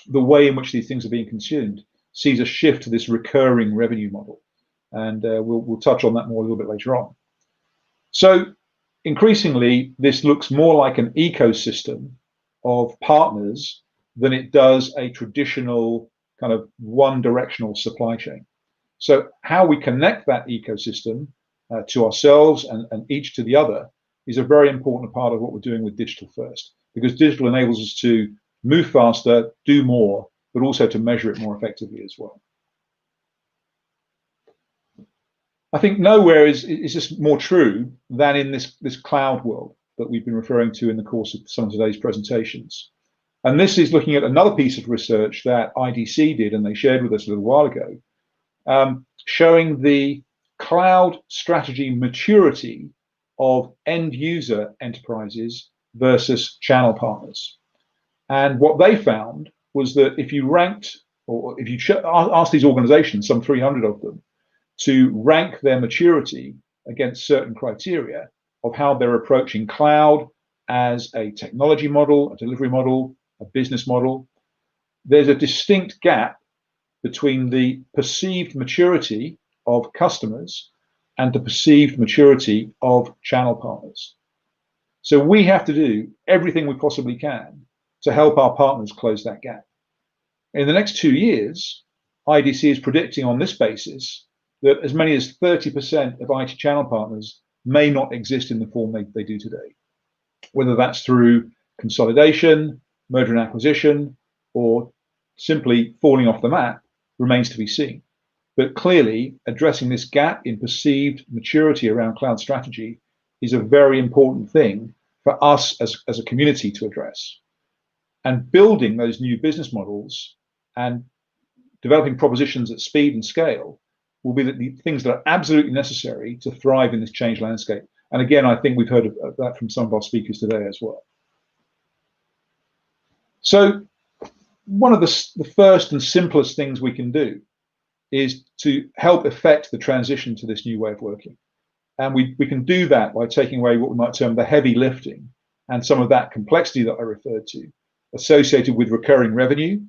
the way in which these things are being consumed sees a shift to this recurring revenue model. And we'll touch on that more a little bit later on. So increasingly, this looks more like an ecosystem of partners than it does a traditional kind of one-directional supply chain. So how we connect that ecosystem to ourselves and each to the other is a very important part of what we're doing with Digital First, because digital enables us to move faster, do more, but also to measure it more effectively as well. I think nowhere is this more true than in this cloud world that we've been referring to in the course of some of today's presentations. And this is looking at another piece of research that IDC did, and they shared with us a little while ago, showing the cloud strategy maturity of end user enterprises versus channel partners. And what they found was that if you ranked, or if you asked these organizations, some 300 of them, to rank their maturity against certain criteria of how they're approaching cloud as a technology model, a delivery model, a business model, there's a distinct gap between the perceived maturity of customers and the perceived maturity of channel partners. So we have to do everything we possibly can to help our partners close that gap. In the next 2 years, IDC is predicting on this basis that as many as 30% of IT channel partners may not exist in the form they do today, whether that's through consolidation, merger and acquisition, or simply falling off the map remains to be seen. But clearly, addressing this gap in perceived maturity around cloud strategy is a very important thing for us as a community to address. And building those new business models and developing propositions at speed and scale will be the things that are absolutely necessary to thrive in this changed landscape. And again, I think we've heard of that from some of our speakers today as well. So one of the first and simplest things we can do is to help effect the transition to this new way of working. And we can do that by taking away what we might term the heavy lifting and some of that complexity that I referred to, associated with recurring revenue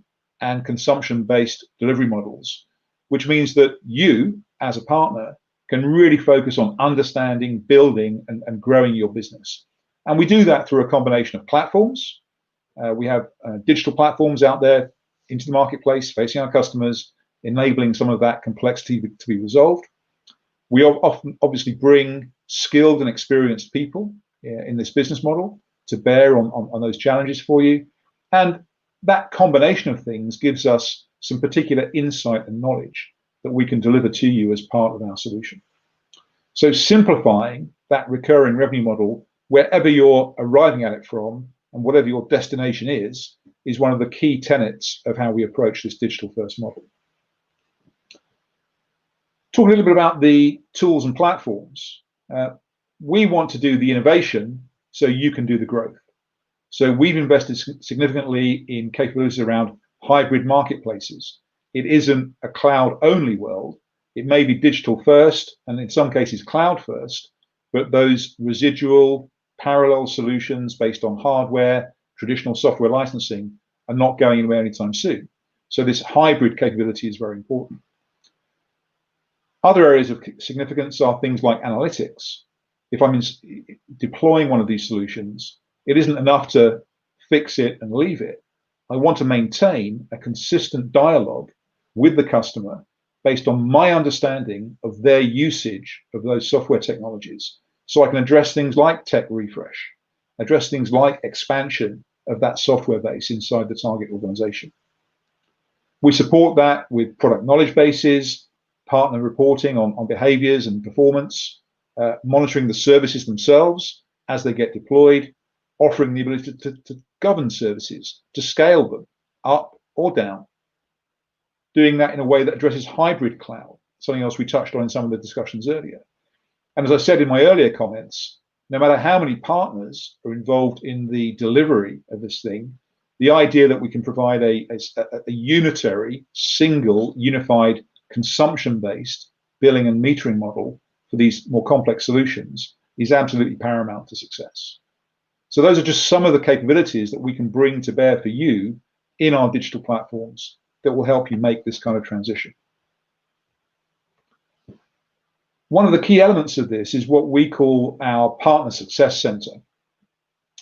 and consumption-based delivery models, which means that you, as a partner, can really focus on understanding, building, and growing your business. And we do that through a combination of platforms. We have digital platforms out there into the marketplace, facing our customers, enabling some of that complexity to be resolved. We often obviously bring skilled and experienced people in this business model to bear on those challenges for you. And that combination of things gives us some particular insight and knowledge that we can deliver to you as part of our solution. So simplifying that recurring revenue model, wherever you're arriving at it from and whatever your destination is one of the key tenets of how we approach this digital first model. Talk a little bit about the tools and platforms. We want to do the innovation so you can do the growth. So we've invested significantly in capabilities around hybrid marketplaces. It isn't a cloud-only world. It may be digital first, and in some cases cloud first, but those residual parallel solutions based on hardware, traditional software licensing are not going anywhere anytime soon. So this hybrid capability is very important. Other areas of significance are things like analytics. If I'm deploying one of these solutions, it isn't enough to fix it and leave it. I want to maintain a consistent dialogue with the customer based on my understanding of their usage of those software technologies. So I can address things like tech refresh, address things like expansion of that software base inside the target organization. We support that with product knowledge bases, partner reporting on behaviors and performance, monitoring the services themselves as they get deployed, offering the ability to govern services, to scale them up or down, doing that in a way that addresses hybrid cloud, something else we touched on in some of the discussions earlier. And as I said in my earlier comments, no matter how many partners are involved in the delivery of this thing, the idea that we can provide a unitary, single, unified, consumption-based billing and metering model for these more complex solutions is absolutely paramount to success. So those are just some of the capabilities that we can bring to bear for you in our digital platforms that will help you make this kind of transition. One of the key elements of this is what we call our Partner Success Center.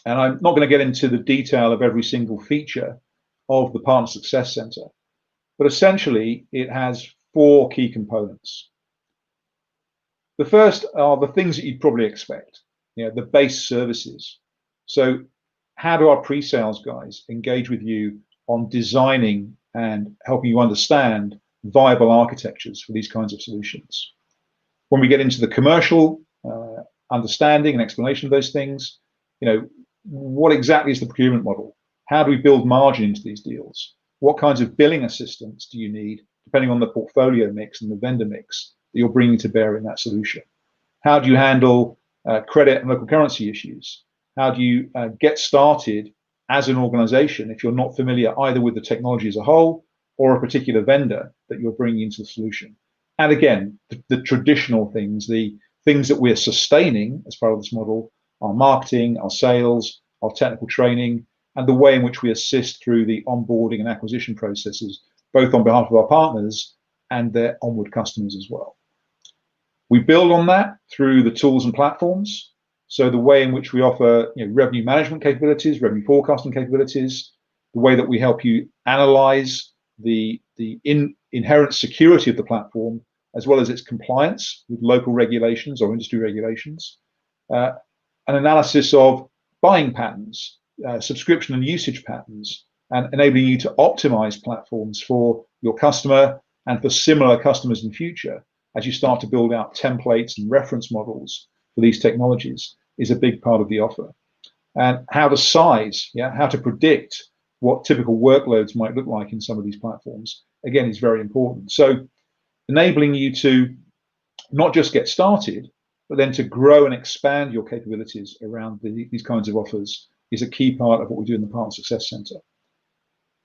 And I'm not going to get into the detail of every single feature of the Partner Success Center, but essentially it has 4 key components. The first are the things that you'd probably expect, the base services. So how do our pre-sales guys engage with you on designing and helping you understand viable architectures for these kinds of solutions? When we get into the commercial understanding and explanation of those things, what exactly is the procurement model? How do we build margin into these deals? What kinds of billing assistance do you need, depending on the portfolio mix and the vendor mix that you're bringing to bear in that solution? How do you handle credit and local currency issues? How do you get started as an organization if you're not familiar either with the technology as a whole or a particular vendor that you're bringing into the solution? And again, the traditional things, the things that we're sustaining as part of this model, our marketing, our sales, our technical training, and the way in which we assist through the onboarding and acquisition processes, both on behalf of our partners and their onward customers as well. We build on that through the tools and platforms. So the way in which we offer revenue management capabilities, revenue forecasting capabilities, the way that we help you analyze the inherent security of the platform, as well as its compliance with local regulations or industry regulations, an analysis of buying patterns, subscription and usage patterns, and enabling you to optimize platforms for your customer and for similar customers in future as you start to build out templates and reference models for these technologies is a big part of the offer. And how to size, how to predict what typical workloads might look like in some of these platforms, again, is very important. So enabling you to not just get started, but then to grow and expand your capabilities around these kinds of offers is a key part of what we do in the Partner Success Center.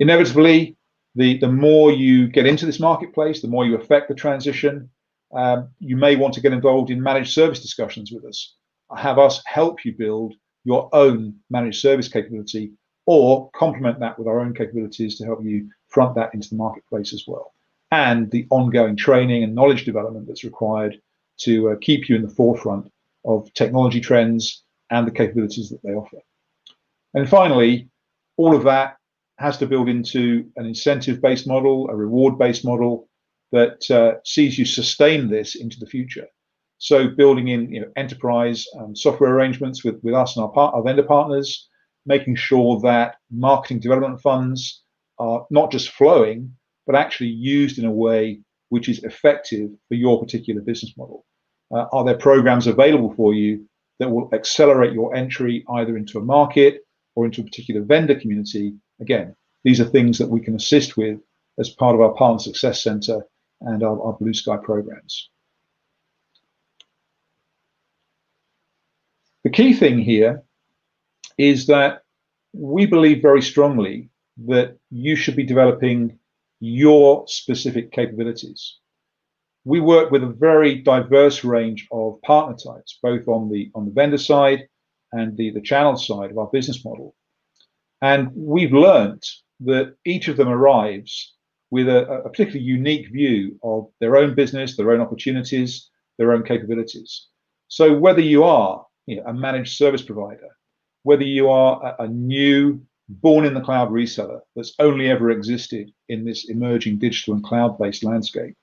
Inevitably, the more you get into this marketplace, the more you affect the transition, you may want to get involved in managed service discussions with us. Have us help you build your own managed service capability or complement that with our own capabilities to help you front that into the marketplace as well. And the ongoing training and knowledge development that's required to keep you in the forefront of technology trends and the capabilities that they offer. And finally, all of that has to build into an incentive-based model, a reward-based model that sees you sustain this into the future. So building in enterprise software arrangements with us and our vendor partners, making sure that marketing development funds are not just flowing, but actually used in a way which is effective for your particular business model. Are there programs available for you that will accelerate your entry either into a market or into a particular vendor community? Again, these are things that we can assist with as part of our Partner Success Center and our Blue Sky programs. The key thing here is that we believe very strongly that you should be developing your specific capabilities. We work with a very diverse range of partner types, both on the vendor side and the channel side of our business model. And we've learned that each of them arrives with a particularly unique view of their own business, their own opportunities, their own capabilities. So whether you are a managed service provider, whether you are a new born in the cloud reseller that's only ever existed in this emerging digital and cloud-based landscape,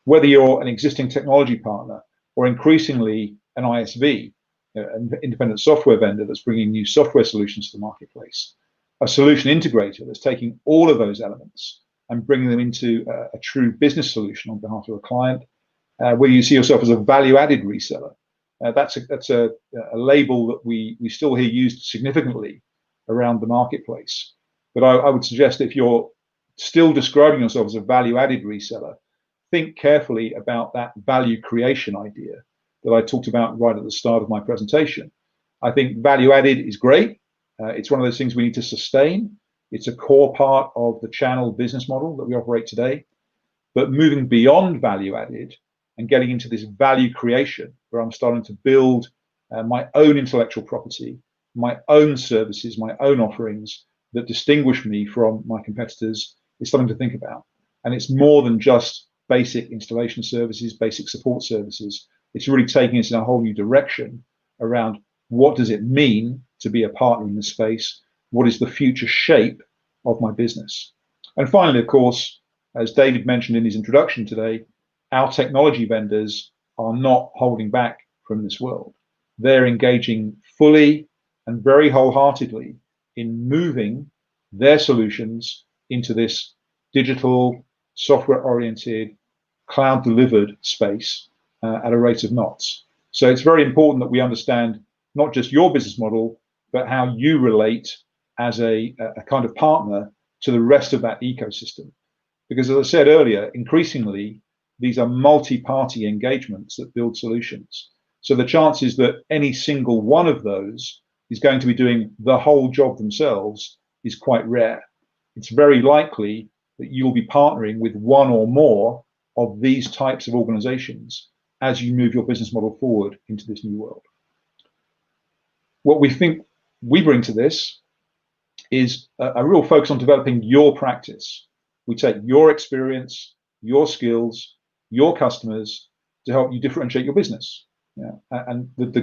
whether you're an existing technology partner or increasingly an ISV, an independent software vendor that's bringing new software solutions to the marketplace, a solution integrator that's taking all of those elements and bringing them into a true business solution on behalf of a client, where you see yourself as a value-added reseller. That's a label that we still hear used significantly around the marketplace. But I would suggest if you're still describing yourself as a value-added reseller, think carefully about that value creation idea that I talked about right at the start of my presentation. I think value-added is great. It's one of those things we need to sustain. It's a core part of the channel business model that we operate today. But moving beyond value-added and getting into this value creation, where I'm starting to build my own intellectual property my own services, my own offerings that distinguish me from my competitors is something to think about. And it's more than just basic installation services, basic support services. It's really taking us in a whole new direction around what does it mean to be a partner in this space? What is the future shape of my business? And finally, of course, as David mentioned in his introduction today, our technology vendors are not holding back from this world. They're engaging fully and very wholeheartedly in moving their solutions into this digital, software-oriented, cloud-delivered space at a rate of knots. So it's very important that we understand not just your business model, but how you relate as a kind of partner to the rest of that ecosystem. Because as I said earlier, increasingly, these are multi-party engagements that build solutions. So the chances that any single one of those is going to be doing the whole job themselves is quite rare. It's very likely that you'll be partnering with one or more of these types of organizations as you move your business model forward into this new world. What we think we bring to this is a real focus on developing your practice. We take your experience, your skills, your customers to help you differentiate your business. Yeah. And the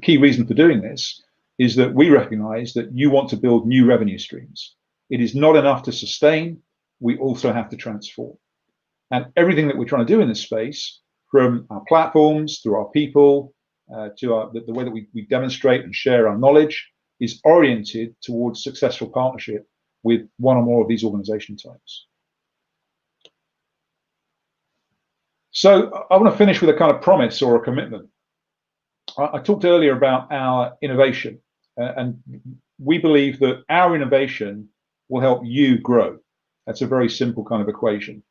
key reason for doing this is that we recognize that you want to build new revenue streams. It is not enough to sustain, we also have to transform. And everything that we're trying to do in this space, from our platforms, through our people, to the way that we demonstrate and share our knowledge, is oriented towards successful partnership with one or more of these organization types. So I want to finish with a kind of promise or a commitment. I talked earlier about our innovation, and we believe that our innovation will help you grow. That's a very simple kind of equation.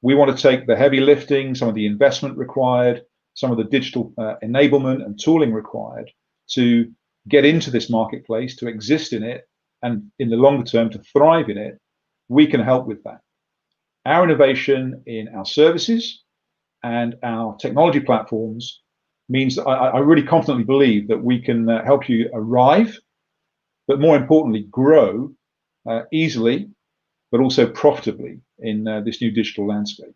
We want to take the heavy lifting, some of the investment required, some of the digital enablement and tooling required to get into this marketplace, to exist in it, and in the longer term to thrive in it. We can help with that. Our innovation in our services and our technology platforms means that I really confidently believe that we can help you arrive, but more importantly, grow easily, but also profitably in this new digital landscape.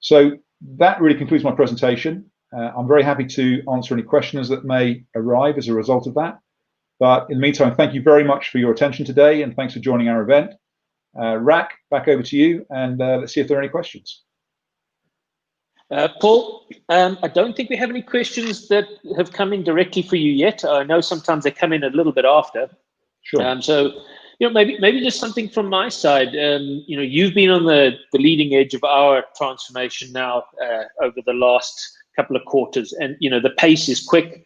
So that really concludes my presentation. I'm very happy to answer any questions that may arrive as a result of that. But in the meantime, thank you very much for your attention today, and thanks for joining our event. Rak, back over to you, and let's see if there are any questions. Paul, I don't think we have any questions that have come in directly for you yet. I know sometimes they come in a little bit after. Sure. So, maybe just something from my side. You've been on the leading edge of our transformation now over the last couple of quarters, and the pace is quick.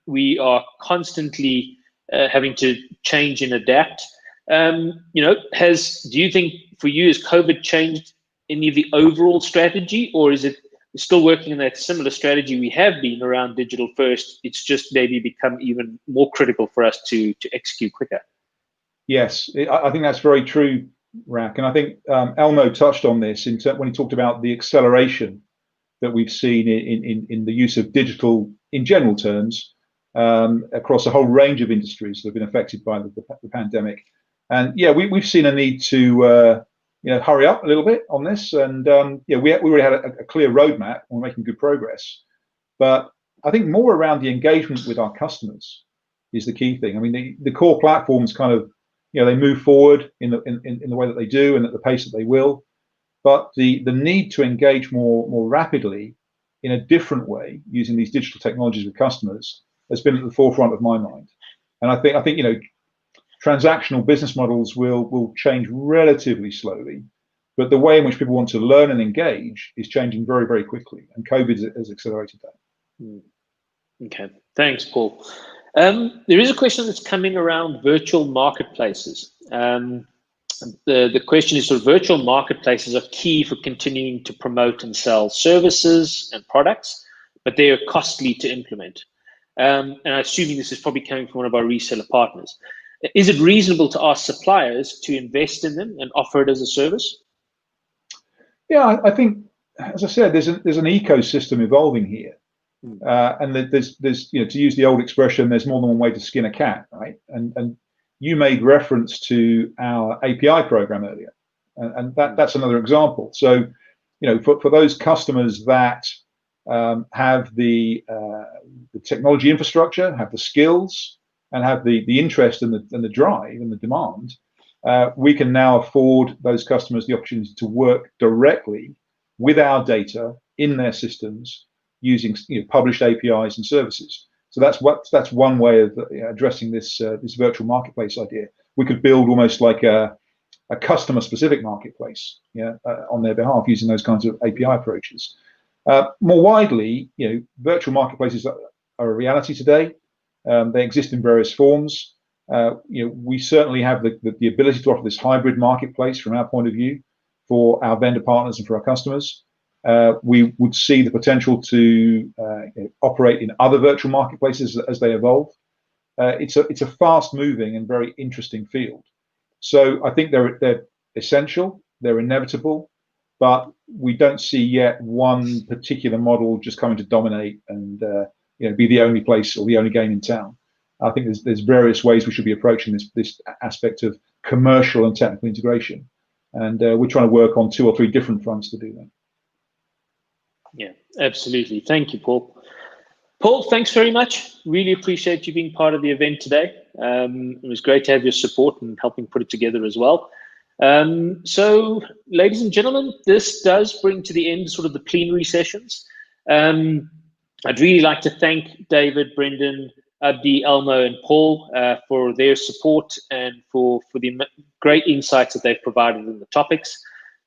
We are constantly having to change and adapt. Do you think for you, has COVID changed any of the overall strategy, or is it still working in that similar strategy we have been around digital first? It's just maybe become even more critical for us to execute quicker. Yes, I think that's very true, Rak. And I think Elmo touched on this when he talked about the acceleration that we've seen in the use of digital in general terms across a whole range of industries that have been affected by the pandemic. And yeah, we've seen a need to hurry up a little bit on this. And we already had a clear roadmap. We're making good progress. But I think more around the engagement with our customers is the key thing. I mean, the core platforms kind of, they move forward in the way that they do and at the pace that they will. But the need to engage more rapidly in a different way using these digital technologies with customers has been at the forefront of my mind. And I think transactional business models will change relatively slowly, but the way in which people want to learn and engage is changing very, very quickly, and COVID has accelerated that. Okay, thanks, Paul. There is a question that's coming around virtual marketplaces. The question is, virtual marketplaces are key for continuing to promote and sell services and products, but they are costly to implement. And I'm assuming this is probably coming from one of our reseller partners. Is it reasonable to ask suppliers to invest in them and offer it as a service? Yeah, I think, as I said, there's an ecosystem evolving here. And there's to use the old expression, there's more than one way to skin a cat, right? And you made reference to our API program earlier, and that's another example. So, for those customers that have the technology infrastructure, have the skills, and have the interest and the drive and the demand, we can now afford those customers the opportunity to work directly with our data in their systems using published APIs and services. So that's one way of addressing this virtual marketplace idea. We could build almost like a customer-specific marketplace, on their behalf using those kinds of API approaches. More widely, virtual marketplaces are a reality today. They exist in various forms. We certainly have the ability to offer this hybrid marketplace from our point of view for our vendor partners and for our customers. We would see the potential to operate in other virtual marketplaces as they evolve. It's a fast-moving and very interesting field. So I think they're essential, they're inevitable, but we don't see yet one particular model just coming to dominate and be the only place or the only game in town. I think there's various ways we should be approaching this aspect of commercial and technical integration, and we're trying to work on 2 or 3 different fronts to do that. Yeah, absolutely. Thank you, Paul. Paul, thanks very much. Really appreciate you being part of the event today. It was great to have your support and helping put it together as well. So, ladies and gentlemen, this does bring to the end sort of the plenary sessions. I'd really like to thank David, Brendan, Abdi, Elmo, and Paul for their support and for the great insights that they've provided in the topics.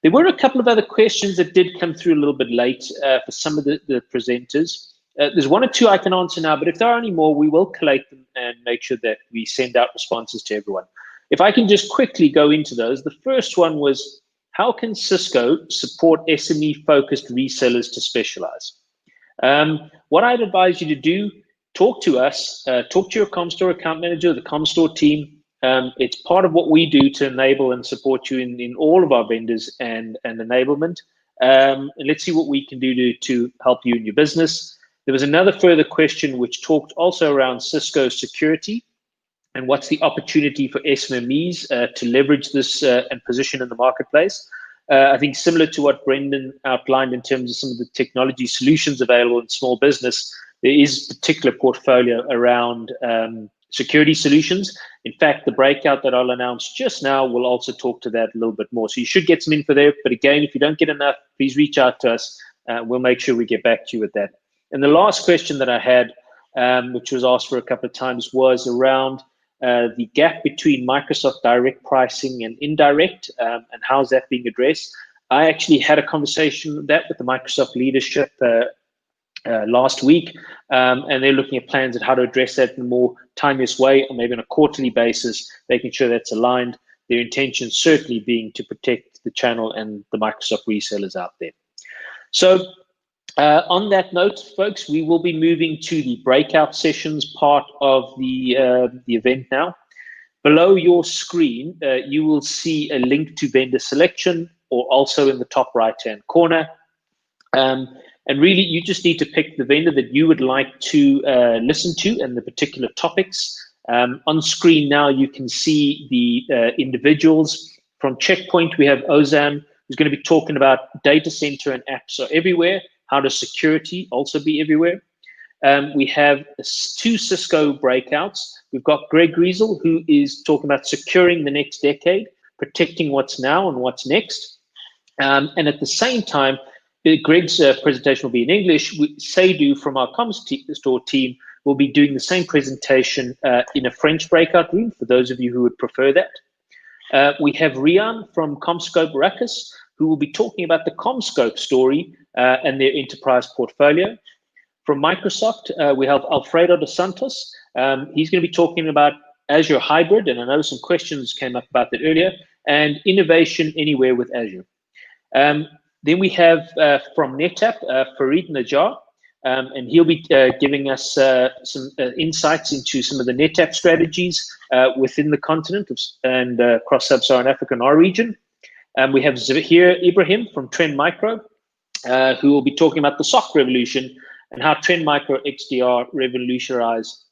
There were a couple of other questions that did come through a little bit late for some of the presenters. There's 1 or 2 I can answer now, but if there are any more, we will collate them and make sure that we send out responses to everyone. If I can just quickly go into those. The first one was, how can Cisco support SME-focused resellers to specialize? What I'd advise you to do, talk to us, talk to your Comstore account manager, the Comstore team. It's part of what we do to enable and support you in all of our vendors and enablement. And let's see what we can do to help you in your business. There was another further question which talked also around Cisco security and what's the opportunity for SMEs to leverage this and position in the marketplace. I think similar to what Brendan outlined in terms of some of the technology solutions available in small business, there is a particular portfolio around security solutions. In fact, the breakout that I'll announce just now will also talk to that a little bit more. So you should get some info there. But again, if you don't get enough, please reach out to us. We'll make sure we get back to you with that. And the last question that I had, which was asked for a couple of times, was around the gap between Microsoft direct pricing and indirect, and how's that being addressed. I actually had a conversation with that with the Microsoft leadership last week, and they're looking at plans at how to address that in a more timeous way, or maybe on a quarterly basis, making sure that's aligned. Their intention certainly being to protect the channel and the Microsoft resellers out there. So on that note, folks, we will be moving to the breakout sessions part of the event now. Below your screen, you will see a link to vendor selection, or also in the top right-hand corner. And really, you just need to pick the vendor that you would like to listen to and the particular topics. On screen now, you can see the individuals. From Checkpoint, we have Ozan, who's going to be talking about data center and apps are everywhere. How does security also be everywhere? We have 2 Cisco breakouts. We've got Greg Griesel, who is talking about securing the next decade, protecting what's now and what's next. And at the same time, Greg's presentation will be in English. Seydou from our Comstore team will be doing the same presentation in a French breakout room, for those of you who would prefer that. We have Rian from CommScope Ruckus, who will be talking about the CommScope story and their enterprise portfolio. From Microsoft, we have Alfredo dos Santos. He's going to be talking about Azure Hybrid, and I know some questions came up about that earlier, and innovation anywhere with Azure. Then we have from NetApp, Farid Najjar, and he'll be giving us some insights into some of the NetApp strategies within the continent and across Sub-Saharan Africa and our region. We have Zahir Ibrahim from Trend Micro, who will be talking about the SOC revolution and how Trend Micro XDR revolutionizes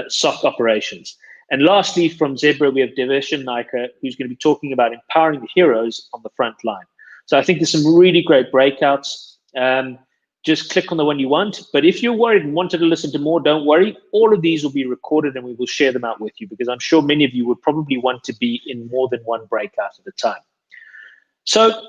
SOC operations. And lastly, from Zebra, we have Devesh Naika, who's going to be talking about empowering the heroes on the front line. So I think there's some really great breakouts. Just click on the one you want. But if you're worried and wanted to listen to more, don't worry. All of these will be recorded and we will share them out with you, because I'm sure many of you would probably want to be in more than one breakout at a time. So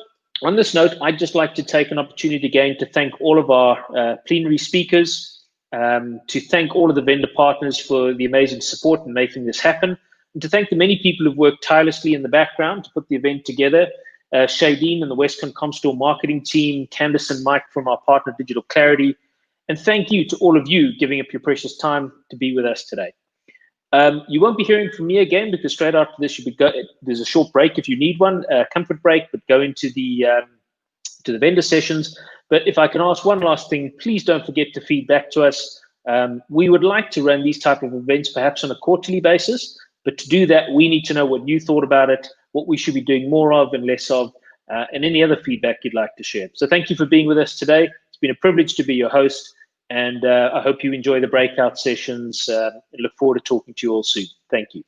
on this note, I'd just like to take an opportunity again to thank all of our plenary speakers, to thank all of the vendor partners for the amazing support in making this happen, and to thank the many people who've worked tirelessly in the background to put the event together. Shadeen and the Westcon Comstore marketing team, Candice and Mike from our partner Digital Clarity, and thank you to all of you giving up your precious time to be with us today. You won't be hearing from me again, because straight after this there's a short break if you need one, a comfort break, but go into the vendor sessions. But if I can ask one last thing, please don't forget to feed back to us. We would like to run these type of events perhaps on a quarterly basis, but to do that, we need to know what you thought about it, what we should be doing more of and less of, and any other feedback you'd like to share. So thank you for being with us today. It's been a privilege to be your host, and I hope you enjoy the breakout sessions and look forward to talking to you all soon. Thank you.